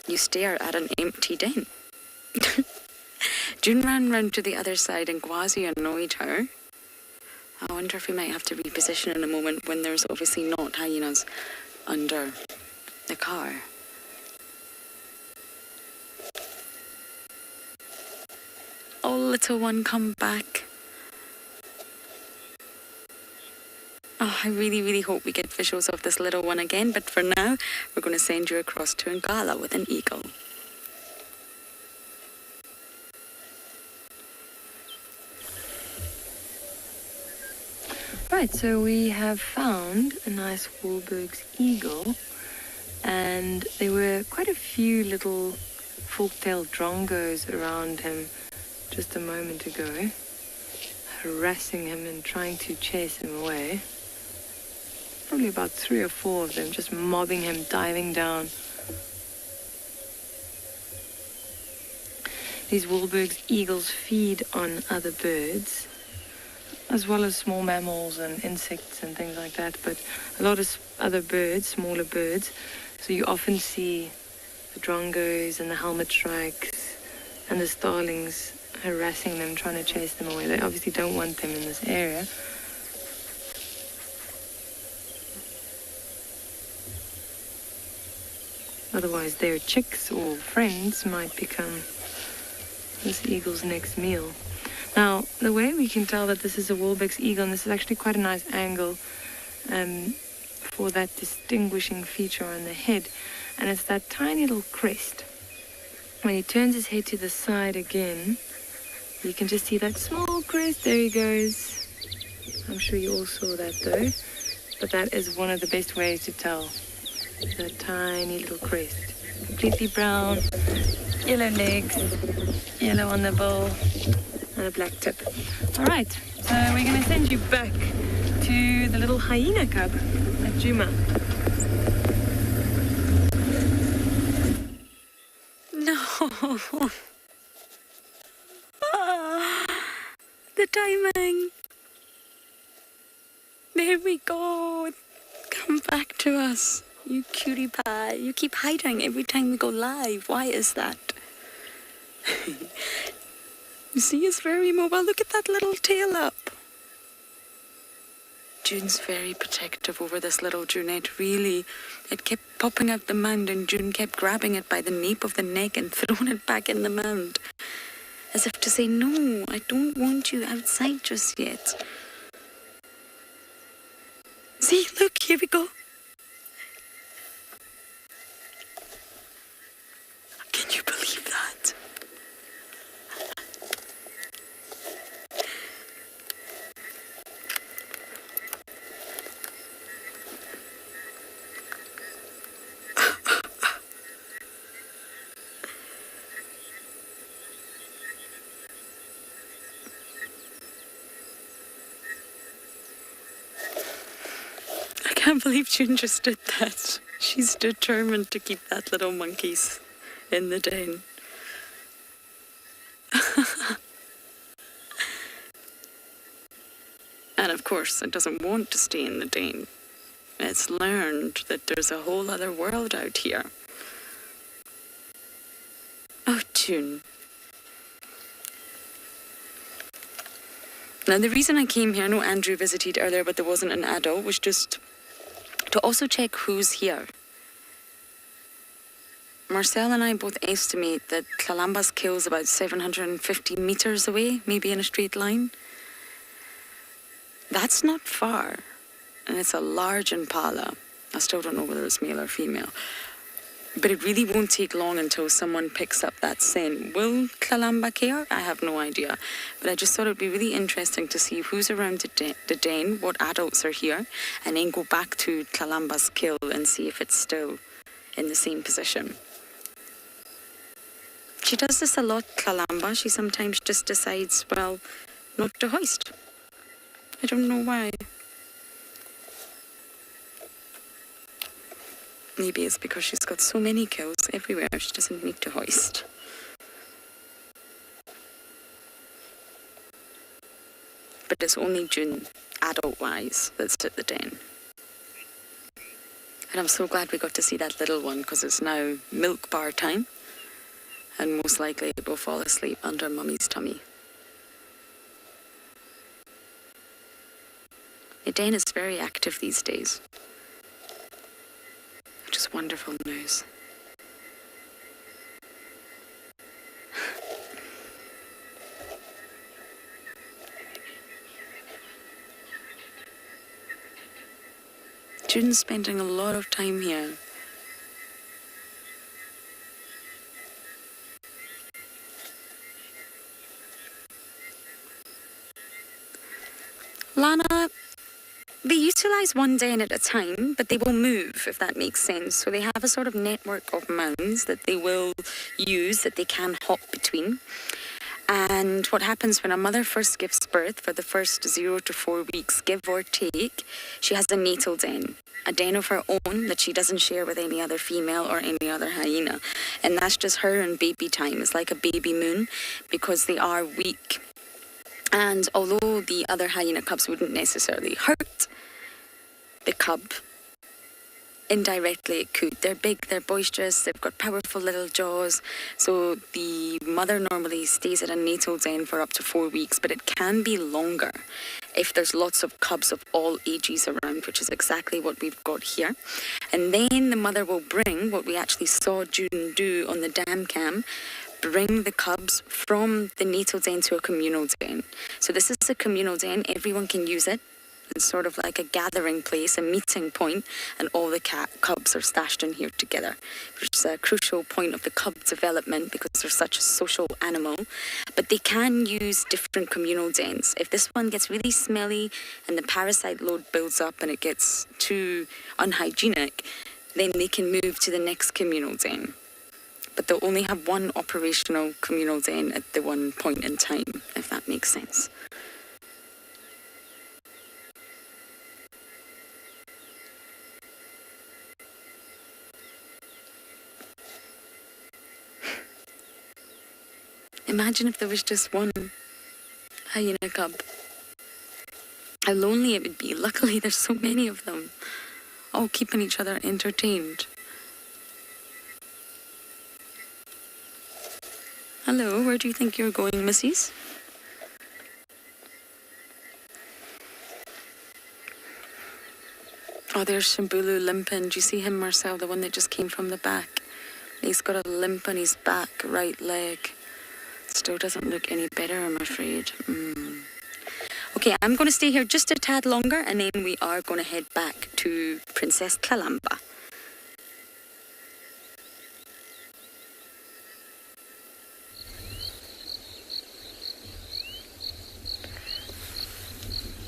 You stare at an empty den. June ran round to the other side and quasi annoyed her. I wonder if we might have to reposition in a moment when there's obviously not hyenas under the car. Oh, little one, come back. Oh, I really, really hope we get visuals of this little one again, but for now, we're going to send you across to Ngala with an eagle. Right, so we have found a nice Wahlberg's eagle, and there were quite a few little fork-tailed drongos around him just a moment ago, harassing him and trying to chase him away. Probably about 3 or 4 of them just mobbing him, diving down. These Wahlberg's eagles feed on other birds, as well as small mammals and insects and things like that, but a lot of other birds, smaller birds. So you often see the drongos and the helmet shrikes and the starlings harassing them, trying to chase them away. They obviously don't want them in this area. Otherwise their chicks or friends might become this eagle's next meal. Now, the way we can tell that this is a Wahlberg's eagle, and this is actually quite a nice angle for that distinguishing feature on the head, and it's that tiny little crest. When he turns his head to the side again, you can just see that small crest. There he goes. I'm sure you all saw that though, but that is one of the best ways to tell. That tiny little crest. Completely brown, yellow legs, yellow on the bill, and a black tip. All right, so we're going to send you back to the little hyena cub at Juma. No. The timing. There we go. Come back to us. You cutie pie. You keep hiding every time we go live. Why is that? You see, it's very mobile. Look at that little tail up. June's very protective over this little Junette, really. It kept popping out the mound and June kept grabbing it by the nape of the neck and throwing it back in the mound. As if to say, no, I don't want you outside just yet. See, look, here we go. Can you believe that? I can't believe June just did that. She's determined to keep that little monkeys in the den. And of course, it doesn't want to stay in the den. It's learned that there's a whole other world out here. Oh, June. Now, the reason I came here, I know Andrew visited earlier, but there wasn't an adult, was just to also check who's here. Marcel and I both estimate that Tlalamba's kill is about 750 meters away, maybe in a straight line. That's not far, and it's a large impala. I still don't know whether it's male or female. But it really won't take long until someone picks up that scent. Will Tlalamba care? I have no idea. But I just thought it would be really interesting to see who's around the den, what adults are here, and then go back to Tlalamba's kill and see if it's still in the same position. She does this a lot, Tlalamba. She sometimes just decides, well, not to hoist. I don't know why. Maybe it's because she's got so many kills everywhere, she doesn't need to hoist. but it's only June, adult-wise, that's at the den. And I'm so glad we got to see that little one, because it's now milk bar time, and most likely it will fall asleep under Mummy's tummy. The den is very active these days, which is wonderful news. June's spending a lot of time here. Lana, they utilize one den at a time, but they will move, if that makes sense. So they have a sort of network of mounds that they will use, that they can hop between. And what happens when a mother first gives birth, for the first 0 to 4 weeks, give or take, she has a natal den, a den of her own that she doesn't share with any other female or any other hyena. And that's just her and baby time. It's like a baby moon, because they are weak. And although the other hyena cubs wouldn't necessarily hurt the cub, indirectly it could. They're big, they're boisterous, they've got powerful little jaws. So the mother normally stays at a natal den for up to 4 weeks, but it can be longer if there's lots of cubs of all ages around, which is exactly what we've got here. And then the mother will bring, what we actually saw June do on the dam cam, bring the cubs from the natal den to a communal den. So this is a communal den, everyone can use it. It's sort of like a gathering place, a meeting point, and all the cubs are stashed in here together, which is a crucial point of the cub development because they're such a social animal. But they can use different communal dens. If this one gets really smelly and the parasite load builds up and it gets too unhygienic, then they can move to the next communal den. But they'll only have one operational communal den at the one point in time, if that makes sense. Imagine if there was just one hyena cub. How lonely it would be. Luckily, there's so many of them, all keeping each other entertained. Hello, where do you think you're going, missies? Oh, there's Shimbulu limping. Do you see him, Marcel, the one that just came from the back? He's got a limp on his back, right leg. Still doesn't look any better, I'm afraid. Okay, I'm going to stay here just a tad longer, and then we are going to head back to Princess Kalamba.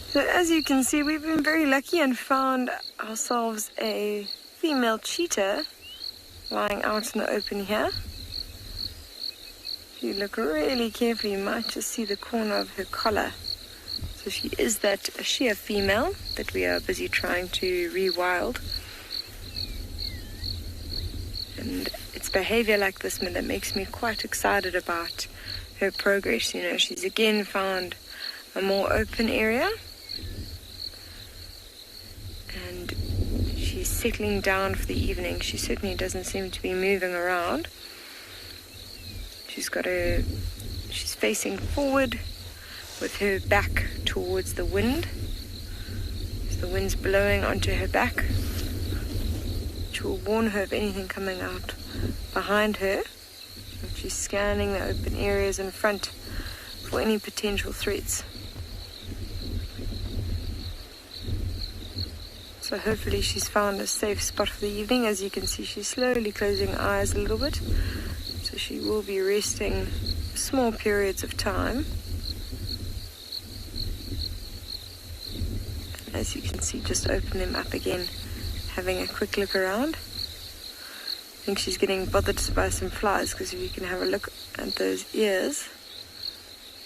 So as you can see, we've been very lucky and found ourselves a female cheetah lying out in the open here. If you look really carefully, you might just see the corner of her collar. So she is that sheer female that we are busy trying to rewild. And it's behavior like this that makes me quite excited about her progress. You know, she's again found a more open area. And she's settling down for the evening. She certainly doesn't seem to be moving around. She's facing forward with her back towards the wind. So the wind's blowing onto her back, which will warn her of anything coming out behind her. She's scanning the open areas in front for any potential threats. So hopefully she's found a safe spot for the evening. As you can see, she's slowly closing her eyes a little bit. So she will be resting small periods of time. And as you can see, just open them up again, having a quick look around. I think she's getting bothered by some flies, because if you can have a look at those ears,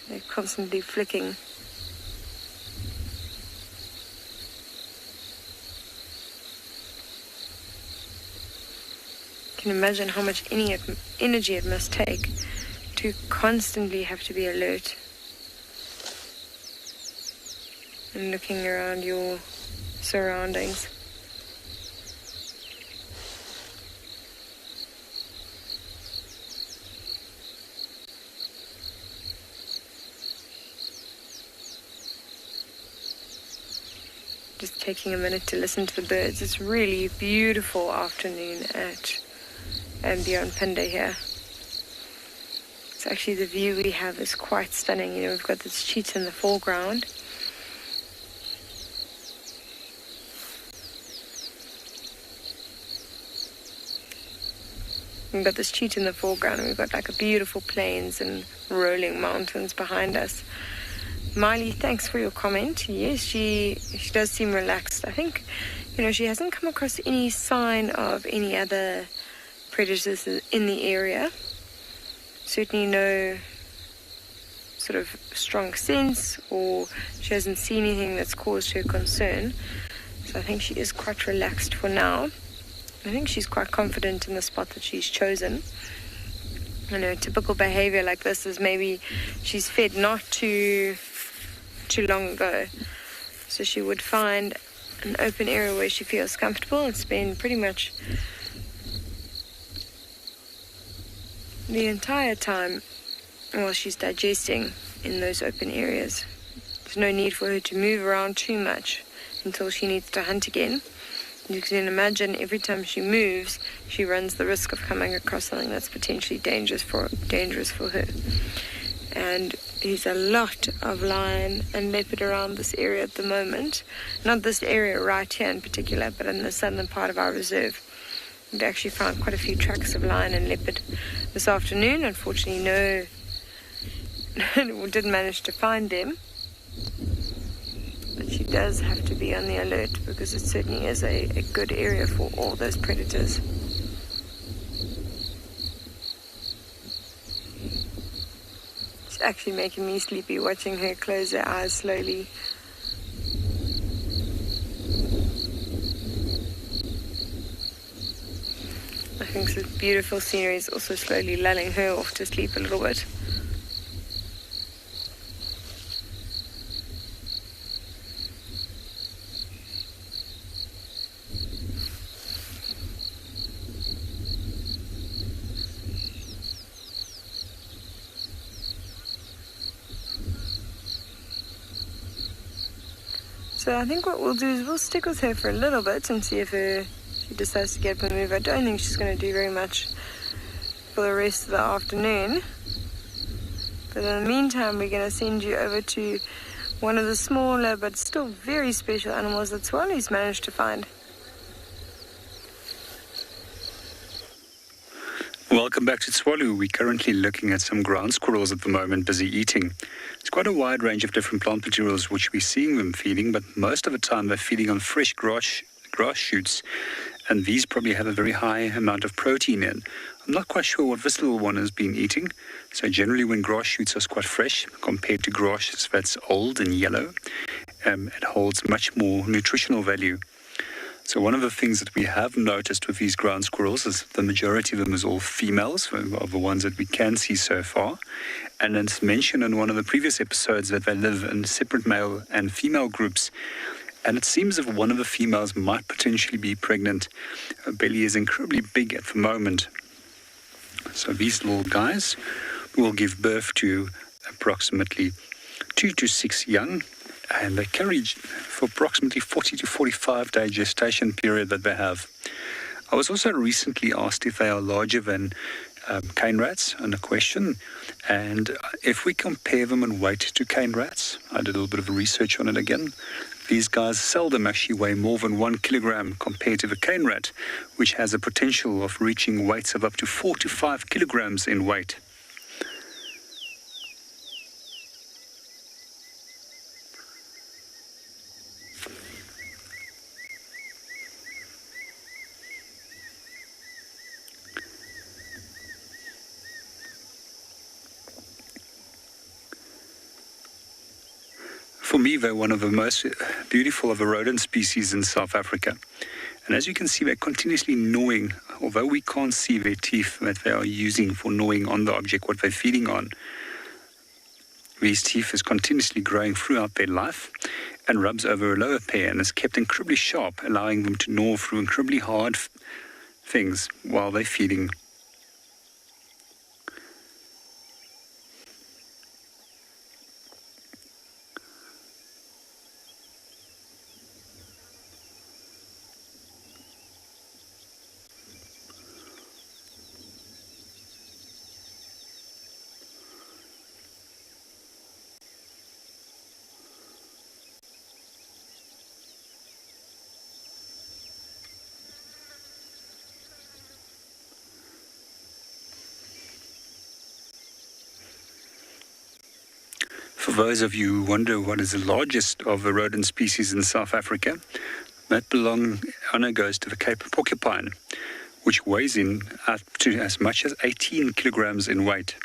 they're constantly flicking. You can imagine how much energy it must take to constantly have to be alert. and looking around your surroundings. Just taking a minute to listen to the birds. It's really beautiful afternoon at Mbionpinde here. It's actually, the view we have is quite stunning. You know, we've got this cheetah in the foreground. We've got this cheetah in the foreground, and we've got like a beautiful plains and rolling mountains behind us. Miley, thanks for your comment. Yes, she does seem relaxed. I think, you know, she hasn't come across any sign of any other predators in the area. Certainly no sort of strong sense, or she hasn't seen anything that's caused her concern. So I think she is quite relaxed for now. I think she's quite confident in the spot that she's chosen. You know, typical behavior like this is maybe she's fed not too long ago. So she would find an open area where she feels comfortable and spend pretty much the entire time while she's digesting in those open areas. There's no need for her to move around too much until she needs to hunt again. You can imagine every time she moves, she runs the risk of coming across something that's potentially dangerous for her. And there's a lot of lion and leopard around this area at the moment. Not this area right here in particular, but in the southern part of our reserve. We've actually found quite a few tracks of lion and leopard this afternoon. Unfortunately, we didn't manage to find them. But she does have to be on the alert, because it certainly is a good area for all those predators. It's actually making me sleepy watching her close her eyes slowly. I think the beautiful scenery is also slowly lulling her off to sleep a little bit. So I think what we'll do is we'll stick with her for a little bit and see if she decides to get up and move. I don't think she's going to do very much for the rest of the afternoon. But in the meantime, we're going to send you over to one of the smaller but still very special animals that Swallows managed to find. Welcome back to Tswalu. We're currently looking at some ground squirrels at the moment, busy eating. It's quite a wide range of different plant materials which we're seeing them feeding, but most of the time they're feeding on fresh grass shoots, and these probably have a very high amount of protein in. I'm not quite sure what this little one has been eating. So generally when grass shoots are quite fresh compared to grass that's old and yellow, it holds much more nutritional value. So one of the things that we have noticed with these ground squirrels is the majority of them is all females, of the ones that we can see so far. And it's mentioned in one of the previous episodes that they live in separate male and female groups. And it seems as if one of the females might potentially be pregnant. Her belly is incredibly big at the moment. So these little guys will give birth to approximately 2 to 6 young. And they carry for approximately 40 to 45 day gestation period that they have. I was also recently asked if they are larger than cane rats on a question. And if we compare them in weight to cane rats, I did a little bit of research on it again. These guys seldom actually weigh more than 1 kilogram compared to the cane rat, which has a potential of reaching weights of up to 4 to 5 kilograms in weight. For me, they're one of the most beautiful of the rodent species in South Africa. And as you can see, they're continuously gnawing, although we can't see their teeth that they are using for gnawing on the object, what they're feeding on. These teeth is continuously growing throughout their life. and rubs over a lower pair and is kept incredibly sharp, allowing them to gnaw through incredibly hard things while they're feeding. For those of you who wonder what is the largest of the rodent species in South Africa, that honor goes to the Cape porcupine, which weighs in up to as much as 18 kilograms in weight.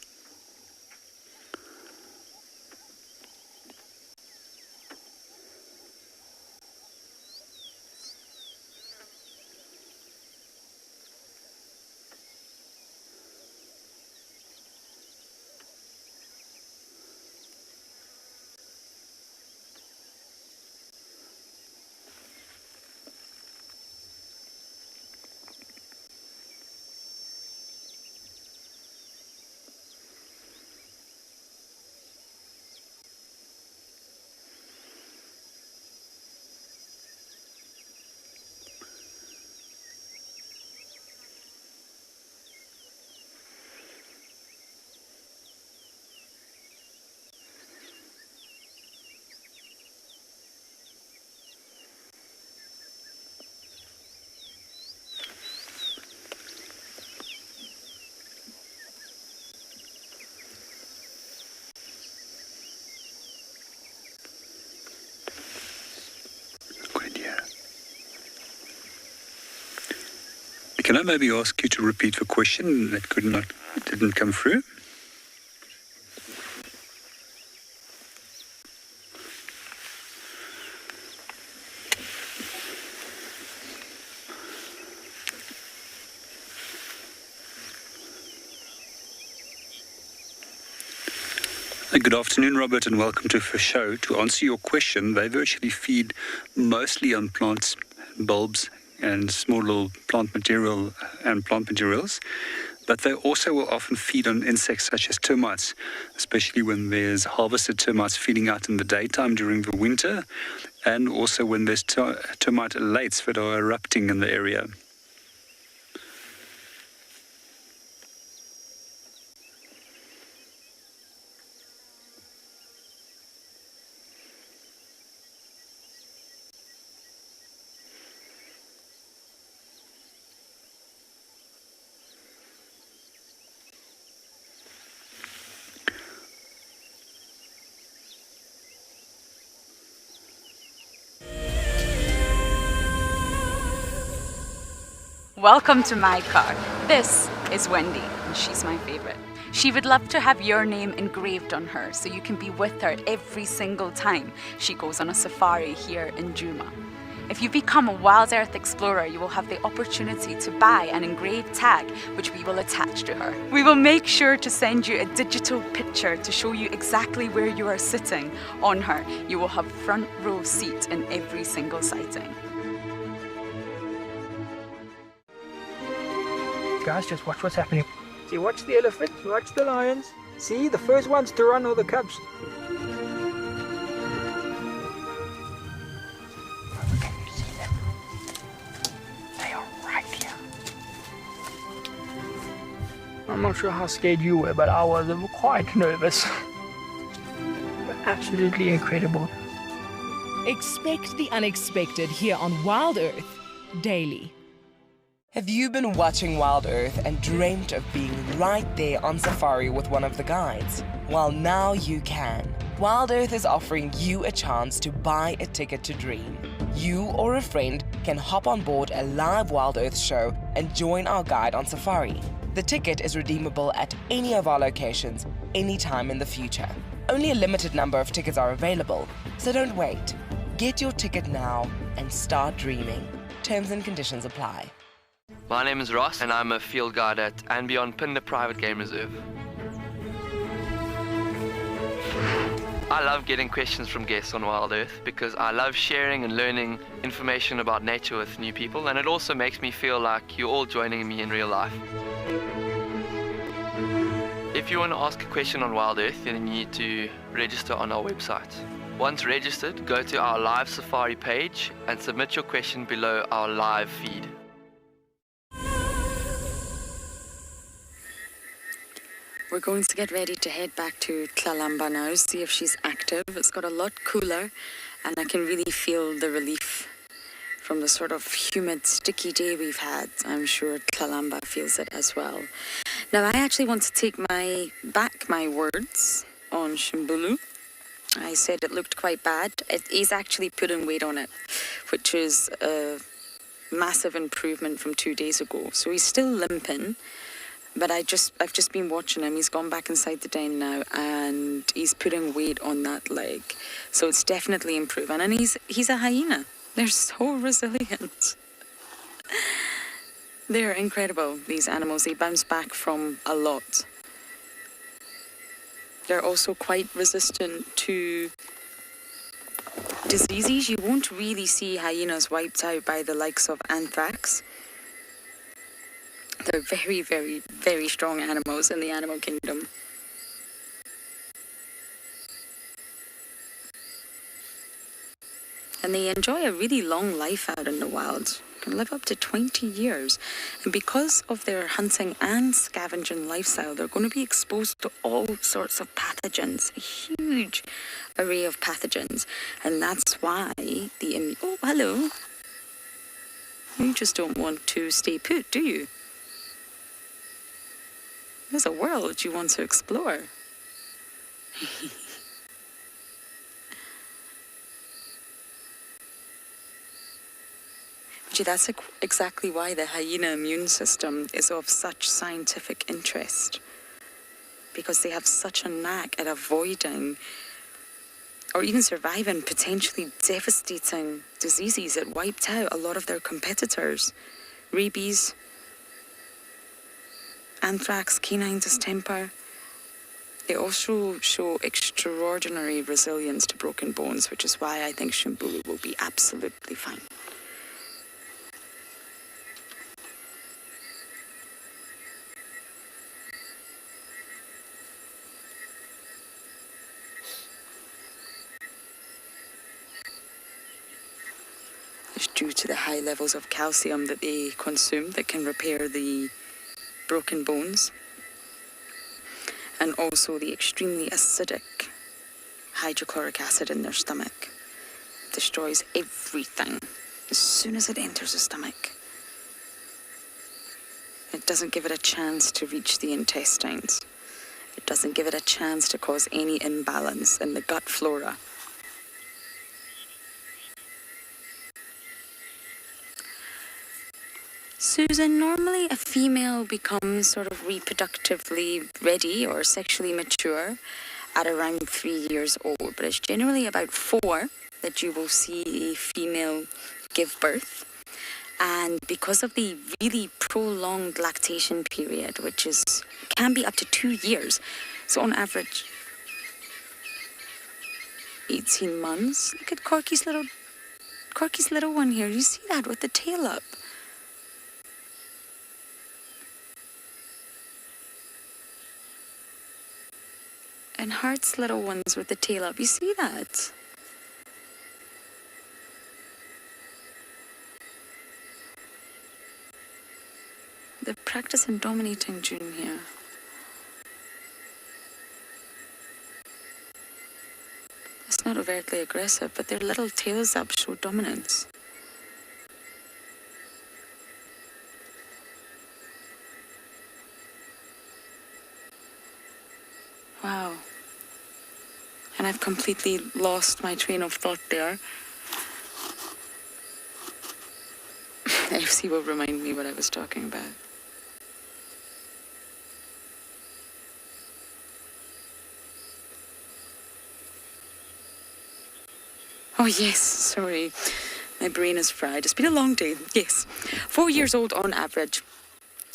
Can I maybe ask you to repeat the question that didn't come through? Good afternoon, Robert, and welcome to the show. To answer your question, they virtually feed mostly on plants, bulbs, and small little plant materials, but they also will often feed on insects such as termites, especially when there's harvested termites feeding out in the daytime during the winter, and also when there's termite elates that are erupting in the area. Welcome to my car. This is Wendy, and she's my favorite. She would love to have your name engraved on her so you can be with her every single time she goes on a safari here in Djuma. If you become a Wild Earth Explorer, you will have the opportunity to buy an engraved tag which we will attach to her. We will make sure to send you a digital picture to show you exactly where you are sitting on her. You will have front row seat in every single sighting. Guys, just watch what's happening. See, watch the elephants, watch the lions. See, the first ones to run are the cubs. Can you see them? They are right here. I'm not sure how scared you were, but I was quite nervous. But absolutely incredible. Expect the unexpected here on Wild Earth daily. Have you been watching Wild Earth and dreamt of being right there on safari with one of the guides? Well, now you can. Wild Earth is offering you a chance to buy a ticket to dream. You or a friend can hop on board a live Wild Earth show and join our guide on safari. The ticket is redeemable at any of our locations, anytime in the future. Only a limited number of tickets are available, so don't wait. Get your ticket now and start dreaming. Terms and conditions apply. My name is Ross, and I'm a field guide at and Beyond Pinde Private Game Reserve. I love getting questions from guests on Wild Earth because I love sharing and learning information about nature with new people, and it also makes me feel like you're all joining me in real life. If you want to ask a question on Wild Earth, then you need to register on our website. Once registered, go to our live safari page and submit your question below our live feed. We're going to get ready to head back to Tlalamba now, see if she's active. It's got a lot cooler, and I can really feel the relief from the sort of humid, sticky day we've had. I'm sure Tlalamba feels it as well. Now, I actually want to take back my words on Shimbulu. I said it looked quite bad. It is actually putting weight on it, which is a massive improvement from 2 days ago. So he's still limping. But I've just been watching him. He's gone back inside the den now, and he's putting weight on that leg. So it's definitely improving. And he's a hyena. They're so resilient. They're incredible, these animals. They bounce back from a lot. They're also quite resistant to diseases. You won't really see hyenas wiped out by the likes of anthrax. They're very, very, very strong animals in the animal kingdom. And they enjoy a really long life out in the wild. Can live up to 20 years. And because of their hunting and scavenging lifestyle, they're going to be exposed to all sorts of pathogens, a huge array of pathogens. And that's why oh, hello. You just don't want to stay put, do you? There's a world you want to explore. Gee, that's exactly why the hyena immune system is of such scientific interest. Because they have such a knack at avoiding or even surviving potentially devastating diseases that wiped out a lot of their competitors. Rabies, anthrax, canine distemper. They also show extraordinary resilience to broken bones, which is why I think Shimbulu will be absolutely fine. It's due to the high levels of calcium that they consume that can repair the broken bones, and also the extremely acidic hydrochloric acid in their stomach destroys everything as soon as it enters the stomach. It doesn't give it a chance to reach the intestines. It doesn't give it a chance to cause any imbalance in the gut flora. Susan, normally a female becomes sort of reproductively ready or sexually mature at around 3 years old, but it's generally about 4 that you will see a female give birth. And because of the really prolonged lactation period, which can be up to 2 years, so on average 18 months. Look at Corky's little one here. You see that with the tail up? And Hart's little ones with the tail up. You see that? They're practicing dominating June here. It's not overtly aggressive, but their little tails up show dominance. Wow. And I've completely lost my train of thought there. FC will remind me what I was talking about. Oh yes, sorry. My brain is fried. It's been a long day. Yes. 4 years old on average,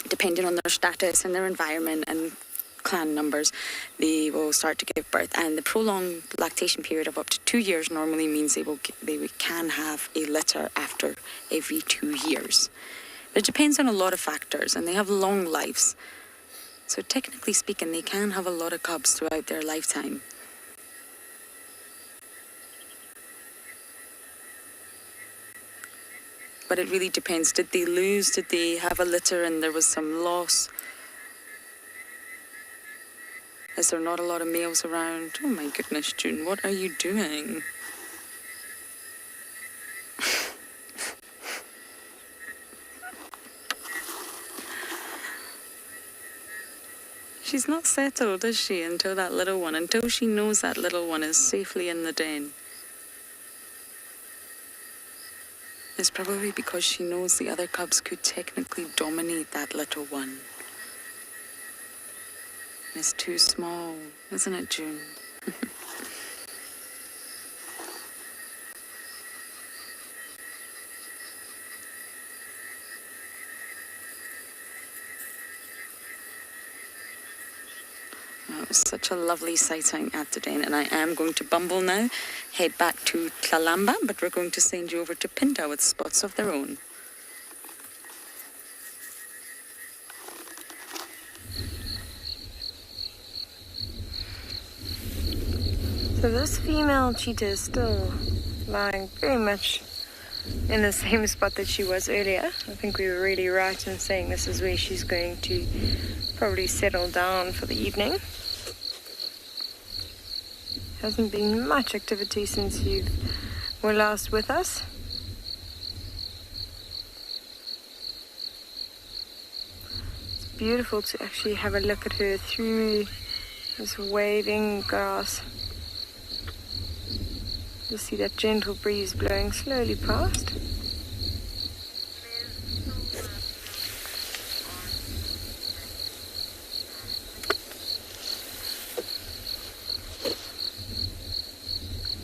depending on their status and their environment and clan numbers, they will start to give birth. And the prolonged lactation period of up to 2 years normally means they can have a litter after every 2 years. It depends on a lot of factors, and they have long lives. So technically speaking, they can have a lot of cubs throughout their lifetime. But it really depends. Did they lose? Did they have a litter and there was some loss? Is there not a lot of males around? Oh my goodness, June, what are you doing? She's not settled, is she, until she knows that little one is safely in the den. It's probably because she knows the other cubs could technically dominate that little one. It's too small, isn't it, June? It was such a lovely sighting at the den, and I am going to bumble now, head back to Tlalamba, but we're going to send you over to Pinta with spots of their own. So this female cheetah is still lying very much in the same spot that she was earlier. I think we were really right in saying this is where she's going to probably settle down for the evening. Hasn't been much activity since you were last with us. It's beautiful to actually have a look at her through this waving grass. Just see that gentle breeze blowing slowly past.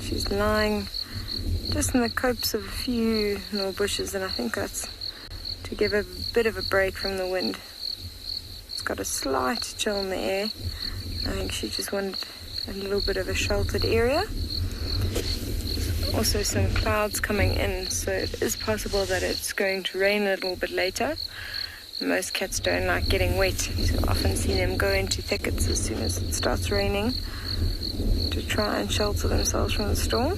She's lying just in the copse of a few little bushes, and I think that's to give a bit of a break from the wind. It's got a slight chill in the air. I think she just wanted a little bit of a sheltered area. There's also some clouds coming in, so it is possible that it's going to rain a little bit later. Most cats don't like getting wet. You often see them go into thickets as soon as it starts raining to try and shelter themselves from the storm.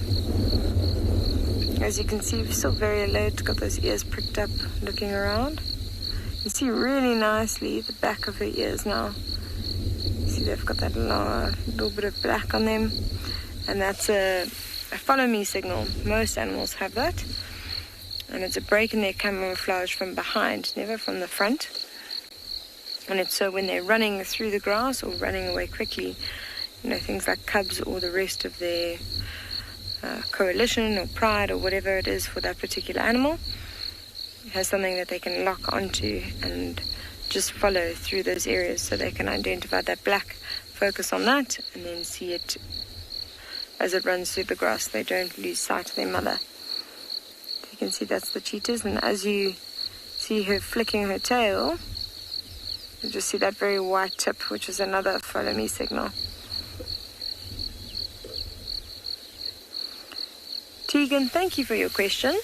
As you can see, still very alert, got those ears pricked up, looking around. You see really nicely the back of her ears now. You see they've got that little bit of black on them, and that's a follow me signal. Most animals have that, and it's a break in their camouflage from behind, never from the front. And it's so when they're running through the grass or running away quickly, things like cubs or the rest of their coalition or pride or whatever it is for that particular animal, it has something that they can lock onto and just follow through those areas, so they can identify that black, focus on that, and then see it as it runs through the grass. They don't lose sight of their mother. You can see that's the cheetahs, and as you see her flicking her tail, you just see that very white tip, which is another follow me signal. Tegan, thank you for your question.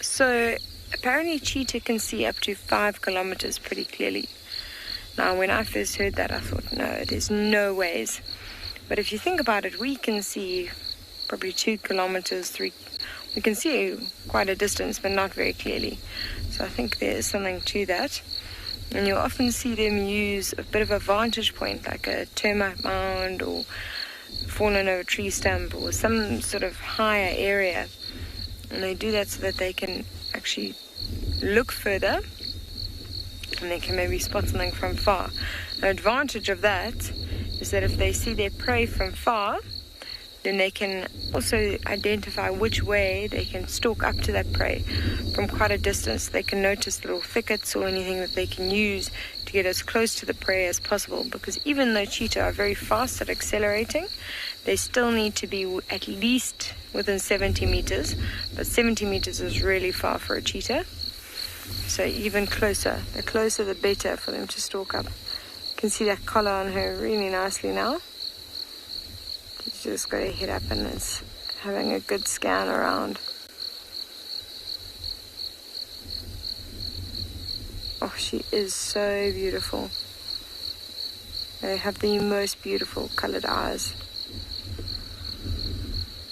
So apparently cheetah can see up to 5 kilometers pretty clearly. Now when I first heard that, I thought, no, there's no ways. But if you think about it, we can see probably 2 kilometers, 3. We can see quite a distance, but not very clearly. So I think there is something to that. And you'll often see them use a bit of a vantage point, like a termite mound or fallen over tree stump or some sort of higher area. And they do that so that they can actually look further and they can maybe spot something from far. The advantage of that is that if they see their prey from far, then they can also identify which way they can stalk up to that prey from quite a distance. They can notice little thickets or anything that they can use to get as close to the prey as possible, because even though cheetah are very fast at accelerating, they still need to be at least within 70 meters, but 70 meters is really far for a cheetah. So even closer, the closer the better for them to stalk up can see that collar on her really nicely now. She's just got her head up and is having a good scan around. Oh, she is so beautiful. They have the most beautiful colored eyes.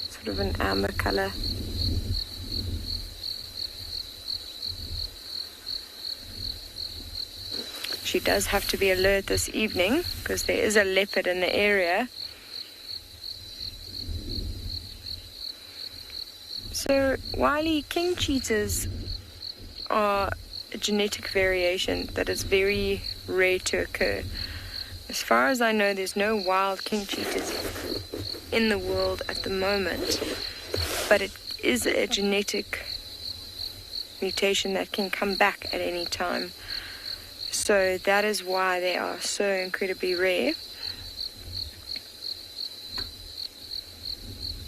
Sort of an amber color. She does have to be alert this evening because there is a leopard in the area. So, Wiley, king cheetahs are a genetic variation that is very rare to occur. As far as I know, there's no wild king cheetahs in the world at the moment, but it is a genetic mutation that can come back at any time. So that is why they are so incredibly rare.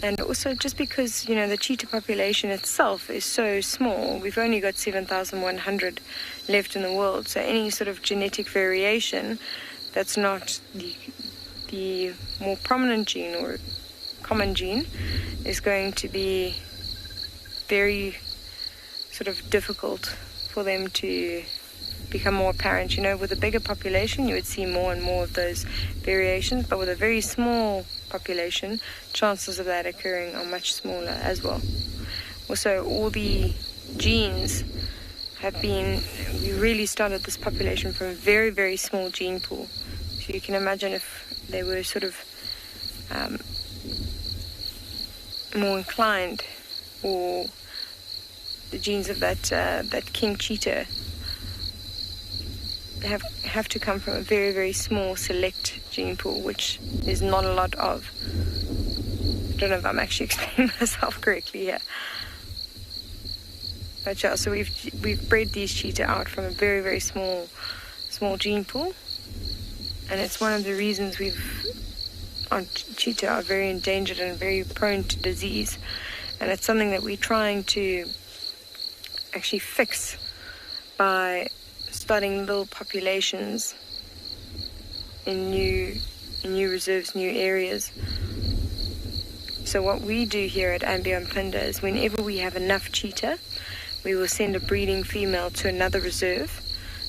And also just because, the cheetah population itself is so small, we've only got 7,100 left in the world. So any sort of genetic variation that's not the more prominent gene or common gene is going to be very sort of difficult for them to become more apparent. With a bigger population, you would see more and more of those variations, but with a very small population, chances of that occurring are much smaller as well. Also, all the genes we really started this population from a very, very small gene pool. So you can imagine if they were sort of more inclined, or the genes of that king cheetah have to come from a very, very small select gene pool, which there's not a lot of. I don't know if I'm actually explaining myself correctly here. But yeah, so we've bred these cheetah out from a very, very small gene pool, and it's one of the reasons our cheetah are very endangered and very prone to disease, and it's something that we're trying to actually fix by starting little populations in new reserves, new areas. So what we do here at Ambion Plinda is whenever we have enough cheetah, we will send a breeding female to another reserve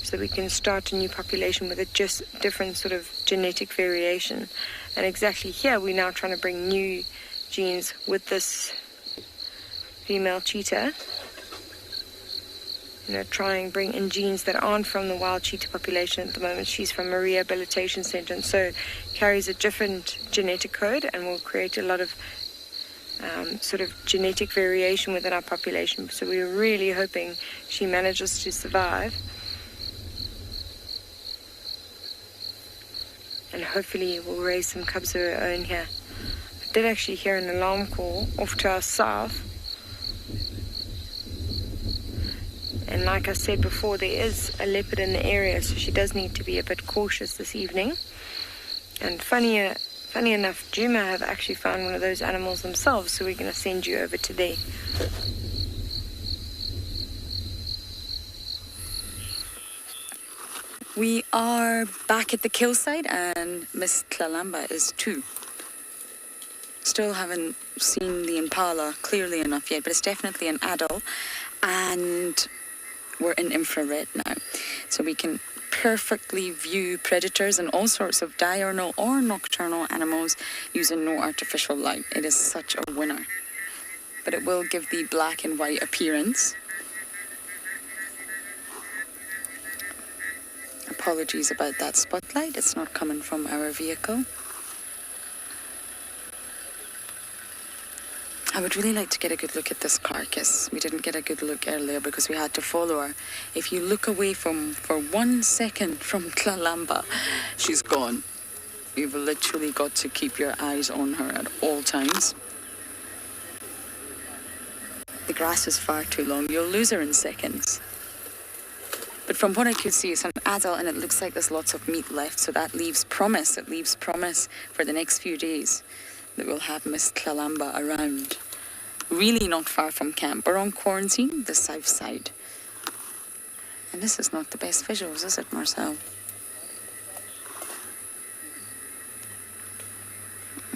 so that we can start a new population with a just different sort of genetic variation. And exactly here, we're now trying to bring new genes with this female cheetah. Try and bring in genes that aren't from the wild cheetah population at the moment. She's from a rehabilitation center, and so carries a different genetic code and will create a lot of sort of genetic variation within our population. So we're really hoping she manages to survive. And hopefully we'll raise some cubs of her own here. I did actually hear an alarm call off to our south. And like I said before, there is a leopard in the area, so she does need to be a bit cautious this evening. And funny enough, Juma have actually found one of those animals themselves, so we're going to send you over to there. We are back at the kill site, and Miss Tlalamba is too. Still haven't seen the impala clearly enough yet, but it's definitely an adult, and we're in infrared now, so we can perfectly view predators and all sorts of diurnal or nocturnal animals using no artificial light. It is such a winner, but it will give the black and white appearance. Apologies about that spotlight, it's not coming from our vehicle. I would really like to get a good look at this carcass. We didn't get a good look earlier because we had to follow her. If you look away for 1 second from Tlalamba, she's gone. You've literally got to keep your eyes on her at all times. The grass is far too long. You'll lose her in seconds. But from what I could see, it's an adult and it looks like there's lots of meat left. So that leaves promise. It leaves promise for the next few days that we'll have Miss Tlalamba around. Really not far from camp. We're on quarantine, the south side. And this is not the best visuals, is it, Marcel?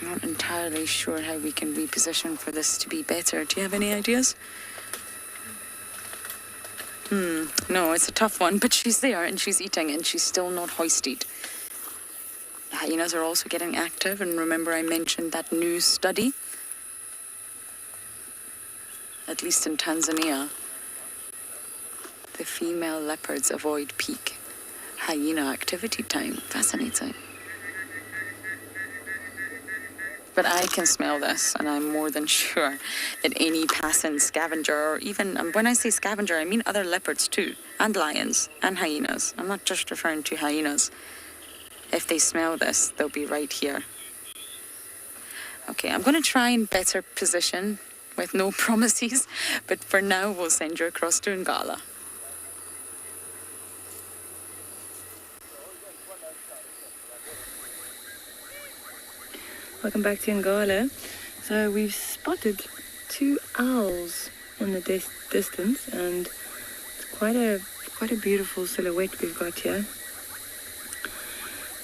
I'm not entirely sure how we can reposition for this to be better. Do you have any ideas? No, it's a tough one, but she's there and she's eating and she's still not hoisted. The hyenas are also getting active, and remember I mentioned that new study? At least in Tanzania, the female leopards avoid peak hyena activity time. Fascinating. But I can smell this, and I'm more than sure that any passing scavenger, or even, when I say scavenger, I mean other leopards too, and lions, and hyenas. I'm not just referring to hyenas. If they smell this, they'll be right here. Okay, I'm going to try and better position with no promises, but for now, we'll send you across to Ngala. Welcome back to Ngala. So we've spotted 2 owls in the distance, and it's quite a beautiful silhouette we've got here.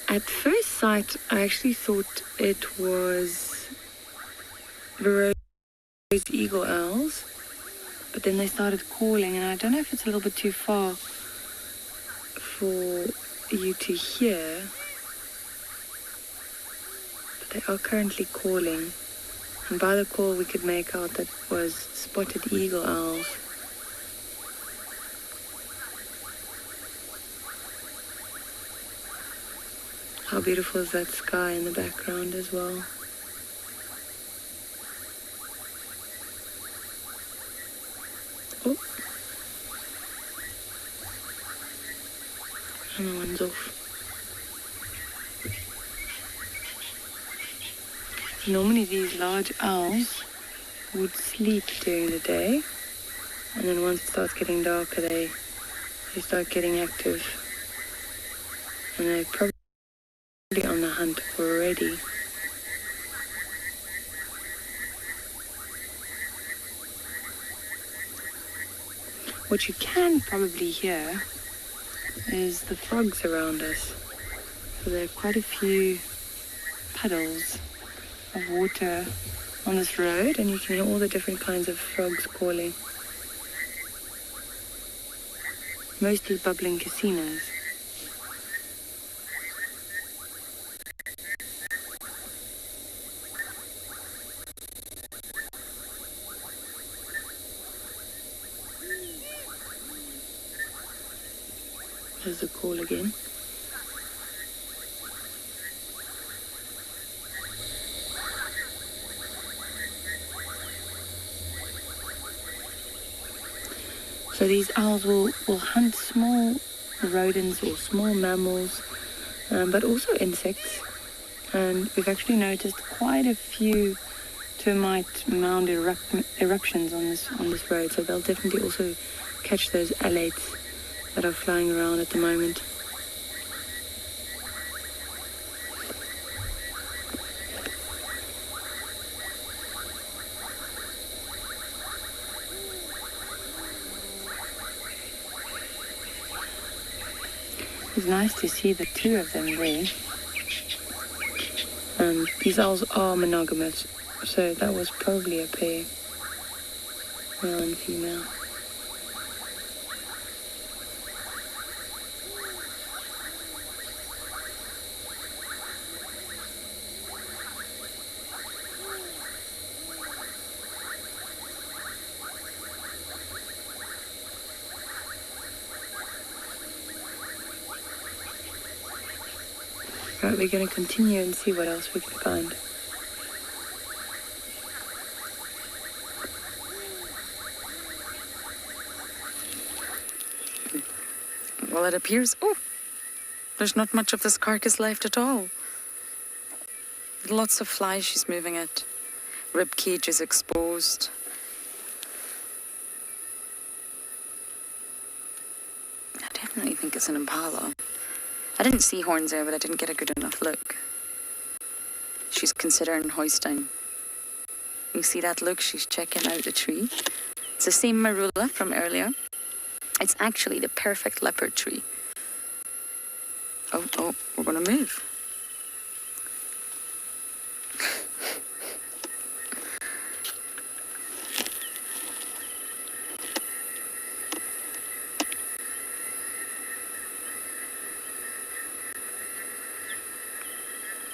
At first sight, I actually thought it was Rose eagle owls, but then they started calling, and I don't know if it's a little bit too far for you to hear. They are currently calling, and by the call we could make out that it was spotted eagle owls. How beautiful is that sky in the background as well. Oh, and one's off. Normally these large owls would sleep during the day, and then once it starts getting darker they start getting active, and they're probably on the hunt already. What you can probably hear is the frogs around us. So there are quite a few puddles of water on this road, and you can hear all the different kinds of frogs calling. Mostly bubbling casinos. There's the call again. So these owls will hunt small rodents or small mammals, but also insects. And we've actually noticed quite a few termite mound eruptions on this road. So they'll definitely also catch those alates that are flying around at the moment. It's nice to see the 2 of them there. These owls are monogamous, so that was probably a pair, male and female. Right, we're going to continue and see what else we can find. Well, it appears... Oh! There's not much of this carcass left at all. Lots of flies she's moving it. Rib cage is exposed. I definitely think it's an impala. I didn't see horns there, but I didn't get a good enough look. She's considering hoisting. You see that look? She's checking out the tree. It's the same marula from earlier. It's actually the perfect leopard tree. Oh, we're going to move.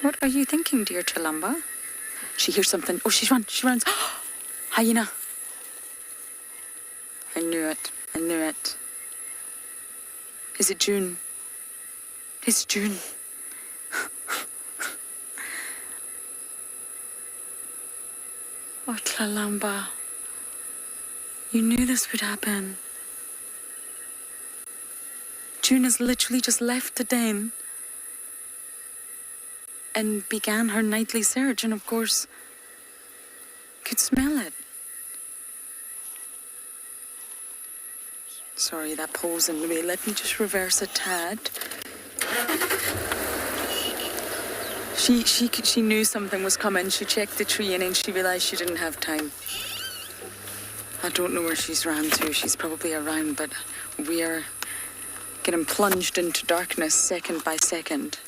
What are you thinking, dear Chalamba? She hears something. Oh, she runs. Hyena. I knew it. Is it June? It's June. Oh, Chalamba. You knew this would happen. June has literally just left the den and began her nightly search, and of course, could smell it. Sorry, that pole's in the way. Let me just reverse a tad. She knew something was coming. She checked the tree and then she realised she didn't have time. I don't know where she's ran to. She's probably around, but we are getting plunged into darkness second by second.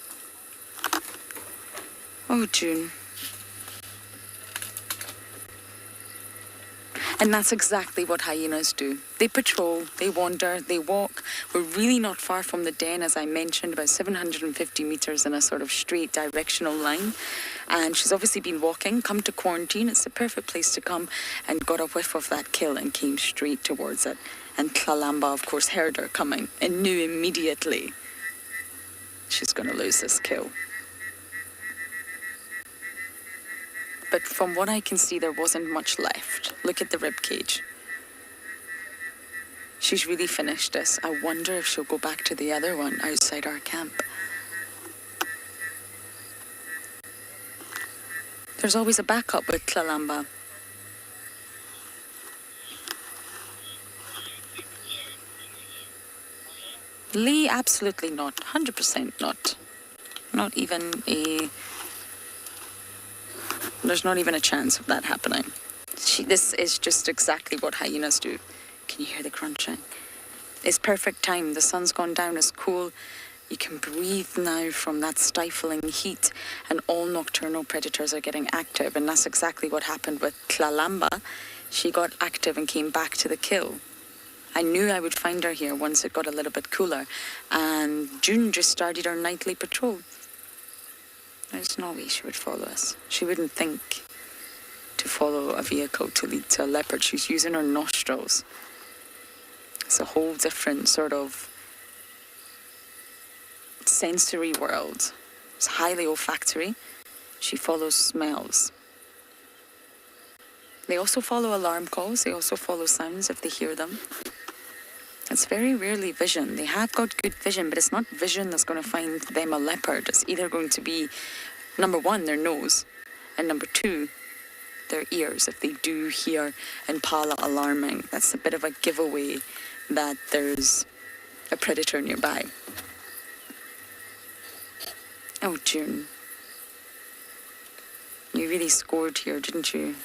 Oh, June. And that's exactly what hyenas do. They patrol, they wander, they walk. We're really not far from the den, as I mentioned, about 750 metres in a sort of straight directional line. And she's obviously been walking, come to quarantine. It's the perfect place to come, and got a whiff of that kill and came straight towards it. And Clalamba, of course, heard her coming and knew immediately she's going to lose this kill. But from what I can see, there wasn't much left. Look at the rib cage. She's really finished this. I wonder if she'll go back to the other one outside our camp. There's always a backup with Clalamba. Lee, absolutely not. 100% not. Not even a... There's not even a chance of that happening. This is just exactly what hyenas do. Can you hear the crunching? It's perfect time. The sun's gone down. It's cool. You can breathe now from that stifling heat, and all nocturnal predators are getting active, and that's exactly what happened with Clalamba. She got active and came back to the kill. I knew I would find her here once it got a little bit cooler, and June just started her nightly patrol. There's no way she would follow us. She wouldn't think to follow a vehicle to lead to a leopard. She's using her nostrils. It's a whole different sort of sensory world. It's highly olfactory. She follows smells. They also follow alarm calls. They also follow sounds if they hear them. It's very rarely vision. They have got good vision, but it's not vision that's going to find them a leopard. It's either going to be, number one, their nose, and number two, their ears. If they do hear impala alarming, that's a bit of a giveaway that there's a predator nearby. Oh, June. You really scored here, didn't you?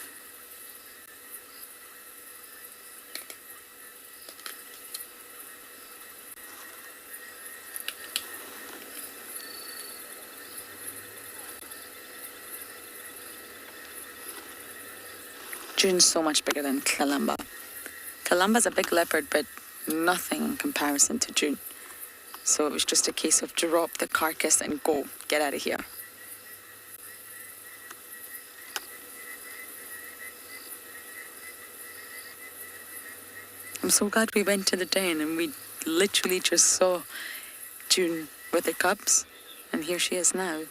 June's so much bigger than Clalamba. Clalamba's a big leopard, but nothing in comparison to June. So it was just a case of drop the carcass and go. Get out of here. I'm so glad we went to the den and we literally just saw June with the cubs. And here she is now.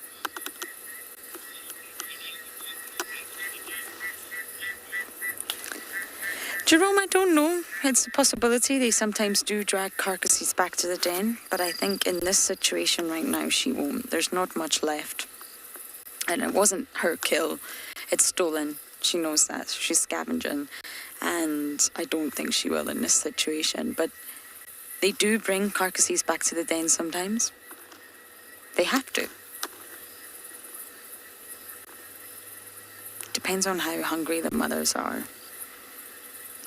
Jerome, I don't know. It's a possibility. They sometimes do drag carcasses back to the den, but I think in this situation right now, she won't. There's not much left. And it wasn't her kill. It's stolen. She knows that. She's scavenging. And I don't think she will in this situation. But they do bring carcasses back to the den sometimes. They have to. Depends on how hungry the mothers are.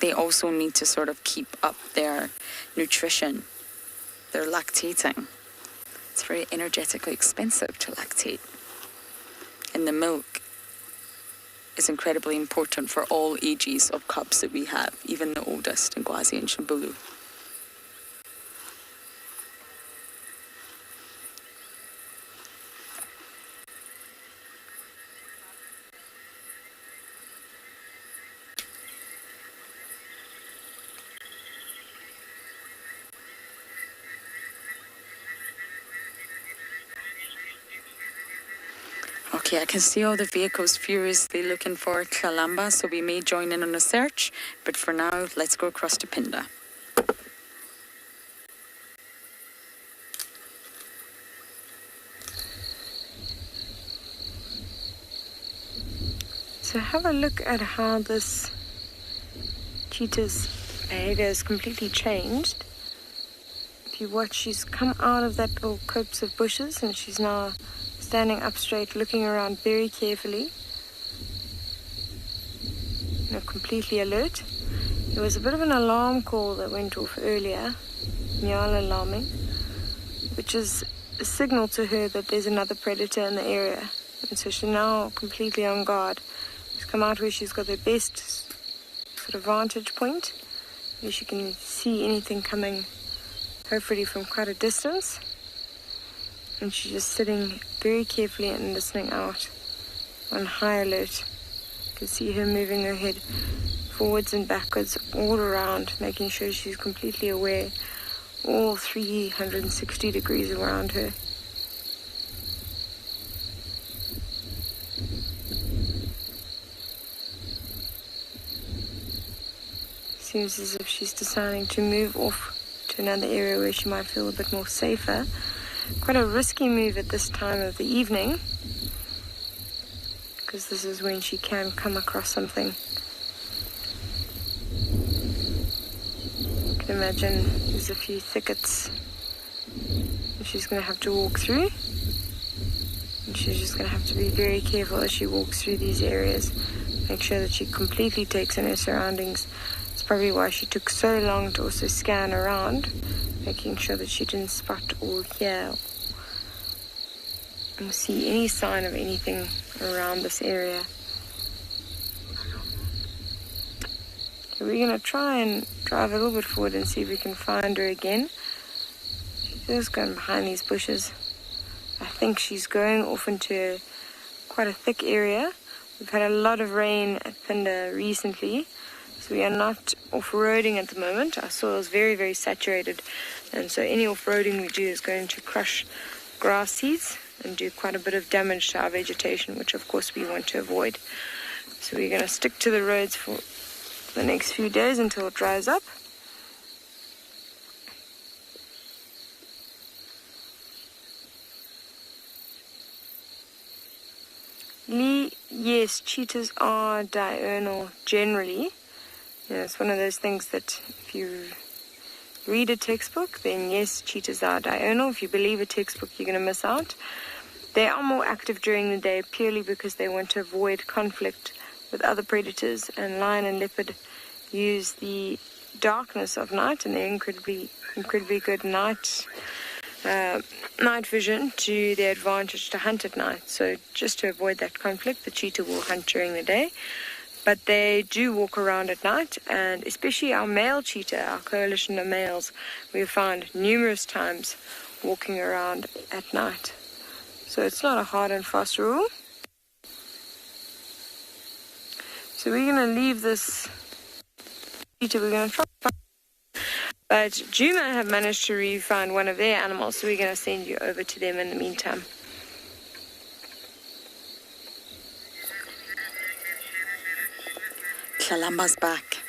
They also need to sort of keep up their nutrition. They're lactating. It's very energetically expensive to lactate. And the milk is incredibly important for all ages of cubs that we have, even the oldest, Ngwazi and Shambulu. Okay, I can see all the vehicles furiously looking for Kalamba, so we may join in on the search. But for now, let's go across to Pinda. So have a look at how this cheetah's behavior has completely changed. If you watch, she's come out of that little copse of bushes and she's now standing up straight, looking around very carefully. Completely alert. There was a bit of an alarm call that went off earlier, Nyala alarming, which is a signal to her that there's another predator in the area. And so she's now completely on guard. She's come out where she's got the best sort of vantage point, where she can see anything coming, hopefully from quite a distance. And she's just sitting very carefully and listening out on high alert. You can see her moving her head forwards and backwards all around, making sure she's completely aware, all 360 degrees around her. Seems as if she's deciding to move off to another area where she might feel a bit more safer. Quite a risky move at this time of the evening, because this is when she can come across something. You can imagine there's a few thickets that she's going to have to walk through, and she's just going to have to be very careful as she walks through these areas. Make sure that she completely takes in her surroundings. It's probably why she took so long to also scan around, making sure that she didn't spot or hear or see any sign of anything around this area. So we're going to try and drive a little bit forward and see if we can find her again. She's just going behind these bushes. I think she's going off into quite a thick area. We've had a lot of rain at Pinda recently, so we are not off-roading at the moment. Our soil is very, very saturated, and so any off-roading we do is going to crush grass seeds and do quite a bit of damage to our vegetation, which of course we want to avoid. So we're going to stick to the roads for the next few days until it dries up. Lee, yes, cheetahs are diurnal generally. It's one of those things that if you read a textbook, then yes, cheetahs are diurnal. If you believe a textbook, you're going to miss out. They are more active during the day purely because they want to avoid conflict with other predators, and lion and leopard use the darkness of night and their incredibly good night vision to their advantage to hunt at night. So just to avoid that conflict, the cheetah will hunt during the day, but they do walk around at night, and especially our male cheetah, our coalition of males, we've found numerous times walking around at night. So it's not a hard and fast rule. So we're going to leave this cheetah. We're going to try. But Juma have managed to re-find one of their animals, so we're going to send you over to them in the meantime. Kalamba's back.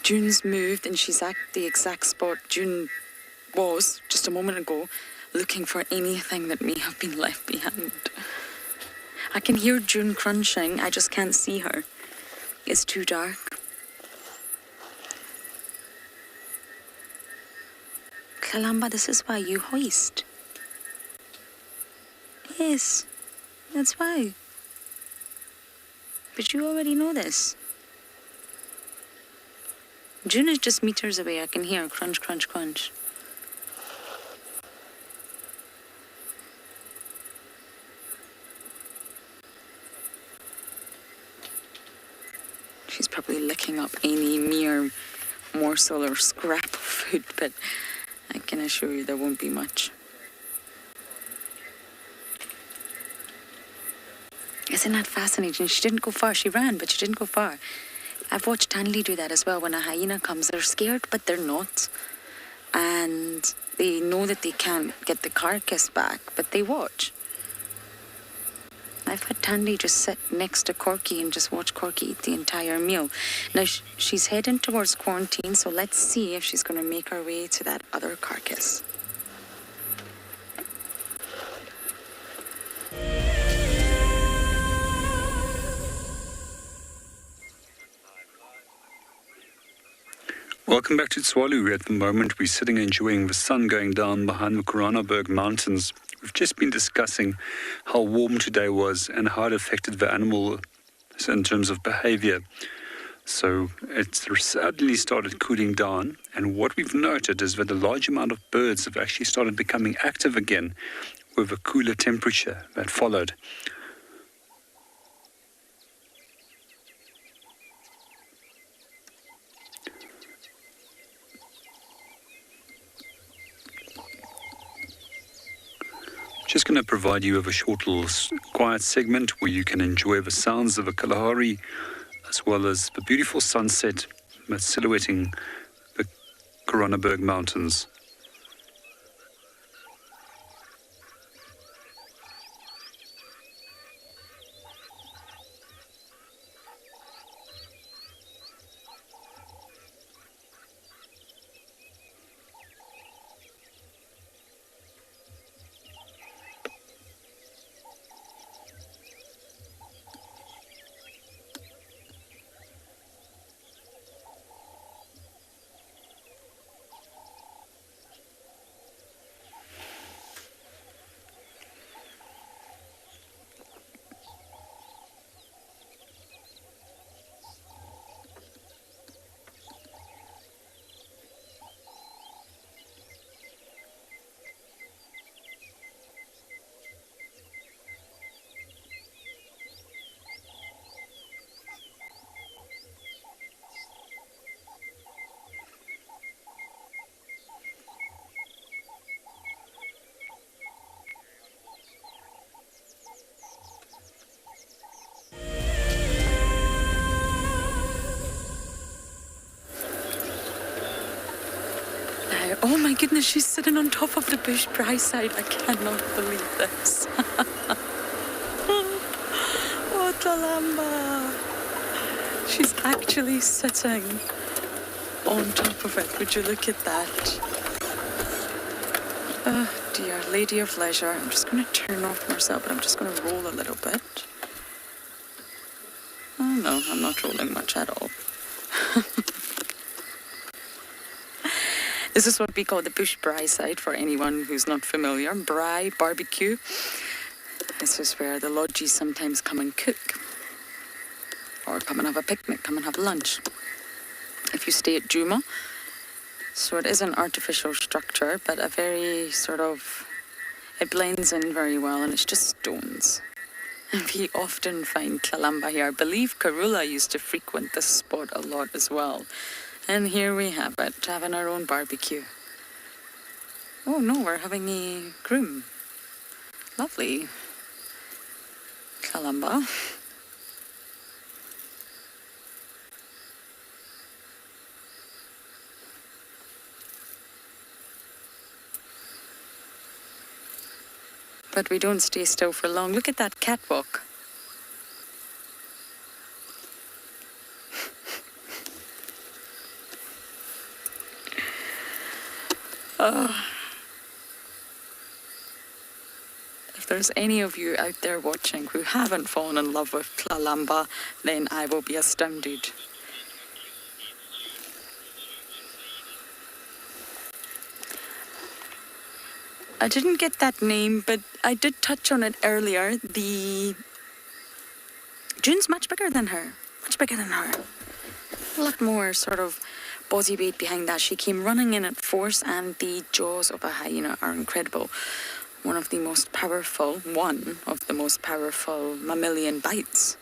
June's moved and she's at the exact spot June was just a moment ago, looking for anything that may have been left behind. I can hear June crunching, I just can't see her. It's too dark. Kalamba, this is why you hoist. Yes, that's why. But you already know this. June is just meters away. I can hear her crunch, crunch, crunch. She's probably licking up any mere morsel or scrap of food, but I can assure you there won't be much. Isn't that fascinating? She didn't go far. She ran, but she didn't go far. I've watched Tanley do that as well. When a hyena comes, they're scared, but they're not. And they know that they can't get the carcass back, but they watch. I've had Tandy just sit next to Corky and just watch Corky eat the entire meal. Now, she's heading towards quarantine, so let's see if she's going to make her way to that other carcass. Welcome back to Tswalu. At the moment, we're sitting enjoying the sun going down behind the Koranenberg Mountains. We've just been discussing how warm today was and how it affected the animal in terms of behavior. So it suddenly started cooling down, and what we've noted is that a large amount of birds have actually started becoming active again with a cooler temperature that followed. Just going to provide you with a short little quiet segment where you can enjoy the sounds of the Kalahari as well as the beautiful sunset that's silhouetting the Koranenberg Mountains. Oh my goodness, she's sitting on top of the bush bryside. I cannot believe this. Oh, Talamba. She's actually sitting on top of it. Would you look at that? Oh dear, Lady of Leisure. I'm just going to turn off Marcel, but I'm just going to roll a little bit. Oh no, I'm not rolling much at all. This is what we call the bush braai side for anyone who's not familiar. Braai, barbecue. This is where the lodgies sometimes come and cook. Or come and have a picnic, come and have lunch. If you stay at Juma. So it is an artificial structure, but a very sort of, it blends in very well, and it's just stones. And we often find Kalamba here. I believe Karula used to frequent this spot a lot as well. And here we have it, having our own barbecue. Oh no, we're having a groom. Lovely. Kalamba. But we don't stay still for long. Look at that catwalk. If there's any of you out there watching who haven't fallen in love with Kalamba, then I will be astounded. I didn't get that name, but I did touch on it earlier. June's much bigger than her. Much bigger than her. A lot more sort of body weight behind that. She came running in at force, and the jaws of a hyena are incredible. One of the most powerful mammalian bites.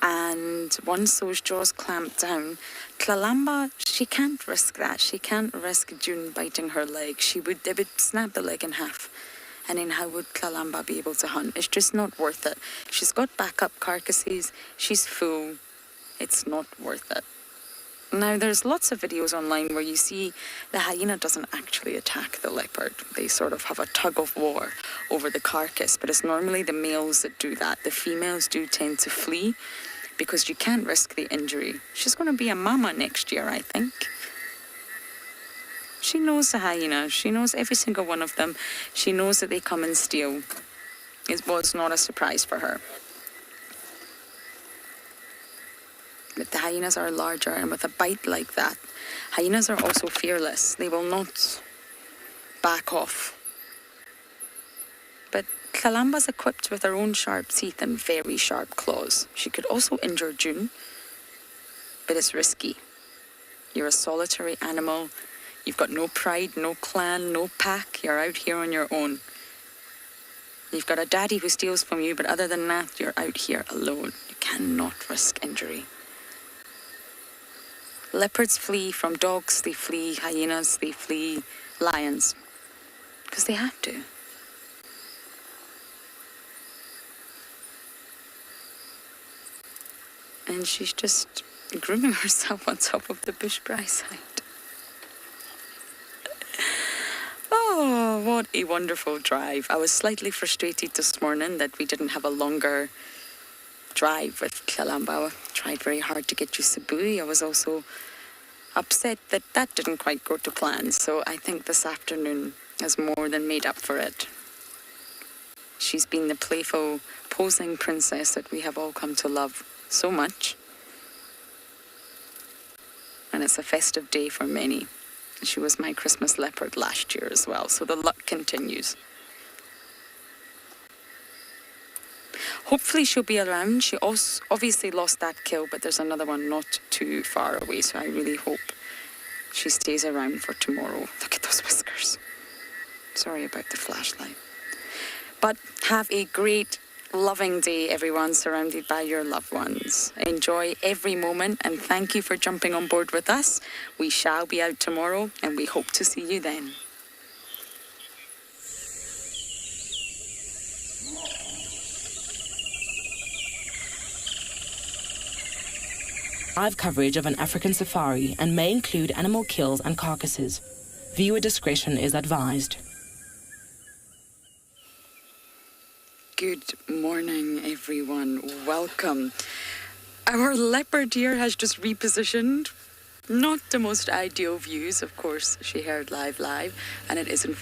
And once those jaws clamp down, Kalamba, she can't risk that. She can't risk June biting her leg. They would snap the leg in half. And then how would Kalamba be able to hunt? It's just not worth it. She's got backup carcasses. She's full. It's not worth it. Now, there's lots of videos online where you see the hyena doesn't actually attack the leopard. They sort of have a tug of war over the carcass, but it's normally the males that do that. The females do tend to flee because you can't risk the injury. She's going to be a mama next year, I think. She knows the hyena. She knows every single one of them. She knows that they come and steal. It was not a surprise for her. But the hyenas are larger, and with a bite like that, hyenas are also fearless. They will not back off. But Tlalamba's equipped with her own sharp teeth and very sharp claws. She could also injure June, but it's risky. You're a solitary animal. You've got no pride, no clan, no pack. You're out here on your own. You've got a daddy who steals from you, but other than that, you're out here alone. You cannot risk injury. Leopards flee from dogs, they flee hyenas, they flee lions. Because they have to. And she's just grooming herself on top of the bush side. Oh, what a wonderful drive. I was slightly frustrated this morning that we didn't have a longer drive with Tlalamba. I tried very hard to get you Sabui. I was also upset that that didn't quite go to plan. So I think this afternoon has more than made up for it. She's been the playful, posing princess that we have all come to love so much. And it's a festive day for many. She was my Christmas leopard last year as well, so the luck continues. Hopefully she'll be around. She also obviously lost that kill, but there's another one not too far away, so I really hope she stays around for tomorrow. Look at those whiskers. Sorry about the flashlight. But have a great, loving day, everyone, surrounded by your loved ones. Enjoy every moment, and thank you for jumping on board with us. We shall be out tomorrow, and we hope to see you then. Live coverage of an African safari and may include animal kills and carcasses. Viewer discretion is advised. Good morning, everyone. Welcome. Our leopard here has just repositioned. Not the most ideal views, of course. She heard live, and it is in